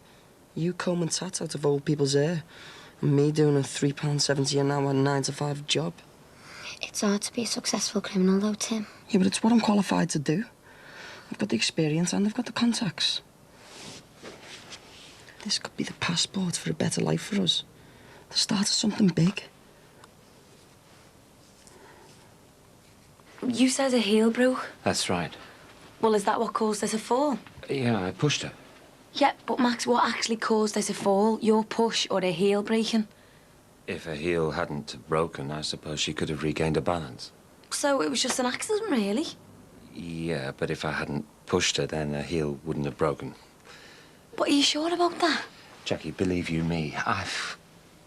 You combing tats out of old people's hair, and me doing a £3.70 an hour 9-to-5 job. It's hard to be a successful criminal, though, Tim. Yeah, but it's what I'm qualified to do. I've got the experience and I've got the contacts. This could be the passport for a better life for us. The start of something big. You said her heel broke. That's right. Well, is that what caused her to fall? Yeah, I pushed her. Yeah, but Max, what actually caused her to fall? Your push or her heel breaking? If her heel hadn't broken, I suppose she could have regained her balance. So it was just an accident, really? Yeah, but if I hadn't pushed her, then her heel wouldn't have broken. But are you sure about that? Jackie, believe you me, I've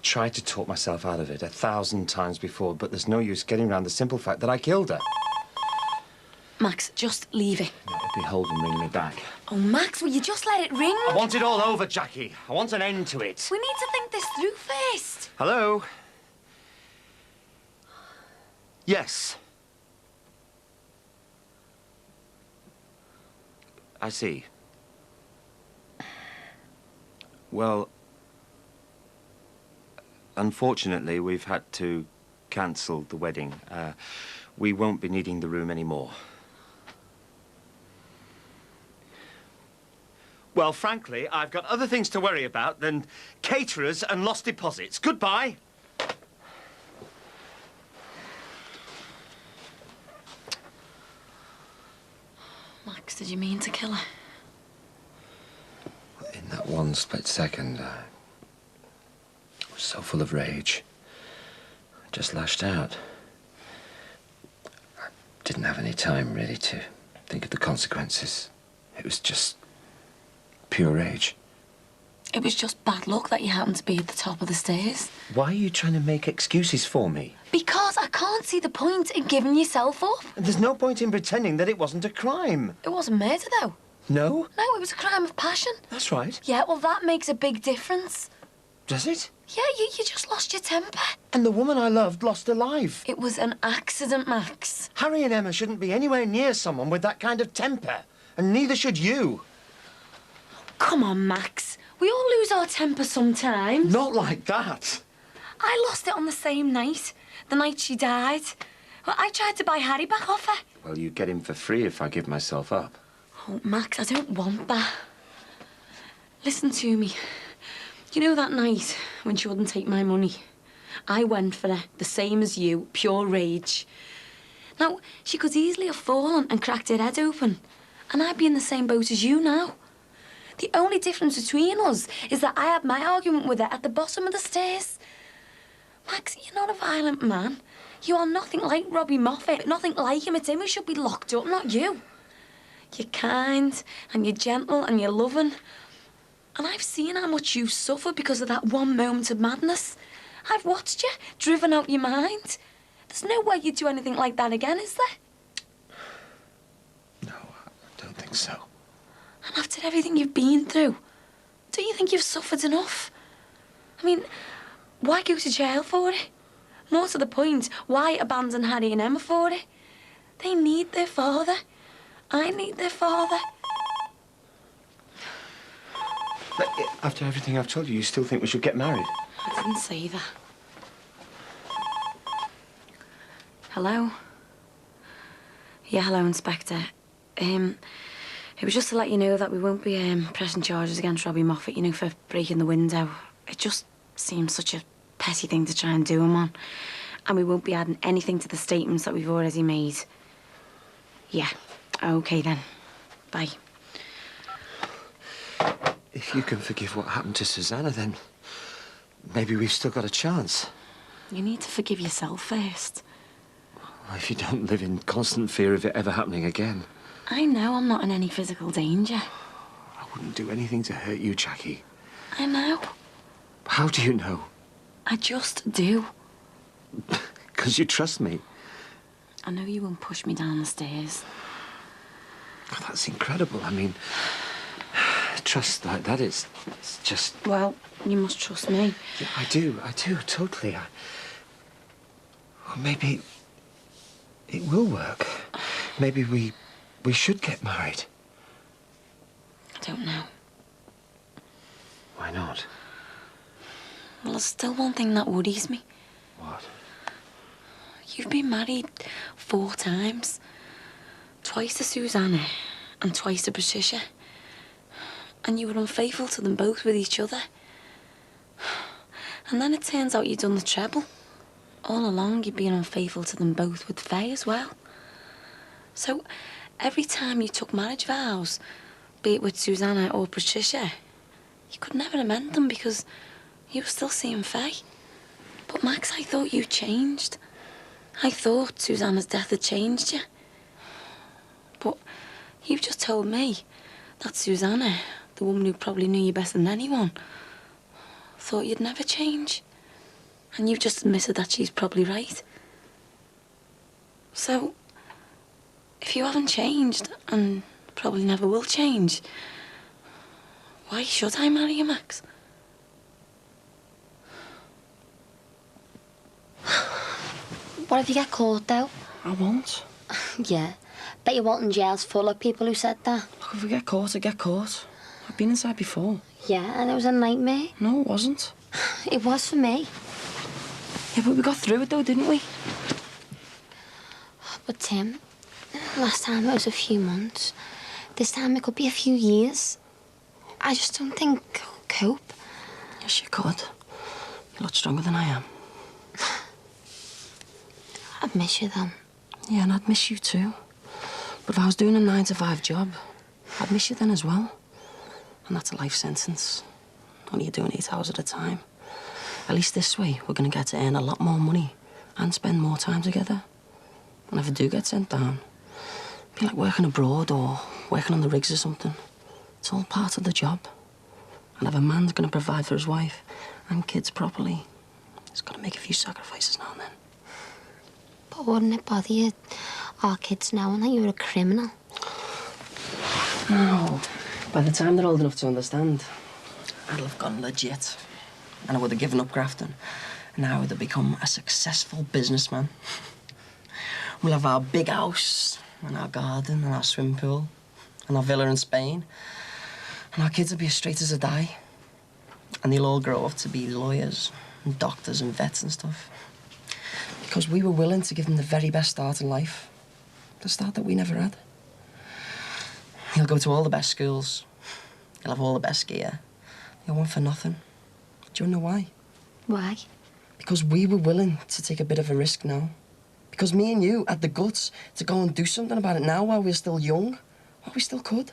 tried to talk myself out of it 1,000 times before, but there's no use getting around the simple fact that I killed her. Max, just leave it. It'd be Holden ringing me back. Oh, Max, will you just let it ring? I want it all over, Jackie. I want an end to it. We need to think this through first. Hello? Yes. I see. unfortunately, we've had to cancel the wedding. We won't be needing the room anymore. Well, frankly, I've got other things to worry about than caterers and lost deposits. Goodbye. Max, did you mean to kill her? In that one split second, I was so full of rage. I just lashed out. I didn't have any time, really, to think of the consequences. It was just pure rage. It was just bad luck that you happened to be at the top of the stairs. Why are you trying to make excuses for me? Because I can't see the point in giving yourself up. And there's no point in pretending that it wasn't a crime. It wasn't murder, though. No? No, it was a crime of passion. That's right. Yeah, well, that makes a big difference. Does it? Yeah, you just lost your temper. And the woman I loved lost her life. It was an accident, Max. Harry and Emma shouldn't be anywhere near someone with that kind of temper. And neither should you. Come on, Max. We all lose our temper sometimes. Not like that. I lost it on the same night, the night she died. Well, I tried to buy Harry back off her. Well, you get him for free if I give myself up. Oh, Max, I don't want that. Listen to me. You know that night when she wouldn't take my money? I went for her, the same as you, pure rage. Now, she could easily have fallen and cracked her head open. And I'd be in the same boat as you now. The only difference between us is that I had my argument with her at the bottom of the stairs. Max, you're not a violent man. You are nothing like Robbie Moffat, nothing like him. It's him who should be locked up, not you. You're kind, and you're gentle, and you're loving. And I've seen how much you suffer because of that one moment of madness. I've watched you, driven out your mind. There's no way you'd do anything like that again, is there? No, I don't think so. And after everything you've been through, don't you think you've suffered enough? I mean, why go to jail for it? More to the point, why abandon Harry and Emma for it? They need their father. I need their father. But after everything I've told you, you still think we should get married? I didn't say that. Hello? Yeah, hello, Inspector. It was just to let you know that we won't be pressing charges against Robbie Moffat, you know, for breaking the window. It just seems such a petty thing to try and do him on. And we won't be adding anything to the statements that we've already made. Yeah, OK then. Bye. If you can forgive what happened to Susanna, then maybe we've still got a chance. You need to forgive yourself first. Well, if you don't live in constant fear of it ever happening again. I know I'm not in any physical danger. I wouldn't do anything to hurt you, Jackie. I know. How do you know? I just do. Because you trust me. I know you won't push me down the stairs. Oh, that's incredible. I mean, trust like that is it's just... Well, you must trust me. Yeah, I do, totally. Well, maybe it will work. Maybe we should get married. I don't know. Why not? Well, there's still one thing that worries me. What? You've been married 4 times. Twice to Susanna and twice to Patricia. And you were unfaithful to them both with each other. And then it turns out you'd done the treble. All along, you'd been unfaithful to them both with Faye as well. So, every time you took marriage vows, be it with Susanna or Patricia, you could never amend them because you were still seeing Faye. But Max, I thought you changed. I thought Susanna's death had changed you. But you've just told me that Susanna, the woman who probably knew you better than anyone, thought you'd never change. And you've just admitted that she's probably right. So, if you haven't changed, and probably never will change, why should I marry you, Max? What if you get caught, though? I won't. Yeah. Bet you Walton jail's full of people who said that. Look, if we get caught, I get caught. I've been inside before. Yeah, and it was a nightmare. No, it wasn't. It was for me. Yeah, but we got through it though, didn't we? But Tim, last time it was a few months. This time it could be a few years. I just don't think I'll cope. Yes, you could. You're a lot stronger than I am. I'd miss you then. Yeah, and I'd miss you too. But if I was doing a 9-to-5 job, I'd miss you then as well. And that's a life sentence. Only you're doing 8 hours at a time. At least this way, we're going to get to earn a lot more money and spend more time together. And if I do get sent down, it'd be like working abroad or working on the rigs or something. It's all part of the job. And if a man's going to provide for his wife and kids properly, he's got to make a few sacrifices now and then. But wouldn't it bother you, our kids knowing that you were a criminal? No. By the time they're old enough to understand, I'd have gone legit. And I would have given up grafting. And I would have become a successful businessman. We'll have our big house, and our garden, and our swimming pool, and our villa in Spain. And our kids will be as straight as a die. And they'll all grow up to be lawyers, and doctors, and vets and stuff. Because we were willing to give them the very best start in life. The start that we never had. He'll go to all the best schools. He'll have all the best gear. He'll want for nothing. Do you know why? Why? Because we were willing to take a bit of a risk now. Because me and you had the guts to go and do something about it now while we're still young. While we still could.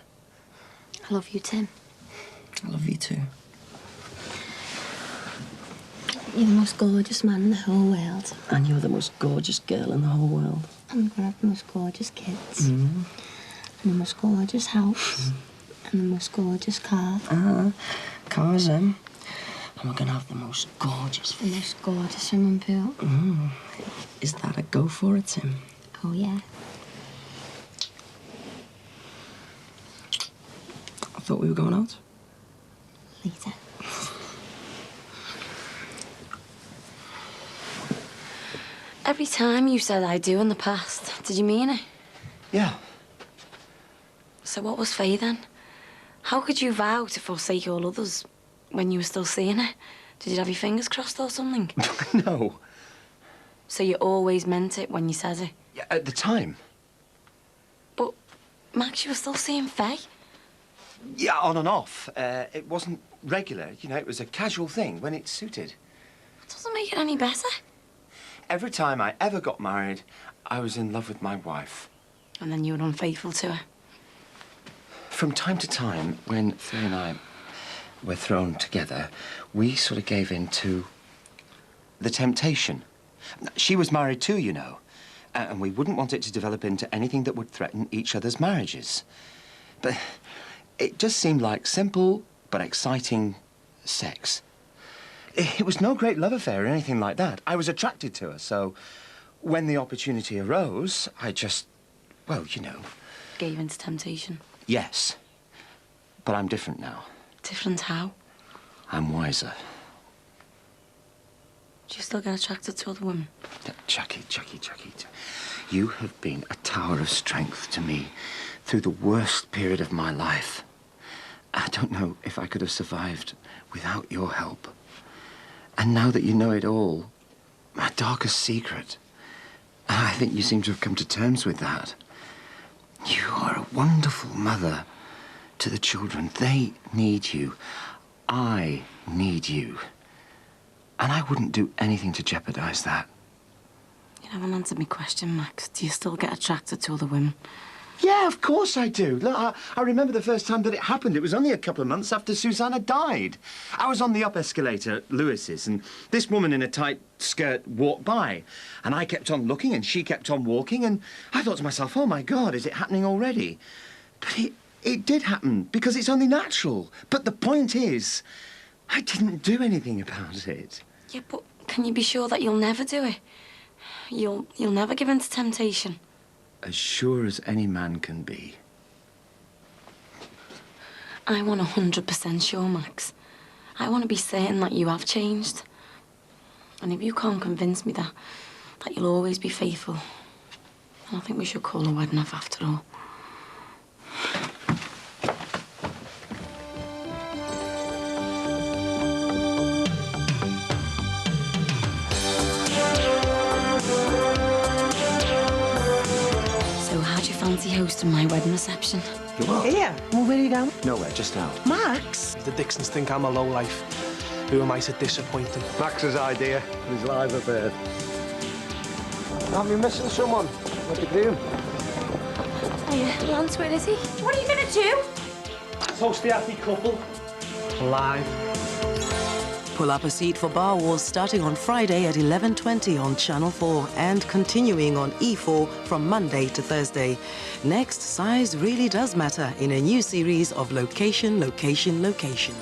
I love you, Tim. I love you too. You're the most gorgeous man in the whole world. And you're the most gorgeous girl in the whole world. And we're gonna have the most gorgeous kids. Mm. And the most gorgeous house. And the most gorgeous car. Cars, And we're gonna have the most gorgeous... The most gorgeous swimming pool. Mm. Is that a go for it, Tim? Oh, yeah. I thought we were going out. Later. Every time you said I do in the past, did you mean it? Yeah. So what was Faye then? How could you vow to forsake all others when you were still seeing her? Did you have your fingers crossed or something? No. So you always meant it when you said it? Yeah, at the time. But, Max, you were still seeing Faye? Yeah, on and off. It wasn't regular, you know, it was a casual thing when it suited. That doesn't make it any better. Every time I ever got married, I was in love with my wife. And then you were unfaithful to her? From time to time, when Faye and I were thrown together, we sort of gave in to the temptation. She was married too, you know, and we wouldn't want it to develop into anything that would threaten each other's marriages. But it just seemed like simple but exciting sex. It was no great love affair or anything like that. I was attracted to her, so when the opportunity arose, I just, well, you know... Gave in to temptation? Yes. But I'm different now. Different how? I'm wiser. Do you still get attracted to other women? Jackie. You have been a tower of strength to me through the worst period of my life. I don't know if I could have survived without your help. And now that you know it all, my darkest secret, I think you seem to have come to terms with that. You are a wonderful mother to the children. They need you. I need you. And I wouldn't do anything to jeopardize that. You haven't answered my question, Max. Do you still get attracted to other women? Yeah, of course I do. Look, I remember the first time that it happened. It was only a couple of months after Susanna died. I was on the up escalator at Lewis's, and this woman in a tight skirt walked by. And I kept on looking, and she kept on walking, and I thought to myself, oh, my God, is it happening already? But it did happen, because it's only natural. But the point is, I didn't do anything about it. Yeah, but can you be sure that you'll never do it? You'll never give in to temptation? As sure as any man can be. I want 100% sure, Max. I want to be certain that you have changed. And if you can't convince me that you'll always be faithful, then I think we should call a wedding off after all. busy hosting my wedding reception. You are? Here? Well, where are you going? Nowhere, just out. Max? The Dixons think I'm a lowlife. Who am I to disappoint them? Max's idea for his live affair. Are we missing someone? What are you doing? Hiya, Lance, where is he? What are you going to do? Toast the happy couple. Live. Pull up a seat for Bar Wars starting on Friday at 11:20 on Channel 4 and continuing on E4 from Monday to Thursday. Next, size really does matter in a new series of Location, Location, Location.